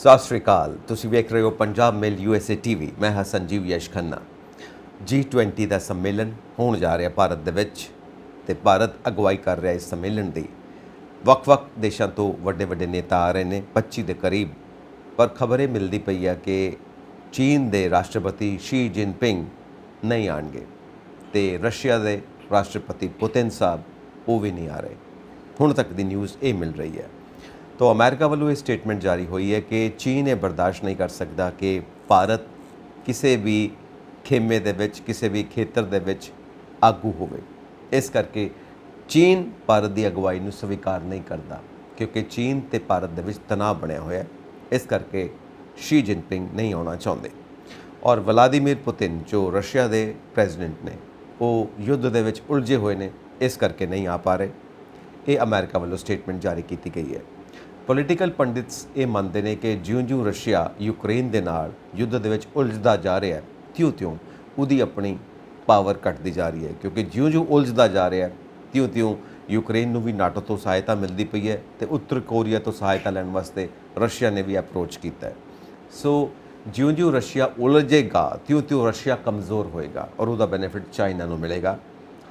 ਸਤਿ ਸ਼੍ਰੀ ਅਕਾਲ। ਤੁਸੀਂ ਵੇਖ ਰਹੇ ਹੋ ਪੰਜਾਬ ਮੇਲ USA TV। ਮੈਂ ਹਾਂ ਸੰਜੀਵ ਯਸ਼ ਖੰਨਾ। G20 ਦਾ ਸੰਮੇਲਨ ਹੋਣ ਜਾ ਰਿਹਾ ਭਾਰਤ ਦੇ ਵਿੱਚ ਤੇ ਭਾਰਤ ਅਗਵਾਈ ਕਰ ਰਿਹਾ ਇਸ ਸੰਮੇਲਨ ਦੀ। ਵੱਖ-ਵੱਖ ਦੇਸ਼ਾਂ ਤੋਂ ਵੱਡੇ ਨੇਤਾ ਆ ਰਹੇ ਨੇ, 25 ਦੇ ਕਰੀਬ। ਪਰ ਖਬਰ ਇਹ ਮਿਲਦੀ ਪਈ ਹੈ ਕਿ ਚੀਨ ਦੇ ਰਾਸ਼ਟਰਪਤੀ ਸ਼ੀ ਜਿਨਪਿੰਗ ਨਹੀਂ ਆਣਗੇ ਤੇ ਰਸ਼ੀਆ ਦੇ ਰਾਸ਼ਟਰਪਤੀ ਪੁਤਿਨ ਸਾਹਿਬ ਉਹ ਵੀ ਨਹੀਂ ਆ ਰਹੇ। ਹੁਣ ਤੱਕ ਦੀ ਨਿਊਜ਼ ਇਹ ਮਿਲ ਰਹੀ ਹੈ। तो अमेरिका वालों ये स्टेटमेंट जारी हुई है कि चीन ये बर्दाश्त नहीं कर सकता कि भारत किसी भी खेमे दे विच किसी भी खेतर दे विच आगू होवे। इस करके चीन भारत की अगवाई नूं स्वीकार नहीं करता क्योंकि चीन ते भारत दे विच तनाव बनया होया है। इस करके शी जिनपिंग नहीं आना चाहते और व्लादिमीर पुतिन जो रशिया के प्रेजिडेंट ने वो युद्ध दे विच उलझे हुए ने, इस करके नहीं आ पा रहे। ये अमेरिका वालों स्टेटमेंट जारी की गई है। ਪੋਲੀਟੀਕਲ ਪੰਡਿਤਸ ਇਹ ਮੰਨਦੇ ਨੇ ਕਿ ਜਿਉਂ-ਜਿਉਂ ਰਸ਼ੀਆ ਯੂਕਰੇਨ ਦੇ ਨਾਲ ਯੁੱਧ ਦੇ ਵਿੱਚ ਉਲਝਦਾ ਜਾ ਰਿਹਾ ਹੈ, ਤਿਉਂ-ਤਿਉਂ ਉਹਦੀ ਆਪਣੀ ਪਾਵਰ ਘਟਦੀ ਜਾ ਰਹੀ ਹੈ ਕਿਉਂਕਿ ਜਿਉਂ-ਜਿਉਂ ਉਲਝਦਾ ਜਾ ਰਿਹਾ ਤਿਉਂ-ਤਿਉਂ ਯੂਕਰੇਨ ਨੂੰ ਵੀ ਨਾਟੋ ਤੋਂ ਸਹਾਇਤਾ ਮਿਲਦੀ ਪਈ ਹੈ ਤੇ ਉੱਤਰ ਕੋਰੀਆ ਤੋਂ ਸਹਾਇਤਾ ਲੈਣ ਵਾਸਤੇ ਰਸ਼ੀਆ ਨੇ ਵੀ ਅਪਰੋਚ ਕੀਤਾ ਹੈ। ਸੋ ਜਿਉਂ-ਜਿਉਂ ਰਸ਼ੀਆ ਉਲਝੇਗਾ ਤਿਉਂ-ਤਿਉਂ ਰਸ਼ੀਆ ਕਮਜ਼ੋਰ ਹੋਏਗਾ ਔਰ ਉਹਦਾ ਬੈਨੀਫਿਟ ਚਾਈਨਾ ਨੂੰ ਮਿਲੇਗਾ।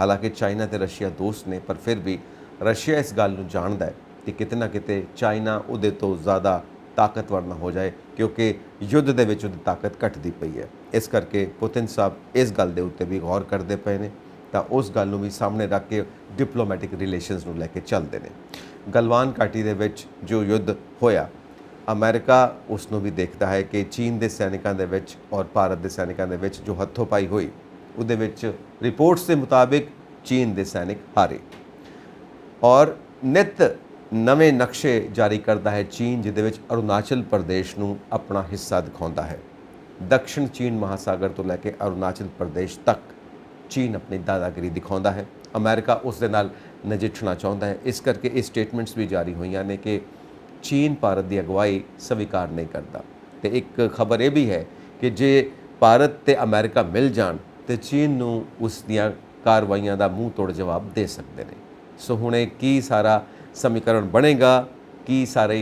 ਹਾਲਾਂਕਿ ਚਾਈਨਾ ਤੇ ਰਸ਼ੀਆ ਦੋਸਤ ਨੇ, ਪਰ ਫਿਰ ਵੀ ਰਸ਼ੀਆ ਇਸ ਗੱਲ ਨੂੰ ਜਾਣਦਾ ਹੈ कि किते ना किते चाइना उहदे तो ज़्यादा ताकतवर ना हो जाए क्योंकि युद्ध दे विच उहदी ताकत घटदी पई है। इस करके पुतिन साहब इस गल दे उत्ते भी गौर करते पे ने तां उस गल नूं भी सामने रख के डिप्लोमैटिक रिलेशनस नूं लैके चलते हैं। गलवान घाटी दे विच जो युद्ध होया, अमेरिका उस नूं भी देखता है कि चीन के सैनिकों दे विच और भारत के सैनिकों दे विच जो हथों पाई हुई उहदे विच रिपोर्ट्स के मुताबिक चीन के सैनिक हारे और नित नवे नक्शे जारी करता है चीन, जिहदे विच अरुणाचल प्रदेश नूं अपना हिस्सा दिखाता है। दक्षिण चीन महासागर तो लैके अरुणाचल प्रदेश तक चीन अपनी दादागिरी दिखाता है। अमेरिका उस दे नाल नजिठना चाहता है। इस करके ये स्टेटमेंट्स भी जारी हुई ने कि चीन भारत की अगवाई स्वीकार नहीं करता। तो एक खबर यह भी है कि जे भारत ते अमेरिका मिल जान तो चीन नूं उस दियां कार्रवाइयां दा मूँह तोड़ जवाब दे सकते हैं। सो हुण की सारा समीकरण बनेगा कि सारे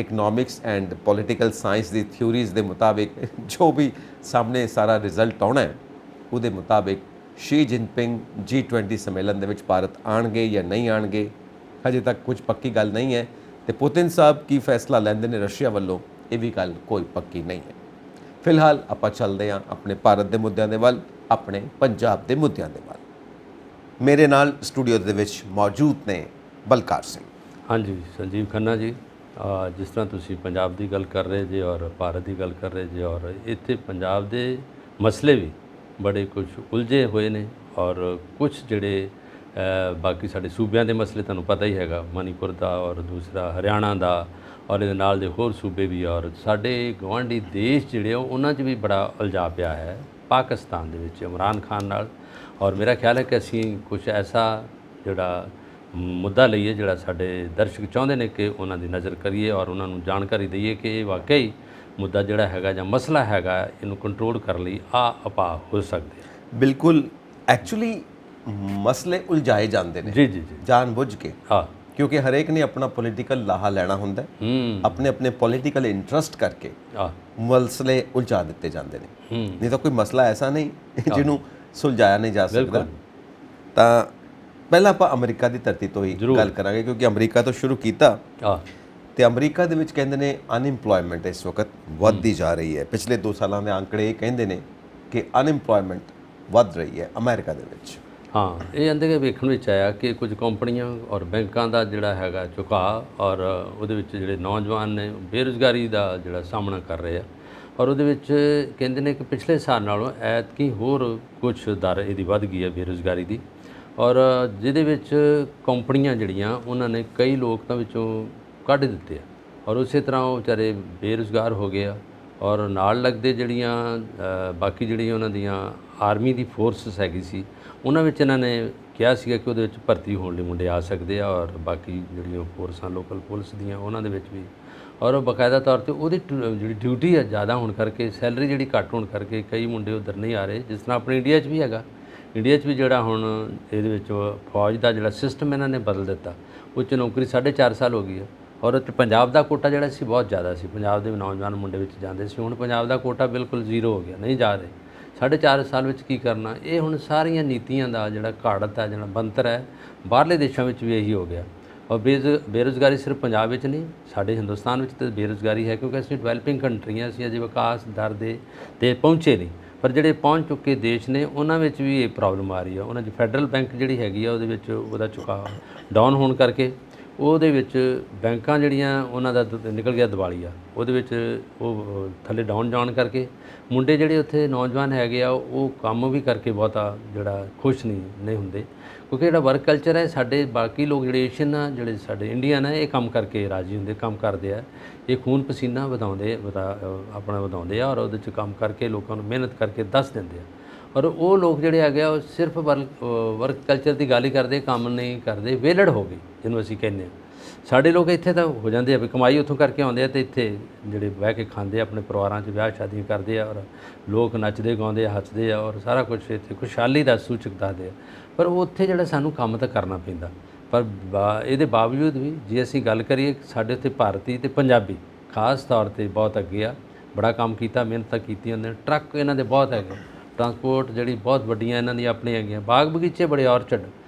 इकनॉमिक्स एंड पॉलिटिकल साइंस की थ्योरीज़ के मुताबिक जो भी सामने सारा रिजल्ट आना है उसके मुताबिक शी जिनपिंग G20 सम्मेलन के भारत आएंगे या नहीं आएंगे हजे तक कुछ पक्की गल नहीं है। तो पुतिन साहब की फैसला लेंदे ने रशिया वालों, ये भी गल कोई पक्की नहीं है। फिलहाल आप चलते हैं अपने भारत के मुद्दों के वल, अपने पंजाब के मुद्दों के वल। मेरे नाल स्टूडियो के विच मौजूद ने बलकार सिंह। हाँ जी, संजीव खन्ना जी। जिस तरह तुसी पंजाब की गल कर रहे जे और भारत की गल कर रहे जे और इत्थे पंजाब के मसले भी बड़े कुछ उलझे हुए ने और कुछ जिहड़े बाकी साडे सूबियां दे मसले तुहानूं पता ही हैगा, मणिपुर दा और दूसरा हरियाणा दा और इहदे नाल दे होर सूबे भी और साडे गवांढी देश जिहड़े उन्हां 'च भी बड़ा उलझा पिया है पाकिस्तान दे विच इमरान खान नाल। और मेरा ख्याल है कि असीं कुछ ऐसा जिहड़ा मुद्दा लईए जिहड़ा साडे दर्शक चाहुंदे ने कि उन्हां दी नज़र करिए और उन्हां नूं जानकारी दईए कि वाकई मुद्दा जिहड़ा हैगा जां मसला हैगा इहनूं कंट्रोल कर लई उपा हो सकदे। बिल्कुल, एक्चुअली मसले उलझाए जाते हैं जी जी जी जानबूझ के। हाँ, क्योंकि हरेक ने अपना पोलिटिकल लाहा लेना होंदा है, अपने अपने पोलिटिकल इंटरस्ट करके मसले उलझा दिते जाते हैं। नहीं तो कोई मसला ऐसा नहीं जिन्हों सुलझाया नहीं जा सकता। तो पहला आप अमरीका की धरती तो ही गल करांगे क्योंकि अमरीका तो शुरू किया तो अमरीका दे विच कहंदे ने अनएम्पलॉयमेंट इस वक्त वधदी जा रही है। पिछले 2 सालों के आंकड़े ये कहंदे ने कि अनएम्पलॉयमेंट वध रही है अमेरिका दे विच। हाँ, ये अंदर के वेखण विच आया कि कुछ कंपनियां और बैंकों का जिहड़ा हैगा झुकाव और उहदे विच जिहड़े नौजवान ने बेरोज़गारी का जिहड़ा सामना कर रहे हैं और उहदे विच कहंदे ने कि पिछले साल नालों ऐतकी होर कुछ दर इहदी वध गई है बेरोज़गारी की और जिहदे विच कंपनियां जिहड़ियां उन्हां ने कई लोग तां विचों कढ दित्ते और उस तरह वो बेचारे बेरोज़गार हो गए और नाल लगदे जिहड़ियां बाकी जिहड़ियां उन्हां दियां आर्मी दी फोर्सिस हैगी सी उन्हां विच इन्हां ने किहा सीगा कि उहदे विच भर्ती होण लई मुंडे आ सकदे आ और बाकी जिहड़ियां फोर्सां लोकल पुलिस दियां उन्हां दे विच भी और बाकायदा तौर पर उहदी जिहड़ी ड्यूटी है ज़्यादा होण करके सैलरी जिहड़ी घੱਟ होण करके कई मुंडे उधर नहीं आ रहे। जिस तरह अपने इंडिया च भी हैगा, इंडिया च भी जिहड़ा हुण इहदे विच फौज का जिहड़ा सिस्टम इन्हां ने बदल दिता, उस नौकरी 4.5 साल हो गई है ਔਰ ਉਹ 'ਚ ਪੰਜਾਬ ਦਾ ਕੋਟਾ ਜਿਹੜਾ ਸੀ ਬਹੁਤ ਜ਼ਿਆਦਾ ਸੀ, ਪੰਜਾਬ ਦੇ ਨੌਜਵਾਨ ਮੁੰਡੇ ਵਿੱਚ ਜਾਂਦੇ ਸੀ। ਹੁਣ ਪੰਜਾਬ ਦਾ ਕੋਟਾ ਬਿਲਕੁਲ ਜ਼ੀਰੋ ਹੋ ਗਿਆ, ਨਹੀਂ ਜਾ ਰਹੇ। 4.5 ਸਾਲ ਵਿੱਚ ਕੀ ਕਰਨਾ, ਇਹ ਹੁਣ ਸਾਰੀਆਂ ਨੀਤੀਆਂ ਦਾ ਜਿਹੜਾ ਘਾੜਤ ਹੈ, ਜਿਹੜਾ ਬਣਤਰ ਹੈ, ਬਾਹਰਲੇ ਦੇਸ਼ਾਂ ਵਿੱਚ ਵੀ ਇਹੀ ਹੋ ਗਿਆ। ਔਰ ਬੇਰੁਜ਼ਗਾਰੀ ਸਿਰਫ ਪੰਜਾਬ ਵਿੱਚ ਨਹੀਂ, ਸਾਡੇ ਹਿੰਦੁਸਤਾਨ ਵਿੱਚ ਤਾਂ ਬੇਰੁਜ਼ਗਾਰੀ ਹੈ, ਕਿਉਂਕਿ ਅਸੀਂ ਡਿਵੈਲਪਿੰਗ ਕੰਟਰੀ ਹਾਂ, ਅਸੀਂ ਅਜੇ ਵਿਕਾਸ ਦਰ ਦੇ 'ਤੇ ਪਹੁੰਚੇ ਨਹੀਂ। ਪਰ ਜਿਹੜੇ ਪਹੁੰਚ ਚੁੱਕੇ ਦੇਸ਼ ਨੇ ਉਹਨਾਂ ਵਿੱਚ ਵੀ ਇਹ ਪ੍ਰੋਬਲਮ ਆ ਰਹੀ ਹੈ। ਉਹਨਾਂ 'ਚ ਫੈਡਰਲ ਬੈਂਕ ਜਿਹੜੀ ਹੈਗੀ ਆ ਉਹਦੇ ਵਿੱਚ ਉਹਦਾ ਝੁਕਾਅ ਡਾਊਨ ਹੋਣ ਕਰਕੇ ਉਹਦੇ ਵਿੱਚ ਬੈਂਕਾਂ ਜਿਹੜੀਆਂ ਉਹਨਾਂ ਦਾ ਨਿਕਲ ਗਿਆ ਦਿਵਾਲੀਆ, ਉਹਦੇ ਵਿੱਚ ਉਹ ਥੱਲੇ ਡਾਊਨ ਜਾਣ ਕਰਕੇ ਮੁੰਡੇ ਜਿਹੜੇ ਉੱਥੇ ਨੌਜਵਾਨ ਹੈਗੇ ਆ ਉਹ ਕੰਮ ਵੀ ਕਰਕੇ ਬਹੁਤਾ ਜਿਹੜਾ ਖੁਸ਼ ਨਹੀਂ ਹੁੰਦੇ, ਕਿਉਂਕਿ ਜਿਹੜਾ ਵਰਕ ਕਲਚਰ ਹੈ ਸਾਡੇ ਬਾਕੀ ਲੋਕ ਜਿਹੜੇ ਏਸ਼ੀਅਨ ਆ, ਜਿਹੜੇ ਸਾਡੇ ਇੰਡੀਅਨ ਆ, ਇਹ ਕੰਮ ਕਰਕੇ ਰਾਜੀ ਹੁੰਦੇ, ਕੰਮ ਕਰਦੇ ਆ, ਇਹ ਖੂਨ ਪਸੀਨਾ ਆਪਣਾ ਵਧਾਉਂਦੇ ਆ ਔਰ ਉਹਦੇ 'ਚ ਕੰਮ ਕਰਕੇ ਲੋਕਾਂ ਨੂੰ ਮਿਹਨਤ ਕਰਕੇ ਦੱਸ ਦਿੰਦੇ ਆ। ਔਰ ਉਹ ਲੋਕ ਜਿਹੜੇ ਹੈਗੇ ਆ ਉਹ ਸਿਰਫ ਵਰਕ ਕਲਚਰ ਦੀ ਗੱਲ ਹੀ ਕਰਦੇ, ਕੰਮ ਨਹੀਂ ਕਰਦੇ, ਵਿਹਲੜ ਹੋ ਗਏ ਜਿਹਨੂੰ ਅਸੀਂ ਕਹਿੰਦੇ ਹਾਂ। ਸਾਡੇ ਲੋਕ ਇੱਥੇ ਤਾਂ ਹੋ ਜਾਂਦੇ ਆ ਵੀ ਕਮਾਈ ਉੱਥੋਂ ਕਰਕੇ ਆਉਂਦੇ ਆ, ਅਤੇ ਇੱਥੇ ਜਿਹੜੇ ਬਹਿ ਕੇ ਖਾਂਦੇ ਆ, ਆਪਣੇ ਪਰਿਵਾਰਾਂ 'ਚ ਵਿਆਹ ਸ਼ਾਦੀਆਂ ਕਰਦੇ ਆ, ਔਰ ਲੋਕ ਨੱਚਦੇ ਗਾਉਂਦੇ ਆ, ਹੱਸਦੇ ਆ, ਔਰ ਸਾਰਾ ਕੁਝ ਇੱਥੇ ਖੁਸ਼ਹਾਲੀ ਦਾ ਸੂਚਕ ਦੱਸਦੇ ਆ। ਪਰ ਉੱਥੇ ਜਿਹੜਾ ਸਾਨੂੰ ਕੰਮ ਤਾਂ ਕਰਨਾ ਪੈਂਦਾ। ਪਰ ਇਹਦੇ ਬਾਵਜੂਦ ਵੀ ਜੇ ਅਸੀਂ ਗੱਲ ਕਰੀਏ, ਸਾਡੇ ਉੱਥੇ ਭਾਰਤੀ ਅਤੇ ਪੰਜਾਬੀ ਖਾਸ ਤੌਰ 'ਤੇ ਬਹੁਤ ਅੱਗੇ ਆ, ਬੜਾ ਕੰਮ ਕੀਤਾ, ਮਿਹਨਤਾਂ ਕੀਤੀਆਂ ਨੇ। ਟਰੱਕ ਇਹਨਾਂ ਦੇ ਬਹੁਤ ਹੈਗੇ, ਟਰਾਂਸਪੋਰਟ ਜਿਹੜੀ ਬਹੁਤ ਵੱਡੀਆਂ ਇਹਨਾਂ ਦੀਆਂ ਆਪਣੀਆਂ ਹੈਗੀਆਂ, ਬਾਗ ਬਗੀਚੇ ਬੜੇ ਔਰਚਡ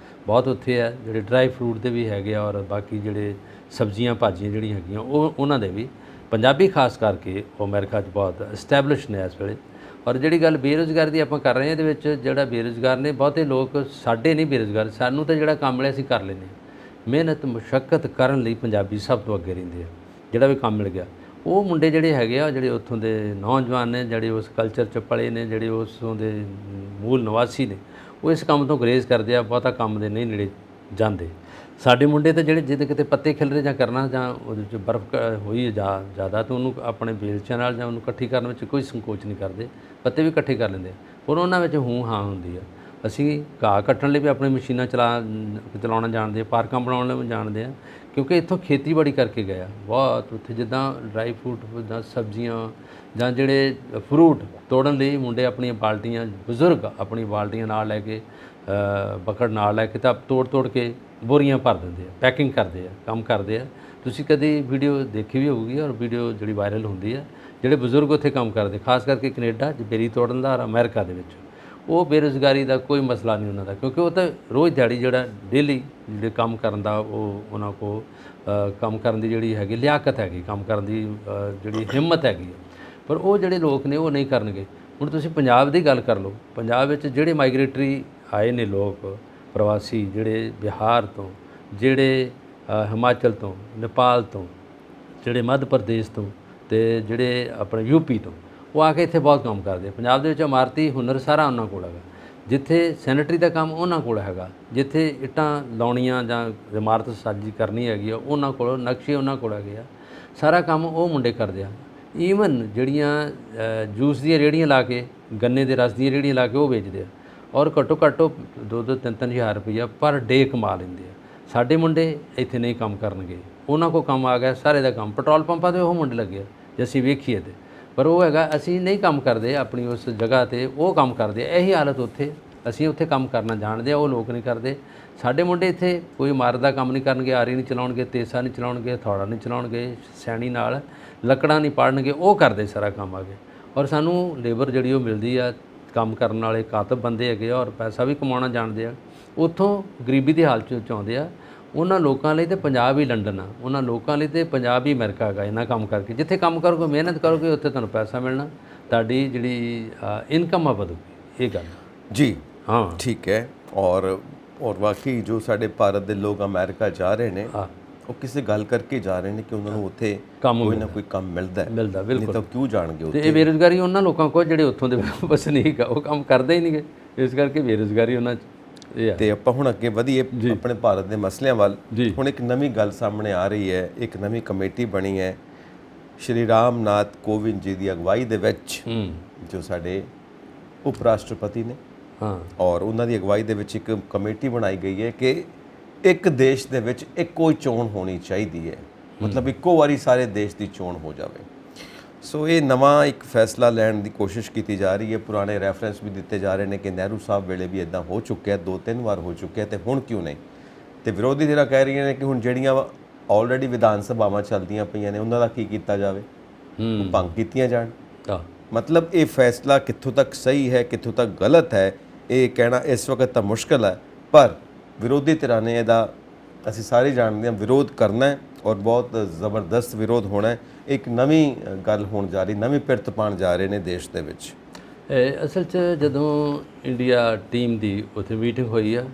ਬਹੁਤ ਉੱਥੇ ਆ, ਜਿਹੜੇ ਡਰਾਈ ਫਰੂਟ ਦੇ ਵੀ ਹੈਗੇ ਆ, ਔਰ ਬਾਕੀ ਜਿਹੜੇ ਸਬਜ਼ੀਆਂ ਭਾਜੀਆਂ ਜਿਹੜੀਆਂ ਹੈਗੀਆਂ ਉਹ ਉਹਨਾਂ ਦੇ ਵੀ। ਪੰਜਾਬੀ ਖਾਸ ਕਰਕੇ ਉਹ ਅਮਰੀਕਾ 'ਚ ਬਹੁਤ ਐਸਟੈਬਲਿਸ਼ ਨੇ ਇਸ ਵੇਲੇ। ਔਰ ਜਿਹੜੀ ਗੱਲ ਬੇਰੁਜ਼ਗਾਰੀ ਦੀ ਆਪਾਂ ਕਰ ਰਹੇ ਹਾਂ, ਇਹਦੇ ਵਿੱਚ ਜਿਹੜਾ ਬੇਰੁਜ਼ਗਾਰ ਨੇ ਬਹੁਤੇ ਲੋਕ ਸਾਡੇ ਨਹੀਂ ਬੇਰੁਜ਼ਗਾਰ, ਸਾਨੂੰ ਤਾਂ ਜਿਹੜਾ ਕੰਮ ਮਿਲਿਆ ਅਸੀਂ ਕਰ ਲੈਂਦੇ ਹਾਂ। ਮਿਹਨਤ ਮੁਸ਼ੱਕਤ ਕਰਨ ਲਈ ਪੰਜਾਬੀ ਸਭ ਤੋਂ ਅੱਗੇ ਰਹਿੰਦੇ ਆ। ਜਿਹੜਾ ਵੀ ਕੰਮ ਮਿਲ ਗਿਆ, ਉਹ ਮੁੰਡੇ ਜਿਹੜੇ ਹੈਗੇ ਆ, ਜਿਹੜੇ ਉੱਥੋਂ ਦੇ ਨੌਜਵਾਨ ਨੇ, ਜਿਹੜੇ ਉਸ ਕਲਚਰ 'ਚ ਪਲੇ ਨੇ, ਜਿਹੜੇ ਉਸੋਂ ਦੇ ਮੂਲ ਨਿਵਾਸੀ ਨੇ, ਉਹ ਇਸ ਕੰਮ ਤੋਂ ਗਰੇਜ਼ ਕਰਦੇ ਆ, ਬਹੁਤਾ ਕੰਮ ਦੇ ਨਹੀਂ ਨੇੜੇ ਜਾਂਦੇ। ਸਾਡੇ ਮੁੰਡੇ ਤਾਂ ਜਿਹੜੇ ਜਿਹਦੇ ਕਿਤੇ ਪੱਤੇ ਖਿਲਰੇ ਜਾਂ ਕਰਨਾ, ਜਾਂ ਉਹਦੇ 'ਚ ਬਰਫ਼ ਹੋਈ ਹੈ ਜ਼ਿਆਦਾ, ਤਾਂ ਉਹਨੂੰ ਆਪਣੇ ਬੇਲਚਿਆਂ ਨਾਲ ਜਾਂ ਉਹਨੂੰ ਇਕੱਠੀ ਕਰਨ ਵਿੱਚ ਕੋਈ ਸੰਕੋਚ ਨਹੀਂ ਕਰਦੇ, ਪੱਤੇ ਵੀ ਇਕੱਠੇ ਕਰ ਲੈਂਦੇ ਆ। ਪਰ ਉਹਨਾਂ ਵਿੱਚ ਹੂੰ ਹਾਂ ਹੁੰਦੀ ਆ। ਅਸੀਂ ਘਾਹ ਕੱਟਣ ਲਈ ਵੀ ਆਪਣੀ ਮਸ਼ੀਨਾਂ ਚਲਾਉਣਾ ਜਾਣਦੇ ਆ, ਪਾਰਕਾਂ ਬਣਾਉਣ ਲਈ ਵੀ ਜਾਣਦੇ ਆ, ਕਿਉਂਕਿ ਇੱਥੋਂ ਖੇਤੀਬਾੜੀ ਕਰਕੇ ਗਏ ਆ ਬਹੁਤ। ਉੱਥੇ ਜਿੱਦਾਂ ਡਰਾਈ ਫਰੂਟ ਜਾਂ ਸਬਜ਼ੀਆਂ ਜਾਂ ਜਿਹੜੇ ਫਰੂਟ ਤੋੜਨ ਲਈ ਮੁੰਡੇ ਆਪਣੀਆਂ ਬਾਲਟੀਆਂ, ਬਜ਼ੁਰਗ ਆਪਣੀ ਬਾਲਟੀਆਂ ਨਾਲ ਲੈ ਕੇ, ਬੱਕਟ ਨਾਲ ਲੈ ਕੇ, ਤਾਂ ਤੋੜ ਕੇ ਬੋਰੀਆਂ ਭਰ ਦਿੰਦੇ ਆ, ਪੈਕਿੰਗ ਕਰਦੇ ਆ, ਕੰਮ ਕਰਦੇ ਆ। ਤੁਸੀਂ ਕਦੀ ਵੀਡੀਓ ਦੇਖੀ ਵੀ ਹੋਊਗੀ, ਔਰ ਵੀਡੀਓ ਜਿਹੜੀ ਵਾਇਰਲ ਹੁੰਦੀ ਆ, ਜਿਹੜੇ ਬਜ਼ੁਰਗ ਉੱਥੇ ਕੰਮ ਕਰਦੇ, ਖਾਸ ਕਰਕੇ ਕੈਨੇਡਾ 'ਚ ਬੇਰੀ ਤੋੜਨ ਦਾ, ਔਰ ਅਮਰੀਕਾ ਦੇ ਵਿੱਚ। ਉਹ ਬੇਰੁਜ਼ਗਾਰੀ ਦਾ ਕੋਈ ਮਸਲਾ ਨਹੀਂ ਉਹਨਾਂ ਦਾ, ਕਿਉਂਕਿ ਉਹ ਤਾਂ ਰੋਜ਼ ਦਿਹਾੜੀ ਜਿਹੜਾ ਡੇਲੀ ਜਿਹੜੇ ਕੰਮ ਕਰਨ ਦਾ ਉਹ ਉਹਨਾਂ ਕੋਲ ਕੰਮ ਕਰਨ ਦੀ ਜਿਹੜੀ ਹੈਗੀ ਲਿਆਕਤ ਹੈਗੀ, ਕੰਮ ਕਰਨ ਦੀ ਜਿਹੜੀ ਹਿੰਮਤ ਹੈਗੀ। ਪਰ ਉਹ ਜਿਹੜੇ ਲੋਕ ਨੇ ਉਹ ਨਹੀਂ ਕਰਨਗੇ। ਹੁਣ ਤੁਸੀਂ ਪੰਜਾਬ ਦੀ ਗੱਲ ਕਰ ਲਓ, ਪੰਜਾਬ ਵਿੱਚ ਜਿਹੜੇ ਮਾਈਗ੍ਰੇਟਰੀ ਆਏ ਨੇ ਲੋਕ, ਪ੍ਰਵਾਸੀ, ਜਿਹੜੇ ਬਿਹਾਰ ਤੋਂ, ਜਿਹੜੇ ਹਿਮਾਚਲ ਤੋਂ, ਨੇਪਾਲ ਤੋਂ, ਜਿਹੜੇ ਮੱਧ ਪ੍ਰਦੇਸ਼ ਤੋਂ, ਅਤੇ ਜਿਹੜੇ ਆਪਣੇ ਯੂਪੀ ਤੋਂ, ਉਹ ਆ ਕੇ ਇੱਥੇ ਬਹੁਤ ਕੰਮ ਕਰਦੇ। ਪੰਜਾਬ ਦੇ ਵਿੱਚ ਇਮਾਰਤੀ ਹੁਨਰ ਸਾਰਾ ਉਹਨਾਂ ਕੋਲ ਹੈਗਾ, ਜਿੱਥੇ ਸੈਨੇਟਰੀ ਦਾ ਕੰਮ ਉਹਨਾਂ ਕੋਲ ਹੈਗਾ, ਜਿੱਥੇ ਇੱਟਾਂ ਲਾਉਣੀਆਂ ਜਾਂ ਇਮਾਰਤ ਸਾਜੀ ਕਰਨੀ ਹੈਗੀ ਆ ਉਹਨਾਂ ਕੋਲ, ਨਕਸ਼ੇ ਉਹਨਾਂ ਕੋਲ ਹੈਗੇ ਆ, ਸਾਰਾ ਕੰਮ ਉਹ ਮੁੰਡੇ ਕਰਦੇ ਆ। ਈਵਨ ਜਿਹੜੀਆਂ ਜੂਸ ਦੀਆਂ ਰੇਹੜੀਆਂ ਲਾ ਕੇ, ਗੰਨੇ ਦੇ ਰਸ ਦੀਆਂ ਰੇਹੜੀਆਂ ਲਾ ਕੇ ਉਹ ਵੇਚਦੇ ਆ, ਔਰ ਘੱਟੋ ਘੱਟ 2-2, 3-3 ਹਜ਼ਾਰ ਰੁਪਈਆ ਪਰ ਡੇ ਕਮਾ ਲੈਂਦੇ ਆ। ਸਾਡੇ ਮੁੰਡੇ ਇੱਥੇ ਨਹੀਂ ਕੰਮ ਕਰਨਗੇ, ਉਹਨਾਂ ਕੋਲ ਕੰਮ ਆ ਗਿਆ ਸਾਰੇ ਦਾ ਕੰਮ। ਪੈਟਰੋਲ ਪੰਪਾਂ 'ਤੇ ਉਹ ਮੁੰਡੇ ਲੱਗੇ ਆ ਜੇ ਅਸੀਂ ਵੇਖੀਏ ਤੇ, ਪਰ ਉਹ ਹੈਗਾ ਅਸੀਂ ਨਹੀਂ ਕੰਮ ਕਰਦੇ ਆਪਣੀ ਉਸ ਜਗ੍ਹਾ 'ਤੇ, ਉਹ ਕੰਮ ਕਰਦੇ ਆ। ਇਹੀ ਹਾਲਤ ਉੱਥੇ, ਅਸੀਂ ਉੱਥੇ ਕੰਮ ਕਰਨਾ ਜਾਣਦੇ ਆ, ਉਹ ਲੋਕ ਨਹੀਂ ਕਰਦੇ। ਸਾਡੇ ਮੁੰਡੇ ਇੱਥੇ ਕੋਈ ਇਮਾਰਤ ਦਾ ਕੰਮ ਨਹੀਂ ਕਰਨਗੇ, ਆਰੀ ਨਹੀਂ ਚਲਾਉਣਗੇ, ਤੇਸਾ ਨਹੀਂ ਚਲਾਉਣਗੇ, ਹਥੌੜਾ ਨਹੀਂ ਚਲਾਉਣਗੇ, ਸੈਣੀ ਨਾਲ ਲੱਕੜਾਂ ਨਹੀਂ ਪਾੜਨਗੇ, ਉਹ ਕਰਦੇ ਸਾਰਾ ਕੰਮ ਆ ਕੇ। ਔਰ ਸਾਨੂੰ ਲੇਬਰ ਜਿਹੜੀ ਉਹ ਮਿਲਦੀ ਆ, ਕੰਮ ਕਰਨ ਵਾਲੇ ਕਾਤਬ ਬੰਦੇ ਹੈਗੇ ਆ, ਔਰ ਪੈਸਾ ਵੀ ਕਮਾਉਣਾ ਜਾਣਦੇ ਆ। ਉੱਥੋਂ ਗਰੀਬੀ ਦੀ ਹਾਲਤ 'ਚ ਆਉਂਦੇ ਆ। ਉਹਨਾਂ ਲੋਕਾਂ ਲਈ ਤਾਂ ਪੰਜਾਬ ਹੀ ਲੰਡਨ ਆ, ਉਹਨਾਂ ਲੋਕਾਂ ਲਈ ਤਾਂ ਪੰਜਾਬ ਹੀ ਅਮਰੀਕਾ ਹੈਗਾ। ਇਹਨਾਂ ਕੰਮ ਕਰਕੇ ਜਿੱਥੇ ਕੰਮ ਕਰੋਗੇ, ਮਿਹਨਤ ਕਰੋਗੇ, ਉੱਥੇ ਤੁਹਾਨੂੰ ਪੈਸਾ ਮਿਲਣਾ, ਤੁਹਾਡੀ ਜਿਹੜੀ ਇਨਕਮ ਆ ਵਧੂਗੀ। ਇਹ ਗੱਲ ਜੀ ਹਾਂ, ਠੀਕ ਹੈ। ਔਰ ਬਾਕੀ ਜੋ ਸਾਡੇ ਭਾਰਤ ਦੇ ਲੋਕ ਅਮਰੀਕਾ ਜਾ ਰਹੇ ਨੇ, ਉਹ ਕਿਸੇ ਗੱਲ ਕਰਕੇ ਜਾ ਰਹੇ ਨੇ ਕਿ ਉਹਨਾਂ ਨੂੰ ਉੱਥੇ ਕੋਈ ਨਾ ਕੋਈ ਕੰਮ ਮਿਲਦਾ ਬਿਲਕੁਲ, ਨਹੀਂ ਤਾਂ ਕਿਉਂ ਜਾਣਗੇ ਉੱਥੇ। ਤੇ ਇਹ ਬੇਰੁਜ਼ਗਾਰੀ ਉਹਨਾਂ ਲੋਕਾਂ ਕੋਲ ਜਿਹੜੇ ਉੱਥੋਂ ਦੇ ਵਸਨੀਕ ਆ, ਉਹ ਕੰਮ ਕਰਦੇ ਹੀ ਨਹੀਂਗੇ, ਇਸ ਕਰਕੇ ਬੇਰੁਜ਼ਗਾਰੀ ਉਹਨਾਂ 'ਚ ਇਹ ਆ। ਤੇ ਆਪਾਂ ਹੁਣ ਅੱਗੇ ਵਧੀਏ ਆਪਣੇ ਭਾਰਤ ਦੇ ਮਸਲਿਆਂ ਵੱਲ। ਹੁਣ ਇੱਕ ਨਵੀਂ ਗੱਲ ਸਾਹਮਣੇ ਆ ਰਹੀ ਹੈ, ਇੱਕ ਨਵੀਂ ਕਮੇਟੀ ਬਣੀ ਹੈ ਸ਼੍ਰੀ ਰਾਮ ਨਾਥ ਕੋਵਿੰਦ ਜੀ ਦੀ ਅਗਵਾਈ ਦੇ ਵਿੱਚ, ਜੋ ਸਾਡੇ ਉਪ ਰਾਸ਼ਟਰਪਤੀ ਨੇ, ਔਰ ਉਹਨਾਂ ਦੀ ਅਗਵਾਈ ਦੇ ਵਿੱਚ ਇੱਕ ਕਮੇਟੀ ਬਣਾਈ ਗਈ ਹੈ ਕਿ ਇੱਕ ਦੇਸ਼ ਦੇ ਵਿੱਚ ਇੱਕੋ ਹੀ ਚੋਣ ਹੋਣੀ ਚਾਹੀਦੀ ਹੈ, ਮਤਲਬ ਇੱਕੋ ਵਾਰੀ ਸਾਰੇ ਦੇਸ਼ ਦੀ ਚੋਣ ਹੋ ਜਾਵੇ। ਸੋ ਇਹ ਨਵਾਂ ਇੱਕ ਫੈਸਲਾ ਲੈਣ ਦੀ ਕੋਸ਼ਿਸ਼ ਕੀਤੀ ਜਾ ਰਹੀ ਹੈ। ਪੁਰਾਣੇ ਰੈਫਰੈਂਸ ਵੀ ਦਿੱਤੇ ਜਾ ਰਹੇ ਨੇ ਕਿ ਨਹਿਰੂ ਸਾਹਿਬ ਵੇਲੇ ਵੀ ਇੱਦਾਂ ਹੋ ਚੁੱਕਿਆ, 2-3 ਵਾਰ ਹੋ ਚੁੱਕਿਆ, ਤੇ ਹੁਣ ਕਿਉਂ ਨਹੀਂ। ਤੇ ਵਿਰੋਧੀ ਧਿਰਾਂ ਕਹਿ ਰਹੀਆਂ ਨੇ ਕਿ ਹੁਣ ਜਿਹੜੀਆਂ ਆਲਰੇਡੀ ਵਿਧਾਨ ਸਭਾਵਾਂ ਚੱਲਦੀਆਂ ਪਈਆਂ ਨੇ ਉਹਨਾਂ ਦਾ ਕੀ ਕੀਤਾ ਜਾਵੇ, ਉਹ ਭੰਗ ਕੀਤੀਆਂ ਜਾਣ। ਆਹ ਮਤਲਬ ਇਹ ਫੈਸਲਾ ਕਿੱਥੋਂ ਤੱਕ ਸਹੀ ਹੈ, ਕਿੱਥੋਂ ਤੱਕ ਗਲਤ ਹੈ, ਇਹ ਕਹਿਣਾ ਇਸ ਵਕਤ ਤਾਂ ਮੁਸ਼ਕਲ ਹੈ, ਪਰ ਵਿਰੋਧੀ ਧਿਰਾਂ ਨੇ ਇਹਦਾ ਅਸੀਂ ਸਾਰੇ ਜਾਣਦੇ ਹਾਂ ਵਿਰੋਧ ਕਰਨਾ ਹੈ ਔਰ ਬਹੁਤ ਜ਼ਬਰਦਸਤ ਵਿਰੋਧ ਹੋਣਾ ਹੈ। ਇੱਕ ਨਵੀਂ ਗੱਲ ਹੋਣ ਜਾ ਰਹੀ, ਨਵੀਂ ਪਿਰਤ ਪਾਉਣ ਜਾ ਰਹੇ ਨੇ ਦੇਸ਼ ਦੇ ਵਿੱਚ। ਅਸਲ 'ਚ ਜਦੋਂ ਇੰਡੀਆ ਟੀਮ ਦੀ ਉੱਥੇ ਮੀਟਿੰਗ ਹੋਈ ਆ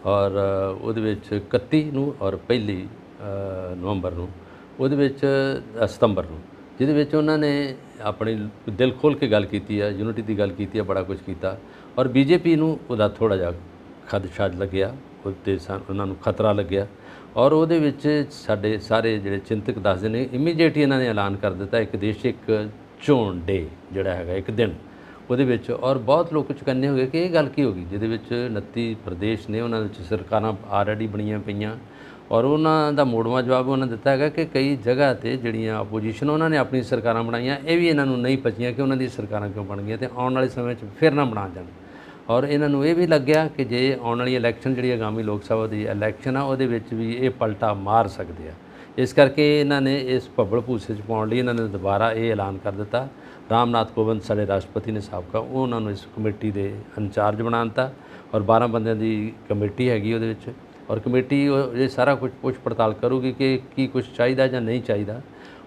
ਔਰ ਉਹਦੇ ਵਿੱਚ 31 ਨੂੰ ਔਰ 1 ਨਵੰਬਰ ਨੂੰ, ਉਹਦੇ ਵਿੱਚ ਸਤੰਬਰ ਨੂੰ, ਜਿਹਦੇ ਵਿੱਚ ਉਹਨਾਂ ਨੇ ਆਪਣੀ ਦਿਲ ਖੋਲ੍ਹ ਕੇ ਗੱਲ ਕੀਤੀ ਆ, ਯੂਨਿਟੀ ਦੀ ਗੱਲ ਕੀਤੀ ਆ, ਬੜਾ ਕੁਝ ਕੀਤਾ। ਔਰ ਬੀਜੇਪੀ ਨੂੰ ਉਹਦਾ ਥੋੜ੍ਹਾ ਜਿਹਾ ਖਦਸ਼ਾ ਲੱਗਿਆ, ਉਹਦੇ ਉਹਨਾਂ ਨੂੰ ਖਤਰਾ ਲੱਗਿਆ ਔਰ ਉਹਦੇ ਵਿੱਚ ਸਾਡੇ ਸਾਰੇ ਜਿਹੜੇ ਚਿੰਤਕ ਦੱਸਦੇ ਨੇ ਇਮੀਡੀਏਟ ਹੀ ਇਹਨਾਂ ਨੇ ਐਲਾਨ ਕਰ ਦਿੱਤਾ ਇੱਕ ਦੇਸ਼ ਇੱਕ ਚੋਣ ਡੇ ਜਿਹੜਾ ਹੈਗਾ ਇੱਕ ਦਿਨ ਉਹਦੇ ਵਿੱਚ। ਔਰ ਬਹੁਤ ਲੋਕ ਚੁਕੰਨੇ ਹੋ ਗਏ ਕਿ ਇਹ ਗੱਲ ਕੀ ਹੋ ਗਈ, ਜਿਹਦੇ ਵਿੱਚ 29 ਪ੍ਰਦੇਸ਼ ਨੇ, ਉਹਨਾਂ ਵਿੱਚ ਸਰਕਾਰਾਂ ਆਲਰੇਡੀ ਬਣੀਆਂ ਪਈਆਂ ਔਰ ਉਹਨਾਂ ਦਾ ਮੋੜਵਾਂ ਜਵਾਬ ਉਹਨਾਂ ਦਿੱਤਾ ਹੈਗਾ ਕਿ ਕਈ ਜਗ੍ਹਾ 'ਤੇ ਜਿਹੜੀਆਂ ਆਪੋਜੀਸ਼ਨ ਉਹਨਾਂ ਨੇ ਆਪਣੀ ਸਰਕਾਰਾਂ ਬਣਾਈਆਂ, ਇਹ ਵੀ ਇਹਨਾਂ ਨੂੰ ਨਹੀਂ ਪਚੀਆਂ ਕਿ ਉਹਨਾਂ ਦੀ ਸਰਕਾਰਾਂ ਕਿਉਂ ਬਣ ਗਈਆਂ ਅਤੇ ਆਉਣ ਵਾਲੇ ਸਮੇਂ 'ਚ ਫਿਰ ਨਾ ਬਣਾ ਜਾਣ। ਔਰ ਇਹਨਾਂ ਨੂੰ ਇਹ ਵੀ ਲੱਗਿਆ ਕਿ ਜੇ ਆਉਣ ਵਾਲੀ ਇਲੈਕਸ਼ਨ ਜਿਹੜੀ ਆਗਾਮੀ ਲੋਕ ਸਭਾ ਦੀ ਇਲੈਕਸ਼ਨ ਆ ਉਹਦੇ ਵਿੱਚ ਵੀ ਇਹ ਪਲਟਾ ਮਾਰ ਸਕਦੇ ਆ। ਇਸ ਕਰਕੇ ਇਹਨਾਂ ਨੇ ਇਸ ਭੱਬਲ ਭੂਸੇ 'ਚ ਪਾਉਣ ਲਈ ਇਹਨਾਂ ਨੇ ਦੁਬਾਰਾ ਇਹ ਐਲਾਨ ਕਰ ਦਿੱਤਾ। ਰਾਮਨਾਥ ਕੋਵਿੰਦ ਸਾਡੇ ਰਾਸ਼ਟਰਪਤੀ ਨੇ ਸਾਬਕਾ, ਉਹ ਉਹਨਾਂ ਨੂੰ ਇਸ ਕਮੇਟੀ ਦੇ ਇੰਚਾਰਜ ਬਣਾ ਦਿੱਤਾ ਔਰ 12 ਬੰਦਿਆਂ ਦੀ ਕਮੇਟੀ ਹੈਗੀ ਉਹਦੇ ਵਿੱਚ। ਔਰ ਕਮੇਟੀ ਇਹ ਸਾਰਾ ਕੁਝ ਪੁੱਛ ਪੜਤਾਲ ਕਰੂਗੀ ਕਿ ਕੀ ਕੁਝ ਚਾਹੀਦਾ ਜਾਂ ਨਹੀਂ ਚਾਹੀਦਾ।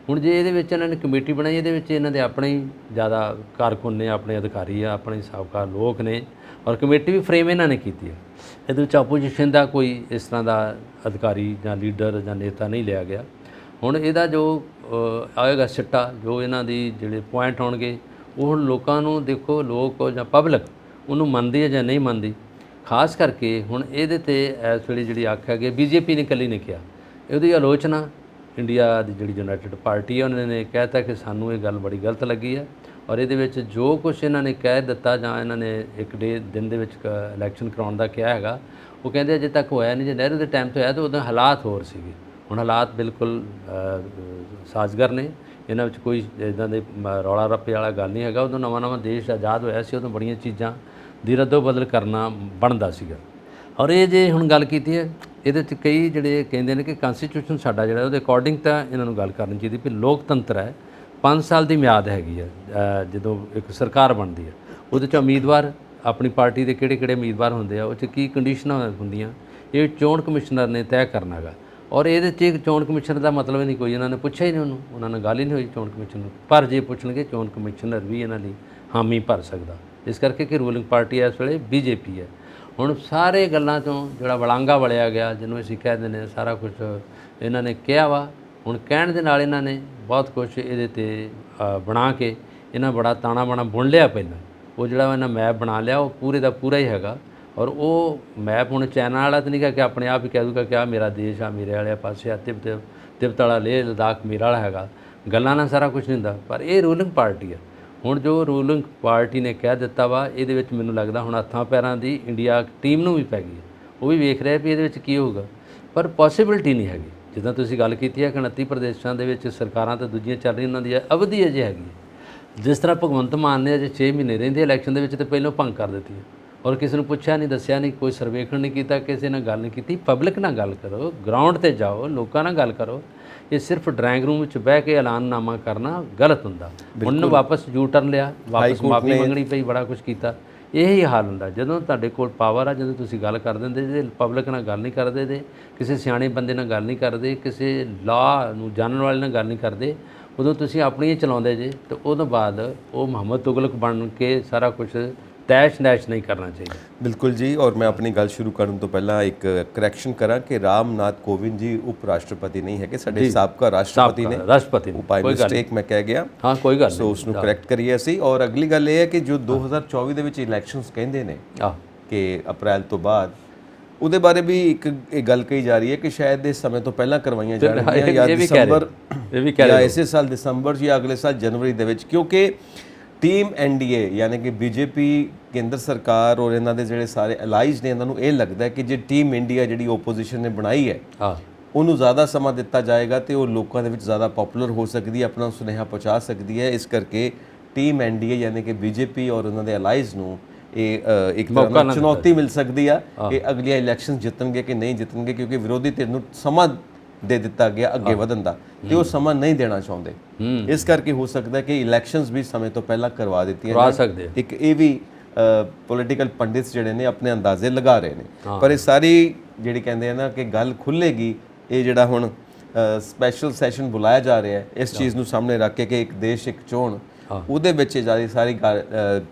ਹੁਣ ਜੇ ਇਹਦੇ ਵਿੱਚ ਇਹਨਾਂ ਨੇ ਕਮੇਟੀ ਬਣਾਈ, ਇਹਦੇ ਵਿੱਚ ਇਹਨਾਂ ਦੇ ਆਪਣੇ ਹੀ ਜ਼ਿਆਦਾ ਕਾਰਕੁਨ ਨੇ, ਆਪਣੇ ਅਧਿਕਾਰੀ ਆ, ਆਪਣੇ ਸਾਬਕਾ ਲੋਕ ਨੇ ਔਰ ਕਮੇਟੀ ਵੀ ਫਰੇਮ ਇਹਨਾਂ ਨੇ ਕੀਤੀ ਹੈ। ਇਹਦੇ ਵਿੱਚ ਆਪੋਜੀਸ਼ਨ ਦਾ ਕੋਈ ਇਸ ਤਰ੍ਹਾਂ ਦਾ ਅਧਿਕਾਰੀ ਜਾਂ ਲੀਡਰ ਜਾਂ ਨੇਤਾ ਨਹੀਂ ਲਿਆ ਗਿਆ। ਹੁਣ ਇਹਦਾ ਜੋ ਆਏਗਾ ਸਿੱਟਾ, ਜੋ ਇਹਨਾਂ ਦੀ ਜਿਹੜੇ ਪੁਆਇੰਟ ਹੋਣਗੇ, ਉਹ ਹੁਣ ਲੋਕਾਂ ਨੂੰ ਦੇਖੋ, ਲੋਕ ਜਾਂ ਪਬਲਿਕ ਉਹਨੂੰ ਮੰਨਦੀ ਹੈ ਜਾਂ ਨਹੀਂ ਮੰਨਦੀ। ਖਾਸ ਕਰਕੇ ਹੁਣ ਇਹਦੇ 'ਤੇ ਇਸ ਵੇਲੇ ਜਿਹੜੀ ਆਖਿਆ ਗਿਆ, ਬੀਜੇਪੀ ਨੇ ਇਕੱਲੀ ਨੇ ਕਿਹਾ, ਉਹਦੀ ਆਲੋਚਨਾ ਇੰਡੀਆ ਦੀ ਜਿਹੜੀ ਯੂਨਾਈਟਿਡ ਪਾਰਟੀ ਹੈ ਉਹਨਾਂ ਨੇ ਕਹਿਤਾ ਕਿ ਸਾਨੂੰ ਇਹ ਗੱਲ ਬੜੀ ਗਲਤ ਲੱਗੀ ਹੈ ਔਰ ਇਹਦੇ ਵਿੱਚ ਜੋ ਕੁਝ ਇਹਨਾਂ ਨੇ ਕਹਿ ਦਿੱਤਾ ਜਾਂ ਇਹਨਾਂ ਨੇ ਇੱਕ ਦਿਨ ਦੇ ਵਿੱਚ ਇਲੈਕਸ਼ਨ ਕਰਾਉਣ ਦਾ ਕਿਹਾ ਹੈਗਾ, ਉਹ ਕਹਿੰਦੇ ਅਜੇ ਤੱਕ ਹੋਇਆ ਨਹੀਂ। ਜੇ ਨਹਿਰੂ ਦੇ ਟਾਈਮ 'ਤੇ ਹੋਇਆ ਤਾਂ ਉਦੋਂ ਹਾਲਾਤ ਹੋਰ ਸੀਗੇ, ਹੁਣ ਹਾਲਾਤ ਬਿਲਕੁਲ ਸਾਜ਼ਗਰ ਨੇ, ਇਹਨਾਂ ਵਿੱਚ ਕੋਈ ਇੱਦਾਂ ਦੇ ਰੌਲਾ ਰੱਪੇ ਵਾਲਾ ਗੱਲ ਨਹੀਂ ਹੈਗਾ। ਉਦੋਂ ਨਵਾਂ ਦੇਸ਼ ਆਜ਼ਾਦ ਹੋਇਆ ਸੀ, ਉਦੋਂ ਬੜੀਆਂ ਚੀਜ਼ਾਂ ਦੀ ਰੱਦੋ ਬਦਲ ਕਰਨਾ ਬਣਦਾ ਸੀਗਾ। ਔਰ ਇਹ ਜੇ ਹੁਣ ਗੱਲ ਕੀਤੀ ਹੈ, ਇਹਦੇ 'ਚ ਕਈ ਜਿਹੜੇ ਕਹਿੰਦੇ ਨੇ ਕਿ ਕਨਸਟੀਟਿਊਸ਼ਨ ਸਾਡਾ ਜਿਹੜਾ ਉਹਦੇ ਅਕੋਰਡਿੰਗ ਤਾਂ ਇਹਨਾਂ ਨੂੰ ਗੱਲ ਕਰਨੀ ਚਾਹੀਦੀ ਵੀ ਲੋਕਤੰਤਰ ਹੈ, 5 ਸਾਲ ਦੀ ਮਿਆਦ ਹੈਗੀ ਹੈ ਜਦੋਂ ਇੱਕ ਸਰਕਾਰ ਬਣਦੀ ਹੈ, ਉਹਦੇ 'ਚ ਉਮੀਦਵਾਰ ਆਪਣੀ ਪਾਰਟੀ ਦੇ ਕਿਹੜੇ ਉਮੀਦਵਾਰ ਹੁੰਦੇ ਆ, ਉਹ 'ਚ ਕੀ ਕੰਡੀਸ਼ਨਾਂ ਹੁੰਦੀਆਂ, ਇਹ ਚੋਣ ਕਮਿਸ਼ਨਰ ਨੇ ਤੈਅ ਕਰਨਾ ਹੈਗਾ। ਔਰ ਇਹਦੇ 'ਚ ਇੱਕ ਚੋਣ ਕਮਿਸ਼ਨਰ ਦਾ ਮਤਲਬ ਹੀ ਨਹੀਂ ਕੋਈ, ਇਹਨਾਂ ਨੇ ਪੁੱਛਿਆ ਹੀ ਨਹੀਂ ਉਹਨੂੰ, ਉਹਨਾਂ ਨਾਲ ਗੱਲ ਹੀ ਨਹੀਂ ਹੋਈ ਚੋਣ ਕਮਿਸ਼ਨਰ। ਪਰ ਜੇ ਪੁੱਛਣਗੇ ਚੋਣ ਕਮਿਸ਼ਨਰ ਵੀ ਇਹਨਾਂ ਲਈ ਹਾਮੀ ਭਰ ਸਕਦਾ, ਇਸ ਕਰਕੇ ਕਿ ਰੂਲਿੰਗ ਪਾਰਟੀ ਇਸ ਵੇਲੇ ਬੀਜੇਪੀ ਹੈ। ਹੁਣ ਸਾਰੇ ਗੱਲਾਂ 'ਚੋਂ ਜਿਹੜਾ ਵਲਾਂਗਾ ਵਲਿਆ ਗਿਆ, ਜਿਹਨੂੰ ਅਸੀਂ ਕਹਿ ਦਿੰਦੇ ਹਾਂ, ਸਾਰਾ ਕੁਝ ਇਹਨਾਂ ਨੇ ਕਿਹਾ ਵਾ। ਹੁਣ ਕਹਿਣ ਦੇ ਨਾਲ ਇਹਨਾਂ ਨੇ ਬਹੁਤ ਕੁਝ ਇਹਦੇ 'ਤੇ ਬਣਾ ਕੇ ਇਹਨਾਂ ਬੜਾ ਤਾਣਾ ਬਾਣਾ ਬੁਣ ਲਿਆ। ਪਹਿਲਾਂ ਉਹ ਜਿਹੜਾ ਇਹਨਾਂ ਮੈਪ ਬਣਾ ਲਿਆ, ਉਹ ਪੂਰੇ ਦਾ ਪੂਰਾ ਹੀ ਹੈਗਾ। ਔਰ ਉਹ ਮੈਪ ਹੁਣ ਚਾਈਨਾ ਵਾਲਾ ਤਾਂ ਨਹੀਂ ਕਿ ਆਪਣੇ ਆਪ ਹੀ ਕਹਿ ਦੂਗਾ ਕਿ ਆ ਮੇਰਾ ਦੇਸ਼ ਆ, ਮੇਰੇ ਵਾਲੇ ਪਾਸੇ ਆ, ਤਿੱਬਤ ਵਾਲਾ ਲੇਹ ਲਦਾਖ ਮੇਰਾ ਵਾਲਾ ਹੈਗਾ। ਗੱਲਾਂ ਨਾਲ ਸਾਰਾ ਕੁਝ ਨਹੀਂ ਹੁੰਦਾ, ਪਰ ਇਹ ਰੂਲਿੰਗ ਪਾਰਟੀ ਆ। ਹੁਣ ਜੋ ਰੂਲਿੰਗ ਪਾਰਟੀ ਨੇ ਕਹਿ ਦਿੱਤਾ ਵਾ, ਇਹਦੇ ਵਿੱਚ ਮੈਨੂੰ ਲੱਗਦਾ ਹੁਣ ਹੱਥਾਂ ਪੈਰਾਂ ਦੀ ਇੰਡੀਆ ਟੀਮ ਨੂੰ ਵੀ ਪੈ ਗਈ ਹੈ। ਉਹ ਵੀ ਵੇਖ ਰਿਹਾ ਵੀ ਇਹਦੇ ਵਿੱਚ ਕੀ ਹੋਊਗਾ, ਪਰ ਪੋਸੀਬਿਲਿਟੀ ਨਹੀਂ ਹੈਗੀ। ਜਿੱਦਾਂ ਤੁਸੀਂ ਗੱਲ ਕੀਤੀ ਹੈ ਕਿ 29 ਪ੍ਰਦੇਸ਼ਾਂ ਦੇ ਵਿੱਚ ਸਰਕਾਰਾਂ ਤਾਂ ਦੂਜੀਆਂ ਚੱਲ ਰਹੀਆਂ, ਉਹਨਾਂ ਦੀ ਅਵਧੀ ਅਜੇ ਹੈਗੀ ਹੈ। ਜਿਸ ਤਰ੍ਹਾਂ ਭਗਵੰਤ ਮਾਨ ਨੇ ਅਜੇ 6 ਮਹੀਨੇ ਰਹਿੰਦੇ ਇਲੈਕਸ਼ਨ ਦੇ ਵਿੱਚ, ਤੇ ਪਹਿਲਾਂ ਭੰਗ ਕਰ ਦਿੱਤੀ ਹੈ ਔਰ ਕਿਸੇ ਨੂੰ ਪੁੱਛਿਆ ਨਹੀਂ, ਦੱਸਿਆ ਨਹੀਂ, ਕੋਈ ਸਰਵੇਖਣ ਨਹੀਂ ਕੀਤਾ, ਕਿਸੇ ਨਾਲ ਗੱਲ ਨਹੀਂ ਕੀਤੀ। ਪਬਲਿਕ ਨਾਲ ਗੱਲ ਕਰੋ, ਗਰਾਊਂਡ 'ਤੇ ਜਾਓ, ਲੋਕਾਂ ਨਾਲ ਗੱਲ ਕਰੋ। ਇਹ ਸਿਰਫ ਡਰਾਇੰਗ ਰੂਮ ਵਿੱਚ ਬਹਿ ਕੇ ਐਲਾਨਨਾਮਾ ਕਰਨਾ ਗਲਤ ਹੁੰਦਾ। ਹੁਣ ਵਾਪਸ ਯੂ ਟਰਨ ਲਿਆ, ਵਾਪਸ ਮਾਫੀ ਮੰਗਣੀ ਪਈ, ਬੜਾ ਕੁਝ ਕੀਤਾ। ਇਹੀ ਹਾਲ ਹੁੰਦਾ ਜਦੋਂ ਤੁਹਾਡੇ ਕੋਲ ਪਾਵਰ ਆ, ਜਦੋਂ ਤੁਸੀਂ ਗੱਲ ਕਰ ਦਿੰਦੇ ਜੇ ਪਬਲਿਕ ਨਾਲ ਗੱਲ ਨਹੀਂ ਕਰਦੇ, ਜੇ ਕਿਸੇ ਸਿਆਣੇ ਬੰਦੇ ਨਾਲ ਗੱਲ ਨਹੀਂ ਕਰਦੇ, ਕਿਸੇ ਲਾਅ ਨੂੰ ਜਾਣਨ ਵਾਲੇ ਨਾਲ ਗੱਲ ਨਹੀਂ ਕਰਦੇ, ਉਦੋਂ ਤੁਸੀਂ ਆਪਣੀ ਹੀ ਚਲਾਉਂਦੇ ਜੇ। ਤੇ ਉਦੋਂ ਬਾਅਦ ਉਹ ਮੁਹੰਮਦ ਤੁਗਲਕ ਬਣ ਕੇ ਸਾਰਾ ਕੁਝ ਤੈਸ਼ ਨੈਸ਼ ਨਹੀਂ ਕਰਨਾ ਚਾਹੀਦਾ। ਬਿਲਕੁਲ ਜੀ। ਔਰ ਮੈਂ ਆਪਣੀ ਗੱਲ ਸ਼ੁਰੂ ਕਰਨ ਤੋਂ ਪਹਿਲਾਂ ਇੱਕ ਕਰੈਕਸ਼ਨ ਕਰਾਂ ਕਿ ਰਾਮਨਾਥ ਕੋਵਿੰਦ ਜੀ ਉਪ ਰਾਸ਼ਟਰਪਤੀ ਨਹੀਂ ਹੈਗੇ, ਸਾਡੇ ਸਾਬਕਾ ਰਾਸ਼ਟਰਪਤੀ ਨੇ। ਬਾਈ ਮਿਸਟੇਕ ਮੈਂ ਕਹਿ ਗਿਆ, ਹਾਂ ਕੋਈ ਗੱਲ ਸੋ ਉਸ ਨੂੰ ਕਰੈਕਟ ਕਰੀਏ ਅਸੀਂ। ਔਰ ਅਗਲੀ ਗੱਲ ਇਹ ਹੈ ਕਿ ਜੋ 2024 ਦੇ ਵਿੱਚ ਇਲੈਕਸ਼ਨਸ ਕਹਿੰਦੇ ਨੇ ਕਿ ਅਪ੍ਰੈਲ ਤੋਂ ਬਾਅਦ, ਉਹਦੇ ਬਾਰੇ ਵੀ ਇੱਕ ਇਹ ਗੱਲ ਕਹੀ ਜਾ ਰਹੀ ਹੈ ਕਿ ਸ਼ਾਇਦ ਇਸ ਸਮੇਂ ਤੋਂ ਪਹਿਲਾਂ ਕਰਵਾਈਆਂ ਜਾਣਗੀਆਂ, ਜਾਂ ਦਸੰਬਰ ਜਾਂ ਇਸੇ ਸਾਲ ਦਸੰਬਰ ਜਾਂ ਅਗਲੇ ਸਾਲ ਜਨਵਰੀ ਦੇ ਵਿੱਚ, ਕਿਉਂਕਿ ਟੀਮ ਐਨਡੀਏ ਯਾਨੀ ਕਿ ਬੀਜੇਪੀ ਕੇਂਦਰ ਸਰਕਾਰ ਔਰ ਇਹਨਾਂ ਦੇ ਜਿਹੜੇ ਸਾਰੇ ਅਲਾਈਜ਼ ਨੇ, ਇਹਨਾਂ ਨੂੰ ਇਹ ਲੱਗਦਾ ਕਿ ਜੇ ਟੀਮ ਇੰਡੀਆ ਜਿਹੜੀ ਓਪੋਜੀਸ਼ਨ ਨੇ ਬਣਾਈ ਹੈ, ਉਹਨੂੰ ਜ਼ਿਆਦਾ ਸਮਾਂ ਦਿੱਤਾ ਜਾਏਗਾ ਤੇ ਉਹ ਲੋਕਾਂ ਦੇ ਵਿੱਚ ਜ਼ਿਆਦਾ ਪਪੂਲਰ ਹੋ ਸਕਦੀ ਹੈ, ਆਪਣਾ ਸੁਨੇਹਾ ਪਹੁੰਚਾ ਤਰ੍ਹਾਂ ਹੈ। ਇਸ ਕਰਕੇ ਟੀਮ ਐਨਡੀਏ ਯਾਨੀ ਕਿ ਬੀਜੇਪੀ ਔਰ ਉਹਨਾਂ ਦੇ ਅਲਾਈਜ਼ ਨੂੰ ਇਹ ਇੱਕ ਤਰ੍ਹਾਂ ਚੁਣੌਤੀ ਮਿਲ ਸਕਦੀ ਆ ਕਿ ਅਗਲੀਆਂ ਇਲੈਕਸ਼ਨ ਜਿੱਤਣਗੇ ਕਿ ਨਹੀਂ ਜਿੱਤਣਗੇ, ਕਿਉਂਕਿ ਵਿਰੋਧੀ ਧਿਰ ਨੂੰ ਸਮਾਂ ਦੇ ਦਿੱਤਾ ਗਿਆ ਅੱਗੇ ਵਧਣ ਦਾ, ਤੇ ਉਹ ਸਮਾਂ ਨਹੀਂ ਦੇਣਾ ਚਾਹੁੰਦੇ। ਇਸ ਕਰਕੇ ਹੋ ਸਕਦਾ ਕਿ ਇਲੈਕਸ਼ਨਸ ਵੀ ਸਮੇਂ ਤੋਂ ਪਹਿਲਾਂ ਕਰਵਾ ਦਿੱਤੀਆਂ ਕਰਵਾ ਸਕਦੇ ਆ। ਇੱਕ ਇਹ ਵੀ ਪੋਲੀਟੀਕਲ ਪੰਡਿਤਸ ਜਿਹੜੇ ਨੇ ਆਪਣੇ ਅੰਦਾਜ਼ੇ ਲਗਾ ਰਹੇ ਨੇ। ਪਰ ਇਹ ਸਾਰੀ ਜਿਹੜੀ ਕਹਿੰਦੇ ਆ ਨਾ ਕਿ ਗੱਲ ਖੁੱਲੇਗੀ, ਇਹ ਜਿਹੜਾ ਹੁਣ ਸਪੈਸ਼ਲ ਸੈਸ਼ਨ ਬੁਲਾਇਆ ਜਾ ਰਿਹਾ ਹੈ ਇਸ ਚੀਜ਼ ਨੂੰ ਸਾਹਮਣੇ ਰੱਖ ਕੇ ਕਿ ਇੱਕ ਦੇਸ਼ ਇੱਕ ਚੋਣ, ਉਹਦੇ ਵਿੱਚ ਇਹ ਸਾਰੀ ਗੱਲ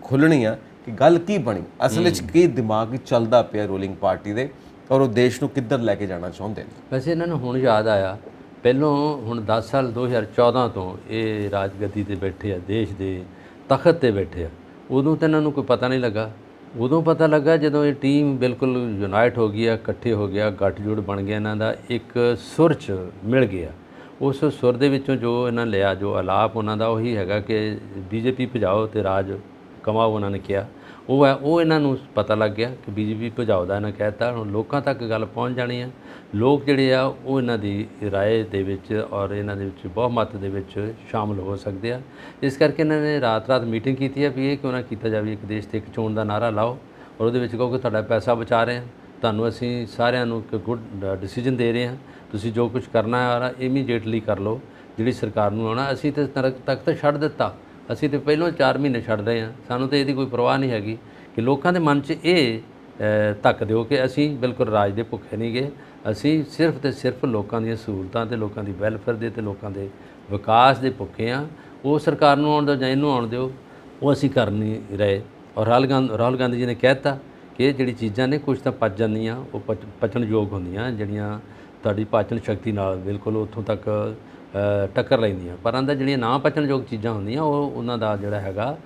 ਖੁੱਲਣੀ ਆ ਕਿ ਗੱਲ ਕੀ ਬਣੀ, ਅਸਲ ਵਿੱਚ ਕੀ ਦਿਮਾਗ ਵਿੱਚ ਚੱਲਦਾ ਪਿਆ ਰੂਲਿੰਗ ਪਾਰਟੀ ਦੇ, ਔਰ ਉਹ ਦੇਸ਼ ਨੂੰ ਕਿੱਧਰ ਲੈ ਕੇ ਜਾਣਾ ਚਾਹੁੰਦੇ ਨੇ। ਵੈਸੇ ਇਹਨਾਂ ਨੂੰ ਹੁਣ ਯਾਦ ਆਇਆ, ਪਹਿਲੋਂ ਹੁਣ 10 ਸਾਲ 2014 ਤੋਂ ਇਹ ਰਾਜਗੱਦੀ ਤੇ ਬੈਠੇ ਆ, ਦੇਸ਼ ਦੇ ਤਖਤ ਤੇ ਬੈਠੇ ਆ। ਉਦੋਂ ਤਾਂ ਇਹਨਾਂ ਨੂੰ ਕੋਈ ਪਤਾ ਨਹੀਂ ਲੱਗਾ। ਉਦੋਂ ਪਤਾ ਲੱਗਾ ਜਦੋਂ ਇਹ ਟੀਮ ਬਿਲਕੁਲ ਯੂਨਾਈਟ ਹੋ ਗਈ ਆ, ਇਕੱਠੇ ਹੋ ਗਿਆ, ਗੱਠਜੋੜ ਬਣ ਗਿਆ, ਇਹਨਾਂ ਦਾ ਇੱਕ ਸੁਰ 'ਚ ਮਿਲ ਗਿਆ। ਉਸ ਸੁਰ ਦੇ ਵਿੱਚੋਂ ਜੋ ਇਹਨਾਂ ਲਿਆ, ਜੋ ਆਲਾਪ ਉਹਨਾਂ ਦਾ ਉਹੀ ਹੈਗਾ ਕਿ ਬੀਜੇਪੀ ਭਜਾਓ ਤੇ ਰਾਜ ਕਮਾਓ, ਉਹਨਾਂ ਨੇ ਕਿਹਾ। ਉਹ ਇਹਨਾਂ ਨੂੰ ਪਤਾ ਲੱਗ ਗਿਆ ਕਿ ਬੀਜੇਪੀ ਭਜਾਓ ਦਾ ਇਹਨਾਂ ਕਹਿਤਾ। ਹੁਣ ਲੋਕਾਂ ਤੱਕ ਗੱਲ ਪਹੁੰਚ ਜਾਣੀ ਆ। ਲੋਕ ਜਿਹੜੇ ਆ ਉਹ ਇਹਨਾਂ ਦੀ ਰਾਏ ਦੇ ਵਿੱਚ ਔਰ ਇਹਨਾਂ ਦੇ ਵਿੱਚ ਬਹੁਮਤ ਦੇ ਵਿੱਚ ਸ਼ਾਮਲ ਹੋ ਸਕਦੇ ਆ। ਇਸ ਕਰਕੇ ਇਹਨਾਂ ਨੇ ਰਾਤ ਮੀਟਿੰਗ ਕੀਤੀ ਹੈ ਵੀ ਇਹ ਕਿਉਂ ਨਾ ਕੀਤਾ ਜਾਵੇ, ਇੱਕ ਦੇਸ਼ ਤੇ ਇੱਕ ਚੋਣ ਦਾ ਨਾਅਰਾ ਲਾਓ ਔਰ ਉਹਦੇ ਵਿੱਚ ਕਹੋ ਕਿ ਤੁਹਾਡਾ ਪੈਸਾ ਬਚਾ ਰਹੇ ਹਾਂ, ਤੁਹਾਨੂੰ ਅਸੀਂ ਸਾਰਿਆਂ ਨੂੰ ਇੱਕ ਗੁੱਡ ਡਿਸੀਜਨ ਦੇ ਰਹੇ ਹਾਂ, ਤੁਸੀਂ ਜੋ ਕੁਝ ਕਰਨਾ ਹੈ ਔਰ ਇਮੀਡੀਏਟਲੀ ਕਰ ਲਓ। ਜਿਹੜੀ ਸਰਕਾਰ ਨੂੰ ਆਉਣਾ, ਅਸੀਂ ਤਾਂ ਤਖਤ ਛੱਡ ਦਿੱਤਾ, ਅਸੀਂ ਤਾਂ ਪਹਿਲਾਂ 4 ਮਹੀਨੇ ਛੱਡ ਰਹੇ ਹਾਂ, ਸਾਨੂੰ ਤਾਂ ਇਹਦੀ ਕੋਈ ਪਰਵਾਹ ਨਹੀਂ ਹੈਗੀ। ਕਿ ਲੋਕਾਂ ਦੇ ਮਨ 'ਚ ਇਹ ਧੱਕ ਦਿਓ ਕਿ ਅਸੀਂ ਬਿਲਕੁਲ ਰਾਜ ਦੇ ਭੁੱਖੇ ਨਹੀਂ ਗਏ, ਅਸੀਂ ਸਿਰਫ ਤੇ ਸਿਰਫ ਲੋਕਾਂ ਦੀਆਂ ਸਹੂਲਤਾਂ ਤੇ ਲੋਕਾਂ ਦੀ ਵੈਲਫੇਅਰ ਦੇ ਤੇ ਲੋਕਾਂ ਦੇ ਵਿਕਾਸ ਦੇ ਭੁੱਖੇ ਆ। ਉਹ ਸਰਕਾਰ ਨੂੰ ਆਉਣ ਦਿਓ ਜਾਂ ਇਹਨੂੰ ਆਉਣ ਦਿਓ, ਉਹ ਅਸੀਂ ਕਰ ਨਹੀਂ ਰਹੇ। ਔਰ ਰਾਹੁਲ ਗਾਂਧੀ ਜੀ ਨੇ ਕਹਿ ਦਿੱਤਾ ਕਿ ਇਹ ਜਿਹੜੀ ਚੀਜ਼ਾਂ ਨੇ ਕੁਝ ਤਾਂ ਪਚ ਜਾਂਦੀਆਂ, ਉਹ ਪਚਣਯੋਗ ਹੁੰਦੀਆਂ, ਜਿਹੜੀਆਂ ਤੁਹਾਡੀ ਪਾਚਨ ਸ਼ਕਤੀ ਨਾਲ ਬਿਲਕੁਲ ਉੱਥੋਂ ਤੱਕ ਟੱਕਰ ਲੈਂਦੀਆਂ। ਪਰ ਆਂਦਾ ਜਿਹੜੀਆਂ ਨਾ ਪਚਣਯੋਗ ਚੀਜ਼ਾਂ ਹੁੰਦੀਆਂ ਉਹ ਉਹਨਾਂ ਦਾ ਜਿਹੜਾ ਹੈਗਾ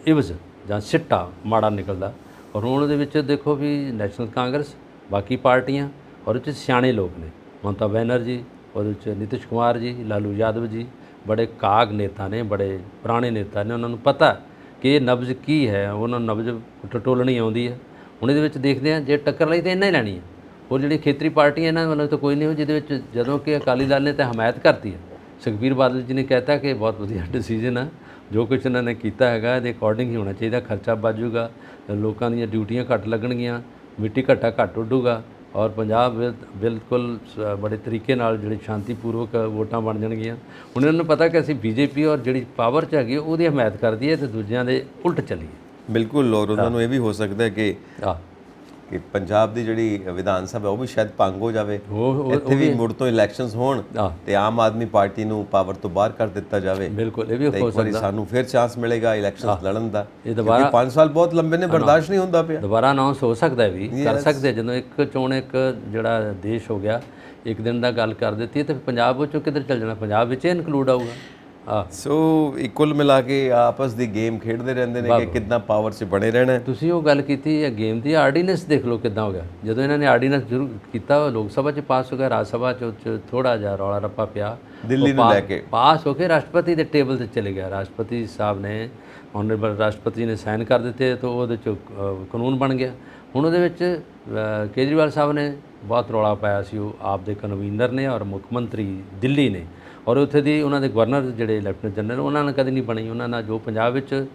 ਇਵਜ਼ ਜਾਂ ਸਿੱਟਾ ਮਾੜਾ ਨਿਕਲਦਾ। ਔਰ ਹੁਣ ਉਹਦੇ ਵਿੱਚ ਦੇਖੋ ਵੀ ਨੈਸ਼ਨਲ ਕਾਂਗਰਸ, ਬਾਕੀ ਪਾਰਟੀਆਂ ਔਰ ਉਹ 'ਚ ਸਿਆਣੇ ਲੋਕ ਨੇ, ਮਮਤਾ ਬੈਨਰਜੀ, ਉਹਦੇ ਵਿੱਚ ਨਿਤਿਸ਼ ਕੁਮਾਰ ਜੀ, ਲਾਲੂ ਯਾਦਵ ਜੀ, ਬੜੇ ਕਾਗ ਨੇਤਾ ਨੇ, ਬੜੇ ਪੁਰਾਣੇ ਨੇਤਾ ਨੇ। ਉਹਨਾਂ ਨੂੰ ਪਤਾ ਕਿ ਇਹ ਨਬਜ਼ ਕੀ ਹੈ, ਉਹਨਾਂ ਨੂੰ ਨਬਜ਼ ਟਟੋਲਣੀ ਆਉਂਦੀ ਹੈ। ਹੁਣ ਇਹਦੇ ਵਿੱਚ ਦੇਖਦੇ ਹਾਂ, ਜੇ ਟੱਕਰ ਲਈ ਤਾਂ ਇੰਨਾ ਹੀ ਲੈਣੀ ਹੈ। ਹੋਰ ਜਿਹੜੀ ਖੇਤਰੀ ਪਾਰਟੀਆਂ ਇਹਨਾਂ ਵੱਲੋਂ ਤਾਂ ਕੋਈ ਨਹੀਂ ਹੋ, ਜਿਹਦੇ ਵਿੱਚ ਜਦੋਂ ਕਿ ਅਕਾਲੀ ਦਲ ਨੇ ਤਾਂ ਹਮਾਇਤ ਕਰਤੀ ਹੈ। ਸੁਖਬੀਰ ਬਾਦਲ ਜੀ ਨੇ ਕਹਿਤਾ ਕਿ ਬਹੁਤ ਵਧੀਆ ਡਿਸੀਜਨ ਹੈ, ਜੋ ਕੁਝ ਇਹਨਾਂ ਨੇ ਕੀਤਾ ਹੈਗਾ ਇਹਦੇ ਅਕੋਰਡਿੰਗ ਹੀ ਹੋਣਾ ਚਾਹੀਦਾ, ਖਰਚਾ ਬਚ ਜੂਗਾ, ਲੋਕਾਂ ਦੀਆਂ ਡਿਊਟੀਆਂ ਘੱਟ ਲੱਗਣਗੀਆਂ, ਮਿੱਟੀ ਘੱਟਾ ਘੱਟ ਉੱਡੂਗਾ ਔਰ ਪੰਜਾਬ ਬਿਲਕੁਲ ਬੜੇ ਤਰੀਕੇ ਨਾਲ ਜਿਹੜੀ ਸ਼ਾਂਤੀਪੂਰਵਕ ਵੋਟਾਂ ਬਣ ਜਾਣਗੀਆਂ। ਹੁਣ ਇਹਨਾਂ ਨੂੰ ਪਤਾ ਕਿ ਅਸੀਂ ਬੀਜੇਪੀ ਔਰ ਜਿਹੜੀ ਪਾਵਰ 'ਚ ਹੈਗੀ ਉਹਦੀ ਹਮਾਇਤ ਕਰਦੀ ਹੈ ਤੇ ਦੂਜਿਆਂ ਦੇ ਉਲਟ ਚੱਲੀਏ। ਬਿਲਕੁਲ। ਔਰ ਉਹਨਾਂ ਨੂੰ ਇਹ ਵੀ ਹੋ ਸਕਦਾ ਕਿ ਪੰਜਾਬ ਦੀ ਜਿਹੜੀ ਵਿਧਾਨ ਸਭਾ ਉਹ ਵੀ ਸ਼ਾਇਦ ਭੰਗ ਹੋ ਜਾਵੇ, ਇੱਥੇ ਵੀ ਮੁੜ ਤੋਂ ਇਲੈਕਸ਼ਨਸ ਹੋਣ ਤੇ ਆਮ ਆਦਮੀ ਪਾਰਟੀ ਨੂੰ ਪਾਵਰ ਤੋਂ ਬਾਹਰ ਕਰ ਦਿੱਤਾ ਜਾਵੇ। ਬਿਲਕੁਲ, ਇਹ ਵੀ ਹੋ ਸਕਦਾ। ਸਾਨੂੰ ਫਿਰ ਚਾਂਸ ਮਿਲੇਗਾ ਇਲੈਕਸ਼ਨਸ ਲੜਨ ਦਾ। ਇਹ ਦੁਬਾਰਾ 5 ਸਾਲ ਬਹੁਤ ਲੰਬੇ ਨੇ, ਬਰਦਾਸ਼ਤ ਨਹੀਂ ਹੁੰਦਾ ਪਿਆ। ਦੁਬਾਰਾ ਅਨਾਉਂਸ ਹੋ ਸਕਦਾ, ਵੀ ਕਰ ਸਕਦੇ। ਜਦੋਂ ਇੱਕ ਚੋਣ ਇੱਕ ਜਿਹੜਾ ਦੇਸ਼ ਹੋ ਗਿਆ, ਇੱਕ ਦਿਨ ਦਾ ਗੱਲ ਕਰ ਦਿੱਤੀ ਤੇ ਪੰਜਾਬ ਵਿੱਚੋਂ ਕਿੱਧਰ ਚੱਲ ਜਾਣਾ, ਪੰਜਾਬ ਵਿੱਚ ਇਨਕਲੂਡ ਆਊਗਾ। ਸੋ ਕੁੱਲ ਮਿਲਾ ਕੇ ਆਪਸ ਦੀ ਗੇਮ ਖੇਡਦੇ ਰਹਿੰਦੇ ਨੇ ਕਿ ਕਿੱਦਾਂ ਪਾਵਰ 'ਚ ਬਣੇ ਰਹਿਣਾ। ਤੁਸੀਂ ਉਹ ਗੱਲ ਕੀਤੀ ਹੈ ਗੇਮ ਦੀ, ਆਰਡੀਨੈਂਸ ਦੇਖ ਲਓ ਕਿੱਦਾਂ ਹੋ ਗਿਆ। ਜਦੋਂ ਇਹਨਾਂ ਨੇ ਆਰਡੀਨੈਂਸ ਜ਼ਰੂਰ ਕੀਤਾ, ਲੋਕ ਸਭਾ 'ਚ ਪਾਸ ਹੋ ਗਿਆ, ਰਾਜ ਸਭਾ 'ਚ ਥੋੜ੍ਹਾ ਜਿਹਾ ਰੌਲਾ ਰੱਪਾ ਪਿਆ, ਦਿੱਲੀ ਨੂੰ ਲੈ ਕੇ ਪਾਸ ਹੋ ਕੇ ਰਾਸ਼ਟਰਪਤੀ ਦੇ ਟੇਬਲ 'ਤੇ ਚਲੇ ਗਿਆ। ਰਾਸ਼ਟਰਪਤੀ ਸਾਹਿਬ ਨੇ, ਆਨਰੇਬਲ ਰਾਸ਼ਟਰਪਤੀ ਨੇ ਸਾਈਨ ਕਰ ਦਿੱਤੇ ਤਾਂ ਉਹਦੇ 'ਚ ਕਾਨੂੰਨ ਬਣ ਗਿਆ। ਹੁਣ ਉਹਦੇ ਵਿੱਚ ਕੇਜਰੀਵਾਲ ਸਾਹਿਬ ਨੇ ਬਹੁਤ ਰੌਲਾ ਪਾਇਆ ਸੀ, ਉਹ ਆਪ ਦੇ ਕਨਵੀਨਰ ਨੇ ਔਰ ਮੁੱਖ ਮੰਤਰੀ ਦਿੱਲੀ ਨੇ, ਔਰ ਉੱਥੇ ਦੀ ਉਹਨਾਂ ਦੇ ਗਵਰਨਰ ਜਿਹੜੇ ਲੈਫਟੀਨੈਂਟ ਜਨਰਲ, ਉਹਨਾਂ ਨਾਲ ਕਦੇ ਨਹੀਂ ਬਣੀ। ਉਹਨਾਂ ਨਾਲ ਜੋ ਪੰਜਾਬ ਵਿੱਚ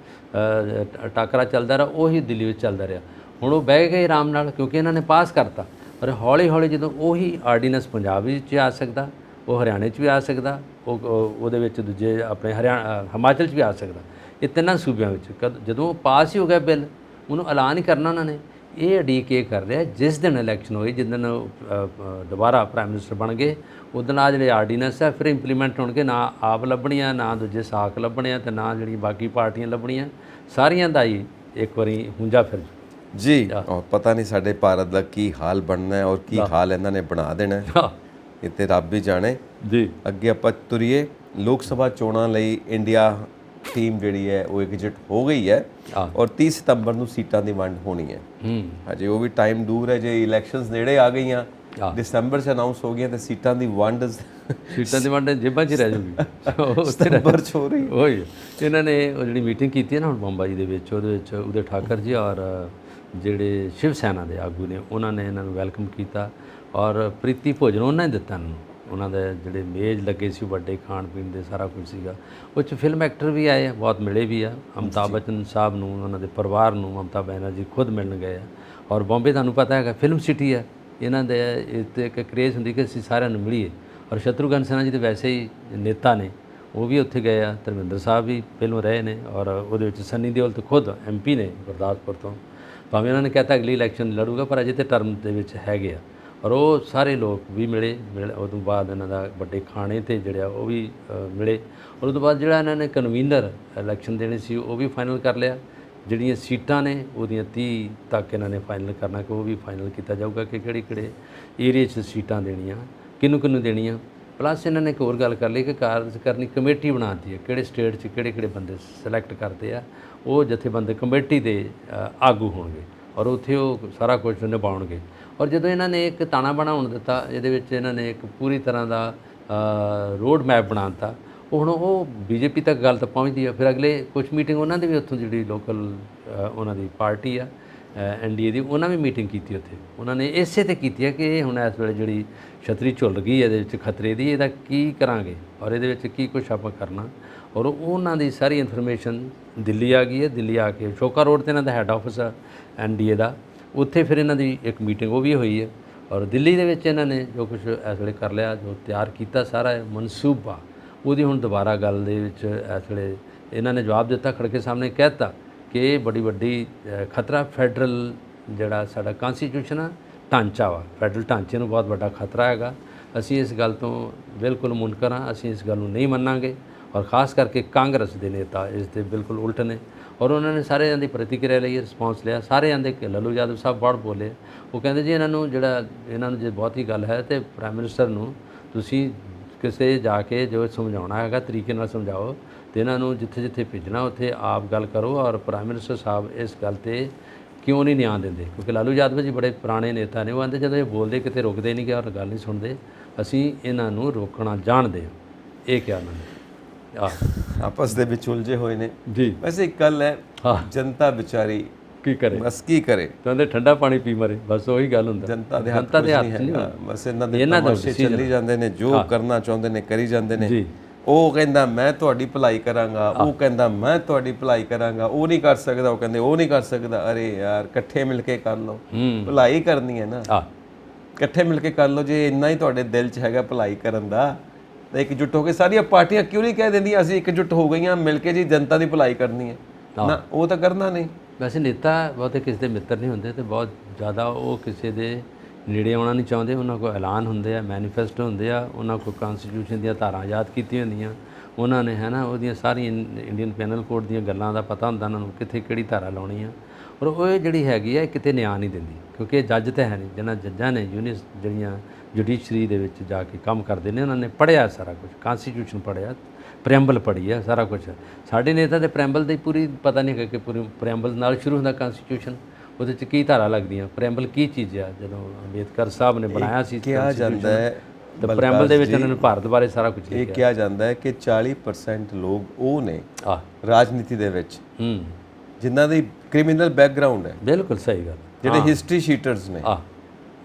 ਟਾਕਰਾ ਚੱਲਦਾ ਰਿਹਾ ਉਹੀ ਦਿੱਲੀ ਵਿੱਚ ਚੱਲਦਾ ਰਿਹਾ। ਹੁਣ ਉਹ ਬਹਿ ਗਏ ਆਰਾਮ ਨਾਲ, ਕਿਉਂਕਿ ਇਹਨਾਂ ਨੇ ਪਾਸ ਕਰਤਾ। ਪਰ ਹੌਲੀ ਹੌਲੀ ਜਦੋਂ ਉਹੀ ਆਰਡੀਨੈਂਸ ਪੰਜਾਬ ਵਿੱਚ ਆ ਸਕਦਾ, ਉਹ ਹਰਿਆਣੇ 'ਚ ਵੀ ਆ ਸਕਦਾ, ਉਹਦੇ ਵਿੱਚ ਦੂਜੇ ਆਪਣੇ ਹਿਮਾਚਲ 'ਚ ਵੀ ਆ ਸਕਦਾ। ਇਹ ਤਿੰਨਾਂ ਸੂਬਿਆਂ ਵਿੱਚ ਜਦੋਂ ਪਾਸ ਹੀ ਹੋ ਗਿਆ ਬਿੱਲ, ਉਹਨੂੰ ਐਲਾਨ ਹੀ ਕਰਨਾ ਉਹਨਾਂ ਨੇ। ਇਹ ਉਡੀਕ ਇਹ ਕਰ ਰਿਹਾ ਜਿਸ ਦਿਨ ਇਲੈਕਸ਼ਨ ਹੋਈ, ਜਿਸ ਦਿਨ ਦੁਬਾਰਾ ਪ੍ਰਾਈਮ ਮਿਨਿਸਟਰ ਬਣ ਗਏ, ਉਸ ਦਿਨ ਆ ਜਿਹੜੇ ਆਰਡੀਨੈਂਸ ਹੈ ਫਿਰ ਇੰਪਲੀਮੈਂਟ ਹੋਣਗੇ। ਨਾ ਆਪ ਲੱਭਣੀਆਂ, ਨਾ ਦੂਜੇ ਸਾਕ ਲੱਭਣੇ, ਤੇ ਨਾ ਜਿਹੜੀ ਬਾਕੀ ਪਾਰਟੀਆਂ ਲੱਭਣੀਆਂ, ਸਾਰੀਆਂ ਦਾ ਹੀ ਇੱਕ ਵਾਰੀ ਹੁੰਜਾ ਫਿਰ ਜੀ। ਪਤਾ ਨਹੀਂ ਸਾਡੇ ਭਾਰਤ ਦਾ ਕੀ ਹਾਲ ਬਣਨਾ ਹੈ ਔਰ ਕੀ ਹਾਲ ਇਹਨਾਂ ਨੇ ਬਣਾ ਦੇਣਾ ਹੈ, ਇਹ ਤੇ ਰੱਬ ਹੀ ਜਾਣੇ ਜੀ। ਅੱਗੇ ਆਪਾਂ ਤੁਰੀਏ। ਲੋਕ ਸਭਾ ਚੋਣਾਂ ਲਈ ਇੰਡੀਆ ਟੀਮ ਜਿਹੜੀ ਹੈ ਉਹ ਇਕਜੁੱਟ ਹੋ ਗਈ ਹੈ ਔਰ 30 ਸਤੰਬਰ ਨੂੰ ਸੀਟਾਂ ਦੀ ਵੰਡ ਹੋਣੀ ਹੈ। ਹਜੇ ਉਹ ਵੀ ਟਾਈਮ ਦੂਰ ਹੈ, ਜੇ ਇਲੈਕਸ਼ਨਸ ਨੇੜੇ ਆ ਗਈਆਂ, ਦਸੰਬਰ 'ਚ ਅਨਾਉਂਸ ਹੋ ਗਈਆਂ ਤੇ ਸੀਟਾਂ ਦੀ ਵੰਡ ਜੇਬਾਂ 'ਚ ਰਹਿ ਜਾਊਗੀ, ਸਤੰਬਰ 'ਚ ਹੋ ਰਹੀ। ਉਹੀ ਇਹਨਾਂ ਨੇ ਉਹ ਜਿਹੜੀ ਮੀਟਿੰਗ ਕੀਤੀ ਹੈ ਨਾ ਹੁਣ ਬੰਬਾਈ ਦੇ ਵਿੱਚ, ਉਹਦੇ ਵਿੱਚ ਉਦੈ ਠਾਕਰ ਜੀ ਔਰ ਜਿਹੜੇ ਸ਼ਿਵ ਸੈਨਾ ਦੇ ਆਗੂ ਨੇ, ਉਹਨਾਂ ਨੇ ਇਹਨਾਂ ਨੂੰ ਵੈਲਕਮ ਕੀਤਾ ਔਰ ਪ੍ਰੀਤੀ ਭੋਜਨ ਉਹਨਾਂ ਨੇ ਦਿੱਤਾ ਇਹਨਾਂ ਨੂੰ। ਉਹਨਾਂ ਦੇ ਜਿਹੜੇ ਮੇਜ਼ ਲੱਗੇ ਸੀ ਵੱਡੇ, ਖਾਣ ਪੀਣ ਦੇ ਸਾਰਾ ਕੁਝ ਸੀਗਾ। ਉਹ 'ਚ ਫਿਲਮ ਐਕਟਰ ਵੀ ਆਏ ਆ, ਬਹੁਤ ਮਿਲੇ ਵੀ ਆ। ਅਮਿਤਾਭ ਬੱਚਨ ਸਾਹਿਬ ਨੂੰ, ਉਹਨਾਂ ਦੇ ਪਰਿਵਾਰ ਨੂੰ ਮਮਤਾ ਬੈਨਰਜੀ ਖੁਦ ਮਿਲਣ ਗਏ ਆ। ਔਰ ਬੰਬੇ ਤੁਹਾਨੂੰ ਪਤਾ ਹੈਗਾ ਫਿਲਮ ਸਿਟੀ ਹੈ, ਇਹਨਾਂ ਦੇ ਇਸ 'ਤੇ ਇੱਕ ਕਰੇਜ਼ ਹੁੰਦੀ ਕਿ ਅਸੀਂ ਸਾਰਿਆਂ ਨੂੰ ਮਿਲੀਏ। ਔਰ ਸ਼ਤਰੂਘਨ ਸਿਨਹਾ ਜੀ ਤਾਂ ਵੈਸੇ ਹੀ ਨੇਤਾ ਨੇ, ਉਹ ਵੀ ਉੱਥੇ ਗਏ ਆ। ਧਰਮਿੰਦਰ ਸਾਹਿਬ ਵੀ ਪਹਿਲੋਂ ਰਹੇ ਨੇ, ਔਰ ਉਹਦੇ ਵਿੱਚ ਸੰਨੀ ਦਿਓਲ ਤਾਂ ਖੁਦ MP ਨੇ ਗੁਰਦਾਸਪੁਰ ਤੋਂ। ਭਾਵੇਂ ਉਹਨਾਂ ਨੇ ਕਹਿਤਾ ਅਗਲੀ ਇਲੈਕਸ਼ਨ ਲੜੂਗਾ, ਪਰ ਅਜੇ ਤੇ ਟਰਮ ਦੇ ਵਿੱਚ ਹੈਗੇ ਆ। ਔਰ ਉਹ ਸਾਰੇ ਲੋਕ ਵੀ ਮਿਲੇ। ਉਹ ਤੋਂ ਬਾਅਦ ਇਹਨਾਂ ਦਾ ਵੱਡੇ ਖਾਣੇ 'ਤੇ ਜਿਹੜਾ ਉਹ ਵੀ ਮਿਲੇ। ਔਰ ਉਹ ਤੋਂ ਬਾਅਦ ਜਿਹੜਾ ਇਹਨਾਂ ਨੇ ਕਨਵੀਨਰ ਇਲੈਕਸ਼ਨ ਦੇਣੀ ਸੀ ਉਹ ਵੀ ਫਾਈਨਲ ਕਰ ਲਿਆ। ਜਿਹੜੀਆਂ ਸੀਟਾਂ ਨੇ ਉਹਦੀਆਂ 30 ਤੱਕ ਇਹਨਾਂ ਨੇ ਫਾਈਨਲ ਕਰਨਾ ਕਿ ਉਹ ਵੀ ਫਾਈਨਲ ਕੀਤਾ ਜਾਊਗਾ ਕਿ ਕਿਹੜੇ ਏਰੀਏ 'ਚ ਸੀਟਾਂ ਦੇਣੀਆਂ, ਕਿਹਨੂੰ ਦੇਣੀਆਂ। ਪਲੱਸ ਇਹਨਾਂ ਨੇ ਇੱਕ ਹੋਰ ਗੱਲ ਕਰ ਲਈ ਕਿ ਕਾਰਜਕਾਰਨੀ ਕਮੇਟੀ ਬਣਾਤੀ ਹੈ, ਕਿਹੜੇ ਸਟੇਟ 'ਚ ਕਿਹੜੇ ਬੰਦੇ ਸਿਲੈਕਟ ਕਰਦੇ ਆ, ਉਹ ਜਥੇਬੰਦ ਕਮੇਟੀ ਦੇ ਆਗੂ ਹੋਣਗੇ ਔਰ ਉੱਥੇ ਉਹ ਸਾਰਾ ਕੁਝ ਨਿਭਾਉਣਗੇ। ਔਰ ਜਦੋਂ ਇਹਨਾਂ ਨੇ ਇੱਕ ਤਾਣਾ ਬਣਾਉਣ ਦਿੱਤਾ, ਇਹਦੇ ਵਿੱਚ ਇਹਨਾਂ ਨੇ ਇੱਕ ਪੂਰੀ ਤਰ੍ਹਾਂ ਦਾ ਰੋਡ ਮੈਪ ਬਣਾ ਦਿੱਤਾ। ਹੁਣ ਉਹ BJP ਤੱਕ ਗੱਲ ਤਾਂ ਪਹੁੰਚਦੀ ਆ। ਫਿਰ ਅਗਲੇ ਕੁਝ ਮੀਟਿੰਗ ਉਹਨਾਂ ਦੀ ਵੀ ਉੱਥੋਂ ਜਿਹੜੀ ਲੋਕਲ ਉਹਨਾਂ ਦੀ ਪਾਰਟੀ ਆ NDA ਦੀ, ਉਹਨਾਂ ਵੀ ਮੀਟਿੰਗ ਕੀਤੀ ਉੱਥੇ। ਉਹਨਾਂ ਨੇ ਇਸੇ ਤੇ ਕੀਤੀ ਹੈ ਕਿ ਇਹ ਹੁਣ ਇਸ ਵੇਲੇ ਜਿਹੜੀ ਛਤਰੀ ਝੁੱਲ ਗਈ ਇਹਦੇ ਵਿੱਚ ਖਤਰੇ ਦੀ, ਇਹਦਾ ਕੀ ਕਰਾਂਗੇ ਔਰ ਇਹਦੇ ਵਿੱਚ ਕੀ ਕੁਛ ਆਪਾਂ ਕਰਨਾ। ਔਰ ਉਹਨਾਂ ਦੀ ਸਾਰੀ ਇਨਫੋਰਮੇਸ਼ਨ ਦਿੱਲੀ ਆ ਗਈ ਹੈ। ਦਿੱਲੀ ਆ ਕੇ ਸ਼ੋਕਾ ਰੋਡ 'ਤੇ ਇਹਨਾਂ ਦਾ ਹੈੱਡ ਆਫਿਸ ਆ NDA ਦਾ, ਉੱਥੇ ਫਿਰ ਇਹਨਾਂ ਦੀ ਇੱਕ ਮੀਟਿੰਗ ਉਹ ਵੀ ਹੋਈ ਹੈ। ਔਰ ਦਿੱਲੀ ਦੇ ਵਿੱਚ ਇਹਨਾਂ ਨੇ ਜੋ ਕੁਛ ਇਸ ਵੇਲੇ ਕਰ ਲਿਆ, ਜੋ ਤਿਆਰ ਕੀਤਾ ਸਾਰਾ ਮਨਸੂਬਾ, ਉਹਦੀ ਹੁਣ ਦੁਬਾਰਾ ਗੱਲ ਦੇ ਵਿੱਚ ਇਸ ਵੇਲੇ ਇਹਨਾਂ ਨੇ ਜਵਾਬ ਦਿੱਤਾ, ਖੜਕੇ ਸਾਹਮਣੇ ਕਹਿ ਦਿੱਤਾ ਕਿ ਇਹ ਬੜੀ ਵੱਡੀ ਖਤਰਾ ਫੈਡਰਲ ਜਿਹੜਾ ਸਾਡਾ ਕਨਸਟੀਟਿਊਸ਼ਨ ਆ ਢਾਂਚਾ ਵਾ, ਫੈਡਰਲ ਢਾਂਚੇ ਨੂੰ ਬਹੁਤ ਵੱਡਾ ਖਤਰਾ ਹੈਗਾ। ਅਸੀਂ ਇਸ ਗੱਲ ਤੋਂ ਬਿਲਕੁਲ ਮੁਨਕਰ ਹਾਂ, ਅਸੀਂ ਇਸ ਗੱਲ ਨੂੰ ਨਹੀਂ ਮੰਨਾਂਗੇ। ਔਰ ਖ਼ਾਸ ਕਰਕੇ ਕਾਂਗਰਸ ਦੇ ਨੇਤਾ ਇਸ ਦੇ ਬਿਲਕੁਲ ਉਲਟ ਨੇ। ਔਰ ਉਹਨਾਂ ਨੇ ਸਾਰਿਆਂ ਦੀ ਪ੍ਰਤੀਕਿਰਿਆ ਲਈ ਰਿਸਪੌਂਸ ਲਿਆ। ਸਾਰੇ ਆਂਦੇ ਕਿ ਲੱਲੂ ਯਾਦਵ ਸਾਹਿਬ ਬਹੁਤ ਬੋਲੇ। ਉਹ ਕਹਿੰਦੇ ਜੀ ਇਹਨਾਂ ਨੂੰ ਜੇ ਬਹੁਤੀ ਗੱਲ ਹੈ ਤੇ ਪ੍ਰਾਈਮ ਮਿਨਿਸਟਰ ਨੂੰ ਤੁਸੀਂ ਕਿਸੇ ਜਾ ਕੇ ਜੋ ਸਮਝਾਉਣਾ ਹੈਗਾ ਤਰੀਕੇ ਨਾਲ ਸਮਝਾਓ, ਅਤੇ ਇਹਨਾਂ ਨੂੰ ਜਿੱਥੇ ਭੇਜਣਾ ਉੱਥੇ ਆਪ ਗੱਲ ਕਰੋ। ਔਰ ਪ੍ਰਾਈਮ ਮਿਨਿਸਟਰ ਸਾਹਿਬ ਇਸ ਗੱਲ 'ਤੇ ਕਿਉਂ ਨਹੀਂ ਨਿਆਂ ਦਿੰਦੇ, ਕਿਉਂਕਿ ਲਾਲੂ ਯਾਦਵ ਜੀ ਬੜੇ ਪੁਰਾਣੇ ਨੇਤਾ ਨੇ। ਉਹ ਆਂਦੇ ਜਦੋਂ ਇਹ ਬੋਲਦੇ ਕਿਤੇ ਰੁਕਦੇ ਨਹੀਂ ਗੇ ਔਰ ਗੱਲ ਨਹੀਂ ਸੁਣਦੇ, ਅਸੀਂ ਇਹਨਾਂ ਨੂੰ ਰੋਕਣਾ ਜਾਣਦੇ ਹਾਂ। ਇਹ ਕਿਹਾ ਉਹਨਾਂ ਨੇ ਆਪਸ ਦੇ ਵਿੱਚ ਉਲਝੇ ਹੋਏ ਨੇ ਜੀ। ਵੈਸੇ ਇੱਕ ਗੱਲ ਹੈ, ਜਨਤਾ ਵਿਚਾਰੀ ਕੀ ਕਰੇ, ਬਸ ਕੀ ਕਰੇ, ਕਹਿੰਦੇ ਠੰਡਾ ਪਾਣੀ ਪੀ ਮਰੇ, ਬਸ ਉਹੀ ਗੱਲ ਹੁੰਦਾ। ਜਨਤਾ ਦੇ ਹੱਥ ਨਹੀਂ ਹੈ, ਬਸ ਇਹਨਾਂ ਦੇ ਤਮਾਸ਼ੇ ਚੱਲੀ ਜਾਂਦੇ ਨੇ, ਜੋ ਕਰਨਾ ਚਾਹੁੰਦੇ ਨੇ ਕਰੀ ਜਾਂਦੇ ਨੇ ਜੀ। ਉਹ ਕਹਿੰਦਾ ਮੈਂ ਤੁਹਾਡੀ ਭਲਾਈ ਕਰਾਂਗਾ, ਉਹ ਕਹਿੰਦਾ ਮੈਂ ਤੁਹਾਡੀ ਭਲਾਈ ਕਰਾਂਗਾ, ਉਹ ਨਹੀਂ ਕਰ ਸਕਦਾ, ਉਹ ਕਹਿੰਦੇ ਉਹ ਨਹੀਂ ਕਰ ਸਕਦਾ। ਅਰੇ ਯਾਰ ਇਕੱਠੇ ਮਿਲ ਕੇ ਕਰ ਲਓ, ਭਲਾਈ ਕਰਨੀ ਹੈ ਨਾ, ਇਕੱਠੇ ਮਿਲ ਕੇ ਕਰ ਲਓ। ਜੇ ਇੰਨਾ ਹੀ ਤੁਹਾਡੇ ਦਿਲ 'ਚ ਹੈਗਾ ਭਲਾਈ ਕਰਨ ਦਾ, ਤਾਂ ਇਕਜੁੱਟ ਹੋ ਕੇ ਸਾਰੀਆਂ ਪਾਰਟੀਆਂ ਕਿਉਂ ਨਹੀਂ ਕਹਿ ਦਿੰਦੀਆਂ ਅਸੀਂ ਇਕਜੁੱਟ ਹੋ ਗਈਆਂ ਮਿਲ ਕੇ ਜੀ ਜਨਤਾ ਦੀ ਭਲਾਈ ਕਰਨੀ ਹੈ ਨਾ, ਉਹ ਤਾਂ ਕਰਨਾ ਨਹੀਂ। ਵੈਸੇ ਨੇਤਾ ਬਹੁਤੇ ਕਿਸੇ ਦੇ ਮਿੱਤਰ ਨਹੀਂ ਹੁੰਦੇ, ਅਤੇ ਬਹੁਤ ਜ਼ਿਆਦਾ ਉਹ ਕਿਸੇ ਦੇ ਨੇੜੇ ਆਉਣਾ ਨਹੀਂ ਚਾਹੁੰਦੇ। ਉਹਨਾਂ ਕੋਲ ਐਲਾਨ ਹੁੰਦੇ ਆ, ਮੈਨੀਫੈਸਟੋ ਹੁੰਦੇ ਆ, ਉਹਨਾਂ ਕੋਲ ਕਨਸਟੀਟਿਊਸ਼ਨ ਦੀਆਂ ਧਾਰਾਂ ਯਾਦ ਕੀਤੀਆਂ ਹੁੰਦੀਆਂ ਉਹਨਾਂ ਨੇ, ਹੈ ਨਾ, ਉਹਦੀਆਂ ਸਾਰੀਆਂ ਇੰਡੀਅਨ ਪੈਨਲ ਕੋਡ ਦੀਆਂ ਗੱਲਾਂ ਦਾ ਪਤਾ ਹੁੰਦਾ ਉਹਨਾਂ ਨੂੰ, ਕਿੱਥੇ ਕਿਹੜੀ ਧਾਰਾ ਲਾਉਣੀ ਆ। ਔਰ ਉਹ ਜਿਹੜੀ ਹੈਗੀ ਆ ਕਿਤੇ ਨਿਆਂ ਨਹੀਂ ਦਿੰਦੀ, ਕਿਉਂਕਿ ਇਹ ਜੱਜ ਤਾਂ ਹੈ ਨਹੀਂ। ਜਿਹਨਾਂ ਜੱਜਾਂ ਨੇ ਜਿਹੜੀਆਂ ਜੁਡੀਸ਼ਰੀ ਦੇ ਵਿੱਚ ਜਾ ਕੇ ਕੰਮ ਕਰਦੇ ਨੇ, ਉਹਨਾਂ ਨੇ ਪੜ੍ਹਿਆ ਸਾਰਾ ਕੁਝ, ਕਨਸਟੀਟਿਊਸ਼ਨ ਪੜ੍ਹਿਆ, ਪ੍ਰੈਂਬਲ ਪੜ੍ਹੀ ਆ, ਸਾਰਾ ਕੁਝ। ਸਾਡੇ ਨੇਤਾ ਦੇ ਪ੍ਰੈਂਬਲ ਦੀ ਪੂਰੀ ਪਤਾ ਨਹੀਂ ਹੈ ਕਿ ਪੂਰੀ ਪ੍ਰੈਂਬਲ ਨਾਲ ਸ਼ੁਰੂ ਹੁੰਦਾ ਕਨਸਟੀਟਿਊਸ਼ਨ, ਉਹਦੇ 'ਚ ਕੀ ਧਾਰਾ ਲੱਗਦੀਆਂ, ਪ੍ਰੈਂਬਲ ਕੀ ਚੀਜ਼ ਆ। ਜਦੋਂ ਅੰਬੇਦਕਰ ਸਾਹਿਬ ਨੇ ਬਣਾਇਆ ਸੀ ਕਿਹਾ ਜਾਂਦਾ ਹੈ, ਤਾਂ ਪ੍ਰੈਂਬਲ ਦੇ ਵਿੱਚ ਉਹਨਾਂ ਨੇ ਭਾਰਤ ਬਾਰੇ ਸਾਰਾ ਕੁਝ ਲਿਖਿਆ। ਇਹ ਕਿਹਾ ਜਾਂਦਾ ਹੈ ਕਿ 40% ਲੋਕ ਉਹ ਨੇ ਰਾਜਨੀਤੀ ਦੇ ਵਿੱਚ ਜਿਨ੍ਹਾਂ ਦੀ ਕ੍ਰਿਮੀਨਲ ਬੈਕਗ੍ਰਾਉਂਡ ਹੈ। ਬਿਲਕੁਲ ਸਹੀ ਗੱਲ। ਜਿਹੜੇ ਹਿਸਟਰੀ ਸ਼ੀਟਰਸ ਨੇ,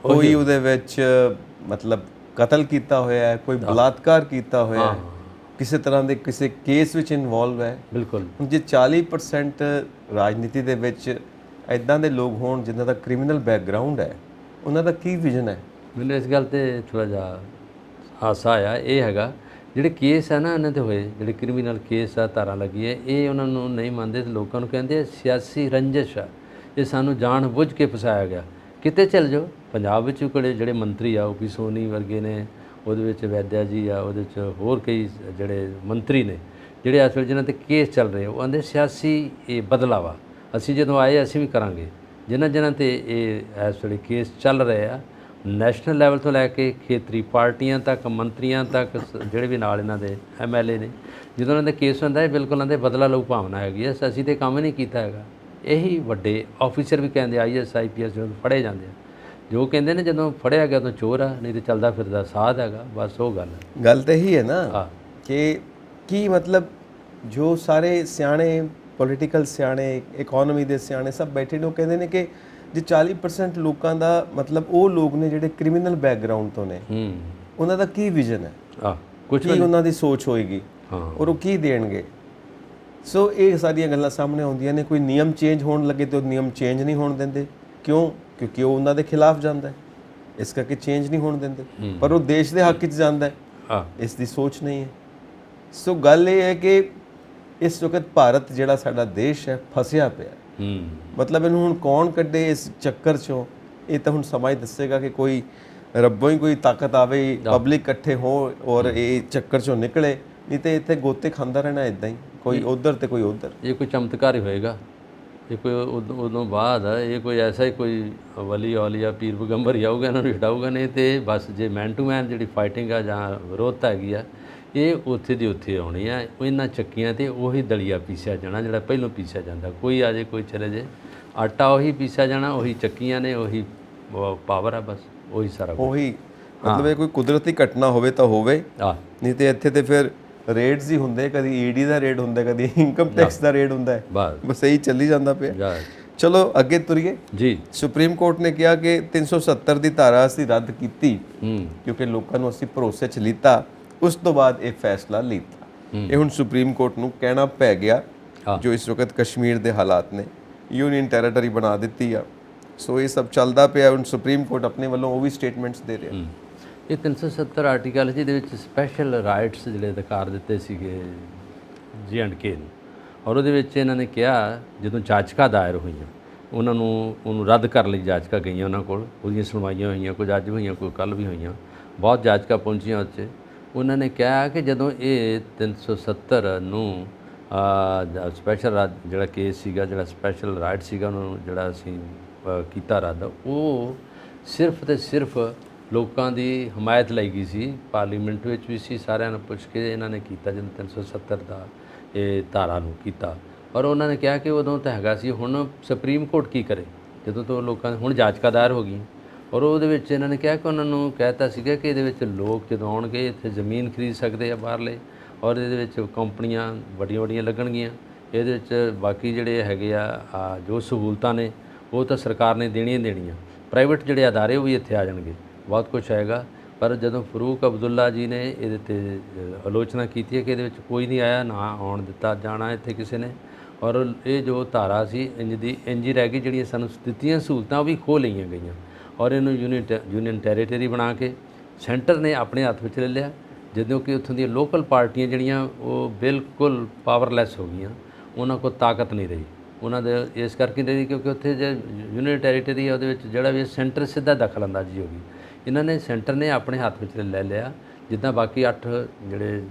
ਕੋਈ ਉਹਦੇ ਵਿੱਚ ਮਤਲਬ ਕਤਲ ਕੀਤਾ ਹੋਇਆ ਹੈ, ਕੋਈ ਬਲਾਤਕਾਰ ਕੀਤਾ ਹੋਇਆ ਹੈ, ਕਿਸੇ ਤਰ੍ਹਾਂ ਦੇ ਕਿਸੇ ਕੇਸ ਵਿੱਚ ਇਨਵੋਲਵ ਹੈ। ਬਿਲਕੁਲ। ਹੁਣ ਜੇ 40% ਰਾਜਨੀਤੀ ਦੇ ਵਿੱਚ ਇੱਦਾਂ ਦੇ ਲੋਕ ਹੋਣ ਜਿਨ੍ਹਾਂ ਦਾ ਕ੍ਰਿਮੀਨਲ ਬੈਕਗ੍ਰਾਉਂਡ ਹੈ, ਉਹਨਾਂ ਦਾ ਕੀ ਵਿਜ਼ਨ ਹੈ? ਮੈਨੂੰ ਇਸ ਗੱਲ 'ਤੇ ਥੋੜ੍ਹਾ ਜਿਹਾ ਹਾਸਾ ਆਇਆ। ਇਹ ਹੈਗਾ ਜਿਹੜੇ ਕੇਸ ਹੈ ਨਾ ਇਹਨਾਂ 'ਤੇ ਹੋਏ, ਜਿਹੜੇ ਕ੍ਰਿਮੀਨਲ ਕੇਸ ਆ, ਧਾਰਾ ਲੱਗੀ ਹੈ, ਇਹ ਉਹਨਾਂ ਨੂੰ ਨਹੀਂ ਮੰਨਦੇ ਅਤੇ ਲੋਕਾਂ ਨੂੰ ਕਹਿੰਦੇ ਸਿਆਸੀ ਰੰਜਿਸ਼ ਆ, ਇਹ ਸਾਨੂੰ ਜਾਣ ਬੁੱਝ ਕੇ ਫਸਾਇਆ ਗਿਆ। ਕਿਤੇ ਚੱਲ ਜਾਓ, ਪੰਜਾਬ ਵਿੱਚ ਜਿਹੜੇ ਮੰਤਰੀ ਆ, OP ਸੋਨੀ ਵਰਗੇ ਨੇ, ਉਹਦੇ ਵਿੱਚ ਵੈਦਿਆ ਜੀ ਆ, ਉਹਦੇ 'ਚ ਹੋਰ ਕਈ ਜਿਹੜੇ ਮੰਤਰੀ ਨੇ ਜਿਹੜੇ ਇਸ ਵੇਲੇ ਜਿਹਨਾਂ 'ਤੇ ਕੇਸ ਚੱਲ ਰਹੇ, ਉਹ ਆਂਦੇ ਸਿਆਸੀ ਇਹ ਬਦਲਾਵਾ, ਅਸੀਂ ਜਦੋਂ ਆਏ ਅਸੀਂ ਵੀ ਕਰਾਂਗੇ। ਜਿਨ੍ਹਾਂ 'ਤੇ ਇਹ ਇਸ ਵੇਲੇ ਕੇਸ ਚੱਲ ਰਹੇ ਆ, ਨੈਸ਼ਨਲ ਲੈਵਲ ਤੋਂ ਲੈ ਕੇ ਖੇਤਰੀ ਪਾਰਟੀਆਂ ਤੱਕ, ਮੰਤਰੀਆਂ ਤੱਕ, ਜਿਹੜੇ ਵੀ ਨਾਲ ਇਹਨਾਂ ਦੇ MLA ਨੇ, ਜਦੋਂ ਉਹਨਾਂ ਦੇ ਕੇਸ ਹੁੰਦਾ ਇਹ ਬਿਲਕੁਲ ਉਹਨਾਂ ਦੇ ਬਦਲਾ ਲਊ ਭਾਵਨਾ ਹੈਗੀ ਹੈ, ਅਸੀਂ ਤਾਂ ਕੰਮ ਨਹੀਂ ਕੀਤਾ ਹੈਗਾ। ਇਹੀ ਵੱਡੇ ਆਫੀਸਰ ਵੀ ਕਹਿੰਦੇ, IAS IPS ਜਦੋਂ ਫੜੇ ਜਾਂਦੇ ਆ, ਜੋ ਕਹਿੰਦੇ ਨੇ ਜਦੋਂ ਫੜਿਆ ਗਿਆ ਤਾਂ ਚੋਰ ਆ, ਨਹੀਂ ਤਾਂ ਚੱਲਦਾ ਫਿਰਦਾ ਸਾਧ ਹੈਗਾ। ਬਸ ਉਹ ਗੱਲ ਤਾਂ ਇਹੀ ਹੈ ਨਾ ਕਿ ਕੀ ਮਤਲਬ ਜੋ ਸਾਰੇ ਸਿਆਣੇ ਪੋਲੀਟੀਕਲ ਸਿਆਣੇ, ਇਕੋਨਮੀ ਦੇ ਸਿਆਣੇ ਸਭ ਬੈਠੇ ਨੇ, ਉਹ ਕਹਿੰਦੇ ਨੇ ਕਿ ਜੇ 40% ਲੋਕਾਂ ਦਾ ਮਤਲਬ ਉਹ ਲੋਕ ਨੇ ਜਿਹੜੇ ਕ੍ਰਿਮੀਨਲ ਬੈਕਗ੍ਰਾਉਂਡ ਤੋਂ ਨੇ, ਉਹਨਾਂ ਦਾ ਕੀ ਵਿਜ਼ਨ ਹੈ, ਕੀ ਉਹਨਾਂ ਦੀ ਸੋਚ ਹੋਏਗੀ ਔਰ ਉਹ ਕੀ ਦੇਣਗੇ। ਸੋ ਇਹ ਸਾਰੀਆਂ ਗੱਲਾਂ ਸਾਹਮਣੇ ਆਉਂਦੀਆਂ ਨੇ। ਕੋਈ ਨਿਯਮ ਚੇਂਜ ਹੋਣ ਲੱਗੇ ਤਾਂ ਉਹ ਨਿਯਮ ਚੇਂਜ ਨਹੀਂ ਹੋਣ ਦਿੰਦੇ। ਕਿਉਂ? ਕਿਉਂਕਿ ਉਹ ਉਹਨਾਂ ਦੇ ਖਿਲਾਫ ਜਾਂਦਾ ਹੈ। ਇਸ ਕਰਕੇ ਚੇਂਜ ਨਹੀਂ ਹੋਣ ਦਿੰਦੇ, ਪਰ ਉਹ ਦੇਸ਼ ਦੇ ਹੱਕ 'ਚ ਜਾਂਦਾ ਹੈ, ਹਾਂ ਇਸ ਦੀ ਸੋਚ ਨਹੀਂ ਹੈ। ਸੋ ਗੱਲ ਇਹ ਹੈ ਕਿ ਇਸ ਵਕਤ ਭਾਰਤ ਜਿਹੜਾ ਸਾਡਾ ਦੇਸ਼ ਹੈ ਫਸਿਆ ਪਿਆ। ਮਤਲਬ ਇਹਨੂੰ ਹੁਣ ਕੌਣ ਕੱਢੇ ਇਸ ਚੱਕਰ 'ਚੋਂ, ਇਹ ਤਾਂ ਹੁਣ ਸਮਾਂ ਹੀ ਦੱਸੇਗਾ ਕਿ ਕੋਈ ਰੱਬੋਂ ਹੀ ਕੋਈ ਤਾਕਤ ਆਵੇ, ਪਬਲਿਕ ਇਕੱਠੇ ਹੋ ਔਰ ਇਹ ਚੱਕਰ 'ਚੋਂ ਨਿਕਲੇ, ਨਹੀਂ ਤੇ ਇੱਥੇ ਗੋਤੇ ਖਾਂਦਾ ਰਹਿਣਾ ਇਦਾਂ ਹੀ, ਕੋਈ ਉਧਰ ਤੇ ਕੋਈ ਉਧਰ। ਇਹ ਕੋਈ ਚਮਤਕਾਰ ਹੀ ਹੋਏਗਾ, ਇਹ ਕੋਈ ਉਦੋਂ ਬਾਅਦ ਇਹ ਕੋਈ ਐਸਾ ਹੀ ਕੋਈ ਵਲੀ ਔਲੀਆ ਪੀਰ ਪੈਗੰਬਰ ਹੀ ਆਊਗਾ ਇਹਨਾਂ ਨੂੰ ਹਟਾਊਗਾ, ਨਹੀਂ ਤੇ ਬਸ ਜੇ ਮੈਨ ਟੂ ਮੈਨ ਜਿਹੜੀ ਫਾਈਟਿੰਗ ਆ ਜਾਂ ਵਿਰੋਧਤਾ ਹੈਗੀ ਆ, ਇਹ ਉੱਥੇ ਦੀ ਉੱਥੇ ਆਉਣੀ ਆ। ਇਹਨਾਂ ਚੱਕੀਆਂ ਤੇ ਉਹੀ ਦਲੀਆ ਪੀਸਿਆ ਜਾਣਾ ਜਿਹੜਾ ਪਹਿਲੋਂ ਪੀਸਿਆ ਜਾਂਦਾ, ਕੋਈ ਆ ਜੇ ਕੋਈ ਚਲੇ ਜੇ, ਆਟਾ ਉਹੀ ਪੀਸਿਆ ਜਾਣਾ, ਉਹੀ ਚੱਕੀਆਂ ਨੇ, ਉਹੀ ਪਾਵਰ ਆ, ਬਸ ਉਹੀ ਸਾਰਾ ਕੁਛ। ਉਹੀ ਮਤਲਬ ਇਹ ਕੋਈ ਕੁਦਰਤੀ ਘਟਨਾ ਹੋਵੇ ਤਾਂ ਹੋਵੇ, ਨਹੀਂ ਤੇ ਇੱਥੇ ਤੇ ਫਿਰ ਰੇਡਸ ਹੀ ਹੁੰਦੇ, ਕਦੀ ਈਡੀ ਦਾ ਰੇਡ ਹੁੰਦਾ, ਕਦੀ ਇਨਕਮ ਟੈਕਸ ਦਾ ਰੇਡ ਹੁੰਦਾ ਹੈ, ਬਸ ਇਹੀ ਚੱਲੀ ਜਾਂਦਾ ਪਿਆ। ਚਲੋ ਅੱਗੇ ਤੁਰੀਏ ਜੀ। ਸੁਪਰੀਮ ਕੋਰਟ ਨੇ ਕਿਹਾ ਕਿ 370 ਦੀ ਧਾਰਾ ਅਸੀਂ ਰੱਦ ਕੀਤੀ ਕਿਉਂਕਿ ਲੋਕਾਂ ਨੂੰ ਅਸੀਂ ਭਰੋਸੇ 'ਚ ਲਿੱਤਾ, ਉਸ ਤੋਂ ਬਾਅਦ ਇਹ ਫੈਸਲਾ ਲਿੱਤਾ। ਇਹ ਹੁਣ ਸੁਪਰੀਮ ਕੋਰਟ ਨੂੰ ਕਹਿਣਾ ਪੈ ਗਿਆ ਜੋ ਇਸ ਵਕਤ ਕਸ਼ਮੀਰ ਦੇ ਹਾਲਾਤ ਨੇ, ਯੂਨੀਅਨ ਟੈਰੀਟਰੀ ਬਣਾ ਦਿੱਤੀ ਆ। ਸੋ ਇਹ ਸਭ ਚੱਲਦਾ ਪਿਆ। ਹੁਣ ਸੁਪਰੀਮ ਕੋਰਟ ਆਪਣੇ ਵੱਲੋਂ ਉਹ ਵੀ ਸਟੇਟਮੈਂਟਸ ਦੇ ਰਿਹਾ। ਇਹ 370 ਆਰਟੀਕਲ ਜਿਹਦੇ ਵਿੱਚ ਸਪੈਸ਼ਲ ਰਾਈਟਸ ਜਿਹੜੇ ਅਧਿਕਾਰ ਦਿੱਤੇ ਸੀਗੇ J&K ਨੂੰ, ਔਰ ਉਹਦੇ ਵਿੱਚ ਇਹਨਾਂ ਨੇ ਕਿਹਾ ਜਦੋਂ ਜਾਚਕਾਂ ਦਾਇਰ ਹੋਈਆਂ ਉਹਨਾਂ ਨੂੰ ਉਹਨੂੰ ਰੱਦ ਕਰਨ ਲਈ ਜਾਚਕਾਂ ਗਈਆਂ ਉਹਨਾਂ ਕੋਲ, ਉਹਦੀਆਂ ਸੁਣਵਾਈਆਂ ਹੋਈਆਂ, ਕੁਝ ਅੱਜ ਹੋਈਆਂ, ਕੋਈ ਕੱਲ੍ਹ ਵੀ ਹੋਈਆਂ, ਬਹੁਤ ਜਾਚਕਾਂ ਪਹੁੰਚੀਆਂ ਉੱਥੇ। ਉਹਨਾਂ ਨੇ ਕਿਹਾ ਕਿ ਜਦੋਂ ਇਹ 370 ਨੂੰ ਸਪੈਸ਼ਲ ਜਿਹੜਾ ਕੇਸ ਸੀਗਾ, ਜਿਹੜਾ ਸਪੈਸ਼ਲ ਰਾਈਟ ਸੀਗਾ ਉਹਨਾਂ ਨੂੰ ਜਿਹੜਾ ਅਸੀਂ ਕੀਤਾ ਰੱਦ, ਉਹ ਸਿਰਫ ਤੇ ਸਿਰਫ ਲੋਕਾਂ ਦੀ ਹਮਾਇਤ ਲਈ ਗਈ ਸੀ, ਪਾਰਲੀਮੈਂਟ ਵਿੱਚ ਵੀ ਸੀ, ਸਾਰਿਆਂ ਨੂੰ ਪੁੱਛ ਕੇ ਇਹਨਾਂ ਨੇ ਕੀਤਾ ਜਦੋਂ 370 ਦਾ ਇਹ ਧਾਰਾ ਨੂੰ ਕੀਤਾ। ਔਰ ਉਹਨਾਂ ਨੇ ਕਿਹਾ ਕਿ ਉਦੋਂ ਤਾਂ ਹੈਗਾ ਸੀ, ਹੁਣ ਸੁਪਰੀਮ ਕੋਰਟ ਕੀ ਕਰੇ ਜਦੋਂ ਤੋਂ ਲੋਕਾਂ ਹੁਣ ਜਾਚਕਾਂ ਦਾਇਰ ਹੋ ਗਈ। ਔਰ ਉਹਦੇ ਵਿੱਚ ਇਹਨਾਂ ਨੇ ਕਿਹਾ ਕਿ ਉਹਨਾਂ ਨੂੰ ਕਹਿਤਾ ਸੀਗਾ ਕਿ ਇਹਦੇ ਵਿੱਚ ਲੋਕ ਜਦੋਂ ਆਉਣਗੇ ਇੱਥੇ ਜ਼ਮੀਨ ਖਰੀਦ ਸਕਦੇ ਆ ਬਾਹਰਲੇ, ਔਰ ਇਹਦੇ ਵਿੱਚ ਕੰਪਨੀਆਂ ਵੱਡੀਆਂ ਵੱਡੀਆਂ ਲੱਗਣਗੀਆਂ, ਇਹਦੇ ਵਿੱਚ ਬਾਕੀ ਜਿਹੜੇ ਹੈਗੇ ਆ ਜੋ ਸਹੂਲਤਾਂ ਨੇ ਉਹ ਤਾਂ ਸਰਕਾਰ ਨੇ ਦੇਣੀਆਂ ਦੇਣੀਆਂ, ਪ੍ਰਾਈਵੇਟ ਜਿਹੜੇ ਅਦਾਰੇ ਉਹ ਵੀ ਇੱਥੇ ਆ ਜਾਣਗੇ, ਬਹੁਤ ਕੁਛ ਆਏਗਾ। ਪਰ ਜਦੋਂ ਫਰੂਕ ਅਬਦੁੱਲਾ ਜੀ ਨੇ ਇਹਦੇ 'ਤੇ ਆਲੋਚਨਾ ਕੀਤੀ ਹੈ ਕਿ ਇਹਦੇ ਵਿੱਚ ਕੋਈ ਨਹੀਂ ਆਇਆ, ਨਾ ਆਉਣ ਦਿੱਤਾ ਜਾਣਾ ਇੱਥੇ ਕਿਸੇ ਨੇ, ਔਰ ਇਹ ਜੋ ਧਾਰਾ ਸੀ ਇੰਜ ਹੀ ਰਹਿ ਗਈ, ਜਿਹੜੀਆਂ ਸਾਨੂੰ ਦਿੱਤੀਆਂ ਸਹੂਲਤਾਂ ਉਹ ਵੀ ਖੋਹ ਲਈਆਂ ਗਈਆਂ, ਔਰ ਇਹਨੂੰ ਯੂਨੀਅਨ ਟੈਰੀਟਰੀ ਬਣਾ ਕੇ ਸੈਂਟਰ ਨੇ ਆਪਣੇ ਹੱਥ ਵਿੱਚ ਲੈ ਲਿਆ, ਜਦੋਂ ਕਿ ਉੱਥੋਂ ਦੀਆਂ ਲੋਕਲ ਪਾਰਟੀਆਂ ਜਿਹੜੀਆਂ ਉਹ ਬਿਲਕੁਲ ਪਾਵਰਲੈਸ ਹੋ ਗਈਆਂ, ਉਹਨਾਂ ਕੋਲ ਤਾਕਤ ਨਹੀਂ ਰਹੀ ਉਹਨਾਂ ਦੇ, ਇਸ ਕਰਕੇ ਨਹੀਂ ਰਹੀ ਕਿਉਂਕਿ ਉੱਥੇ ਜੇ ਯੂਨੀਅਨ ਟੈਰੀਟਰੀ ਹੈ ਉਹਦੇ ਵਿੱਚ ਜਿਹੜਾ ਵੀ ਸੈਂਟਰ ਸਿੱਧਾ ਦਖਲ ਅੰਦਾਜ਼ੀ ਹੋ ਗਈ। ਇਹਨਾਂ ਨੇ ਸੈਂਟਰ ਨੇ ਆਪਣੇ ਹੱਥ ਵਿੱਚ ਲੈ ਲਿਆ, ਜਿੱਦਾਂ ਬਾਕੀ 8 ਜਿਹੜੇ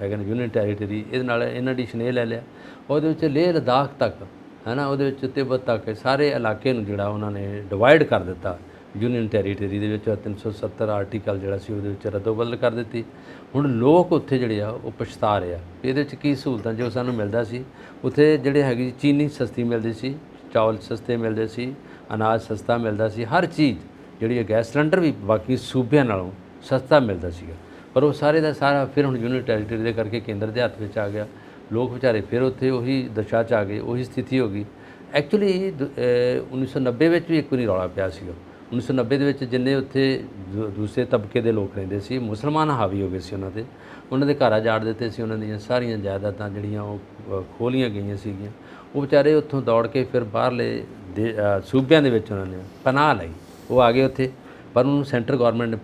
ਹੈਗੇ ਨੇ ਯੂਨੀਅਨ ਟੈਰੀਟਰੀ, ਇਹਦੇ ਨਾਲ ਇਹਨਾਂ ਐਡੀਸ਼ਨ ਇਹ ਲੈ ਲਿਆ, ਉਹਦੇ ਵਿੱਚ ਲੇਹ ਲਦਾਖ ਤੱਕ ਹੈ ਨਾ, ਉਹਦੇ ਵਿੱਚ ਤਿੱਬਤ ਤੱਕ ਸਾਰੇ ਇਲਾਕੇ ਨੂੰ ਜਿਹੜਾ ਉਹਨਾਂ ਨੇ ਡਿਵਾਈਡ ਕਰ ਦਿੱਤਾ ਯੂਨੀਅਨ ਟੈਰੀਟਰੀ ਦੇ ਵਿੱਚ। 370 ਆਰਟੀਕਲ ਜਿਹੜਾ ਸੀ ਉਹਦੇ ਵਿੱਚ ਰੱਦੋ-ਬਦਲ ਕਰ ਦਿੱਤੀ। ਹੁਣ ਲੋਕ ਉੱਥੇ ਜਿਹੜੇ ਆ ਉਹ ਪਛਤਾ ਰਹੇ ਆ, ਇਹਦੇ ਵਿੱਚ ਕੀ ਸਹੂਲਤਾਂ ਜੋ ਸਾਨੂੰ ਮਿਲਦਾ ਸੀ ਉੱਥੇ, ਜਿਹੜੇ ਹੈਗੀ ਚੀਨੀ ਸਸਤੀ ਮਿਲਦੀ ਸੀ, ਚਾਵਲ ਸਸਤੇ ਮਿਲਦੇ ਸੀ, ਅਨਾਜ ਸਸਤਾ ਮਿਲਦਾ ਸੀ, ਹਰ ਚੀਜ਼ ਜਿਹੜੀ ਹੈ, ਗੈਸ ਸਿਲੰਡਰ ਵੀ ਬਾਕੀ ਸੂਬਿਆਂ ਨਾਲੋਂ ਸਸਤਾ ਮਿਲਦਾ ਸੀਗਾ। ਪਰ ਉਹ ਸਾਰੇ ਦਾ ਸਾਰਾ ਫਿਰ ਹੁਣ ਯੂਨੀਅਨ ਟੈਰੀਟਰੀ ਦੇ ਕਰਕੇ ਕੇਂਦਰ ਦੇ ਹੱਥ ਵਿੱਚ ਆ ਗਿਆ, ਲੋਕ ਵਿਚਾਰੇ ਫਿਰ ਉੱਥੇ ਉਹੀ ਦਸ਼ਾ 'ਚ ਆ ਗਏ, ਉਹੀ ਸਥਿਤੀ ਹੋ ਗਈ। ਐਕਚੁਅਲੀ 1990 ਵਿੱਚ ਵੀ ਇੱਕ ਵਾਰੀ ਰੌਲਾ ਪਿਆ ਸੀਗਾ। 1990 ਦੇ ਵਿੱਚ ਜਿੰਨੇ ਉੱਥੇ ਦੂਸਰੇ ਤਬਕੇ ਦੇ ਲੋਕ ਰਹਿੰਦੇ ਸੀ, ਮੁਸਲਮਾਨ ਹਾਵੀ ਹੋ ਗਏ ਸੀ ਉਹਨਾਂ 'ਤੇ, ਉਹਨਾਂ ਦੇ ਘਰ ਜਾੜ ਦਿੱਤੇ ਸੀ, ਉਹਨਾਂ ਦੀਆਂ ਸਾਰੀਆਂ ਜਾਇਦਾਦਾਂ ਜਿਹੜੀਆਂ ਉਹ ਖੋਲੀਆਂ ਗਈਆਂ ਸੀਗੀਆਂ। ਉਹ ਵਿਚਾਰੇ ਉੱਥੋਂ ਦੌੜ ਕੇ ਫਿਰ ਬਾਹਰਲੇ ਸੂਬਿਆਂ ਦੇ ਵਿੱਚ ਉਹਨਾਂ ਨੇ ਪਨਾਹ ਲਈ, ਉਹ ਆ ਗਏ ਉੱਥੇ, ਪਰ ਉਹਨੂੰ ਸੈਂਟਰ ਗੌਰਮੈਂਟ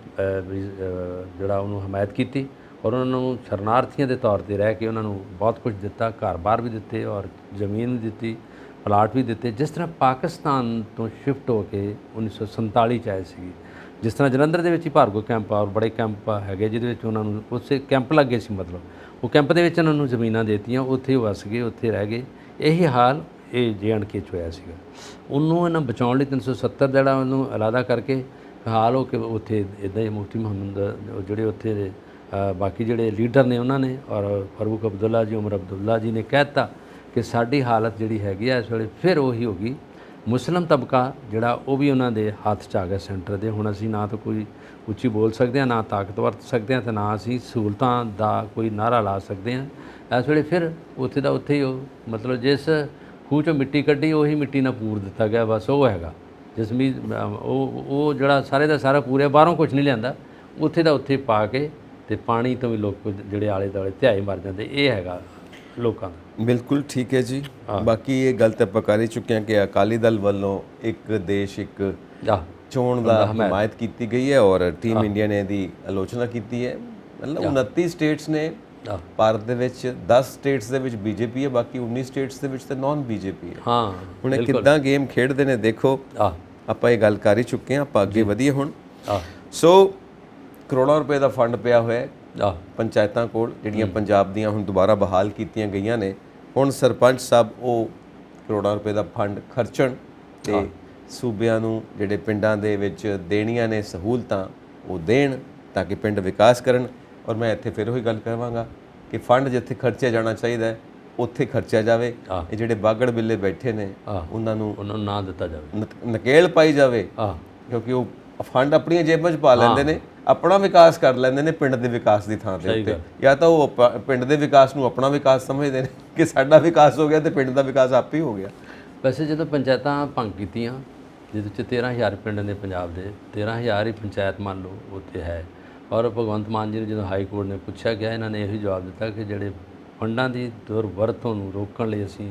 ਜਿਹੜਾ ਉਹਨੂੰ ਹਮਾਇਤ ਕੀਤੀ, ਔਰ ਉਹਨਾਂ ਨੂੰ ਸ਼ਰਨਾਰਥੀਆਂ ਦੇ ਤੌਰ 'ਤੇ ਰਹਿ ਕੇ ਉਹਨਾਂ ਨੂੰ ਬਹੁਤ ਕੁਝ ਦਿੱਤਾ, ਘਰ-ਬਾਰ ਵੀ ਦਿੱਤੇ ਔਰ ਜ਼ਮੀਨ ਵੀ ਦਿੱਤੀ, ਪਲਾਟ ਵੀ ਦਿੱਤੇ। ਜਿਸ ਤਰ੍ਹਾਂ ਪਾਕਿਸਤਾਨ ਤੋਂ ਸ਼ਿਫਟ ਹੋ ਕੇ 1947 'ਚ ਆਏ ਸੀ, ਜਿਸ ਤਰ੍ਹਾਂ ਜਲੰਧਰ ਦੇ ਵਿੱਚ ਹੀ ਭਾਰਗੋ ਕੈਂਪ ਔਰ ਬੜੇ ਕੈਂਪ ਹੈਗੇ ਜਿਹਦੇ ਵਿੱਚ ਉਹਨਾਂ ਨੂੰ ਉਸੇ ਕੈਂਪ ਲੱਗੇ ਸੀ, ਮਤਲਬ ਉਹ ਕੈਂਪ ਦੇ ਵਿੱਚ ਉਹਨਾਂ ਨੂੰ ਜ਼ਮੀਨਾਂ ਦੇਤੀਆਂ, ਉੱਥੇ ਵਸ ਗਏ, ਉੱਥੇ ਰਹਿ ਗਏ। ਇਹੀ ਹਾਲ ਇਹ J&K 'ਚ ਹੋਇਆ ਸੀਗਾ। ਉਹਨੂੰ ਇਹਨਾਂ ਬਚਾਉਣ ਲਈ 370 ਜਿਹੜਾ ਉਹਨੂੰ ਅਲਾਦਾ ਕਰਕੇ ਹਾਲ ਹੋ ਕੇ ਉੱਥੇ ਇੱਦਾਂ ਹੀ ਮੁਫਤੀ ਮੁਹੰਮਦ ਜਿਹੜੇ ਉੱਥੇ ਦੇ ਬਾਕੀ ਜਿਹੜੇ ਲੀਡਰ ਨੇ ਉਹਨਾਂ ਨੇ ਔਰ ਫਾਰੂਕ ਅਬਦੁੱਲਾ ਜੀ, ਉਮਰ ਅਬਦੁੱਲਾ ਜੀ ਨੇ ਕਹਿ ਦਿੱਤਾ ਕਿ ਸਾਡੀ ਹਾਲਤ ਜਿਹੜੀ ਹੈਗੀ ਆ ਇਸ ਵੇਲੇ ਫਿਰ ਉਹੀ ਹੋ ਗਈ। ਮੁਸਲਿਮ ਤਬਕਾ ਜਿਹੜਾ ਉਹ ਵੀ ਉਹਨਾਂ ਦੇ ਹੱਥ 'ਚ ਆ ਗਿਆ ਸੈਂਟਰ ਦੇ। ਹੁਣ ਅਸੀਂ ਨਾ ਤਾਂ ਕੋਈ ਉੱਚੀ ਬੋਲ ਸਕਦੇ ਹਾਂ, ਨਾ ਤਾਕਤ ਵਰਤ ਸਕਦੇ ਹਾਂ, ਅਤੇ ਨਾ ਅਸੀਂ ਸਹੂਲਤਾਂ ਦਾ ਕੋਈ ਨਾਅਰਾ ਲਾ ਸਕਦੇ ਹਾਂ। ਇਸ ਵੇਲੇ ਫਿਰ ਉੱਥੇ ਦਾ ਉੱਥੇ ਹੀ ਉਹ ਮਤਲਬ ਜਿਸ ਖੂਹ 'ਚੋਂ ਮਿੱਟੀ ਕੱਢੀ ਉਹੀ ਮਿੱਟੀ ਨਾਲ ਪੂਰ ਦਿੱਤਾ ਗਿਆ, ਬਸ ਉਹ ਹੈਗਾ ਜਿਸਮੀ ਉਹ ਜਿਹੜਾ ਸਾਰੇ ਦਾ ਸਾਰਾ ਪੂਰਿਆ, ਬਾਹਰੋਂ ਕੁਝ ਨਹੀਂ ਲਿਆਂਦਾ, ਉੱਥੇ ਦਾ ਉੱਥੇ ਪਾ ਕੇ ਅਤੇ ਪਾਣੀ ਤੋਂ ਵੀ ਲੋਕ ਜਿਹੜੇ ਆਲੇ ਦੁਆਲੇ ਧਿਆਏ ਮਰ ਜਾਂਦੇ। ਇਹ ਹੈਗਾ ਲੋਕਾਂ ਦਾ। ਬਿਲਕੁਲ ਠੀਕ ਹੈ ਜੀ। ਬਾਕੀ ਇਹ ਗੱਲ ਤਾਂ ਆਪਾਂ ਕਰ ਹੀ ਚੁੱਕੇ ਹਾਂ ਕਿ ਅਕਾਲੀ ਦਲ ਵੱਲੋਂ ਇੱਕ ਦੇਸ਼ ਇੱਕ ਚੋਣ ਦਾ ਹਮਾਇਤ ਕੀਤੀ ਗਈ ਹੈ ਔਰ ਟੀਮ ਇੰਡੀਆ ਨੇ ਇਹਦੀ ਆਲੋਚਨਾ ਕੀਤੀ ਹੈ। ਮਤਲਬ 29 ਸਟੇਟਸ ਨੇ ਭਾਰਤ ਦੇ ਵਿੱਚ, 10 ਸਟੇਟਸ ਦੇ ਵਿੱਚ ਬੀਜੇਪੀ ਹੈ, ਬਾਕੀ 19 ਸਟੇਟਸ ਦੇ ਵਿੱਚ ਤਾਂ ਨਾਨ ਬੀਜੇਪੀ ਹੈ। ਹਾਂ, ਹੁਣ ਇਹ ਕਿੱਦਾਂ ਗੇਮ ਖੇਡਦੇ ਨੇ ਦੇਖੋ। ਆਪਾਂ ਇਹ ਗੱਲ ਕਰ ਹੀ ਚੁੱਕੇ ਹਾਂ, ਆਪਾਂ ਅੱਗੇ ਵਧੀਏ ਹੁਣ। ਸੋ ਕਰੋੜਾਂ ਰੁਪਏ ਦਾ ਫੰਡ ਪਿਆ ਹੋਇਆ ਹੈ ਪੰਚਾਇਤਾਂ ਕੋਲ, ਜਿਹੜੀਆਂ ਪੰਜਾਬ ਦੀਆਂ ਹੁਣ ਦੁਬਾਰਾ ਬਹਾਲ ਕੀਤੀਆਂ ਗਈਆਂ ਨੇ। ਹੁਣ ਸਰਪੰਚ ਸਾਹਿਬ ਉਹ ਕਰੋੜਾਂ ਰੁਪਏ ਦਾ ਫੰਡ ਖਰਚਣ ਤੇ ਸੂਬਿਆਂ ਨੂੰ ਜਿਹੜੇ ਪਿੰਡਾਂ ਦੇ ਵਿੱਚ ਦੇਣੀਆਂ ਨੇ ਸਹੂਲਤਾਂ ਉਹ ਦੇਣ, ਤਾਂ ਕਿ ਪਿੰਡ ਵਿਕਾਸ ਕਰਨ। ਔਰ ਮੈਂ ਇੱਥੇ ਫਿਰ ਉਹੀ ਗੱਲ ਕਰਾਂਗਾ ਕਿ ਫੰਡ ਜਿੱਥੇ ਖਰਚਿਆ ਜਾਣਾ ਚਾਹੀਦਾ ਹੈ ਉੱਥੇ ਖਰਚਿਆ ਜਾਵੇ। ਇਹ ਜਿਹੜੇ ਬਾਗੜ ਬਿੱਲੇ ਬੈਠੇ ਨੇ ਉਹਨਾਂ ਨੂੰ ਨਾ ਦਿੱਤਾ ਜਾਵੇ, ਨਕੇਲ ਪਾਈ ਜਾਵੇ, ਕਿਉਂਕਿ ਉਹ ਫੰਡ ਆਪਣੀਆਂ ਜੇਬਾਂ 'ਚ ਪਾ ਲੈਂਦੇ ਨੇ, ਆਪਣਾ ਵਿਕਾਸ ਕਰ ਲੈਂਦੇ ਨੇ ਪਿੰਡ ਦੇ ਵਿਕਾਸ ਦੀ ਥਾਂ ਦੇ ਉੱਤੇ। ਜਾਂ ਤਾਂ ਉਹ ਪਿੰਡ ਦੇ ਵਿਕਾਸ ਨੂੰ ਆਪਣਾ ਵਿਕਾਸ ਸਮਝਦੇ ਨੇ ਕਿ ਸਾਡਾ ਵਿਕਾਸ ਹੋ ਗਿਆ ਤੇ ਪਿੰਡ ਦਾ ਵਿਕਾਸ ਆਪ ਹੀ ਹੋ ਗਿਆ। ਵੈਸੇ ਜਦੋਂ ਪੰਚਾਇਤਾਂ ਭੰਗ ਕੀਤੀਆਂ, ਜਿਹਦੇ 'ਚ 13,000 ਪਿੰਡ ਨੇ ਪੰਜਾਬ ਦੇ, 13,000 ਹੀ ਪੰਚਾਇਤ ਮੰਨ ਲਓ ਉੱਥੇ ਹੈ। ਔਰ ਭਗਵੰਤ ਮਾਨ ਜੀ ਨੂੰ ਜਦੋਂ ਹਾਈ ਕੋਰਟ ਨੇ ਪੁੱਛਿਆ ਗਿਆ, ਇਹਨਾਂ ਨੇ ਇਹੀ ਜਵਾਬ ਦਿੱਤਾ ਕਿ ਜਿਹੜੇ ਫੰਡਾਂ ਦੀ ਦੁਰਵਰਤੋਂ ਨੂੰ ਰੋਕਣ ਲਈ ਅਸੀਂ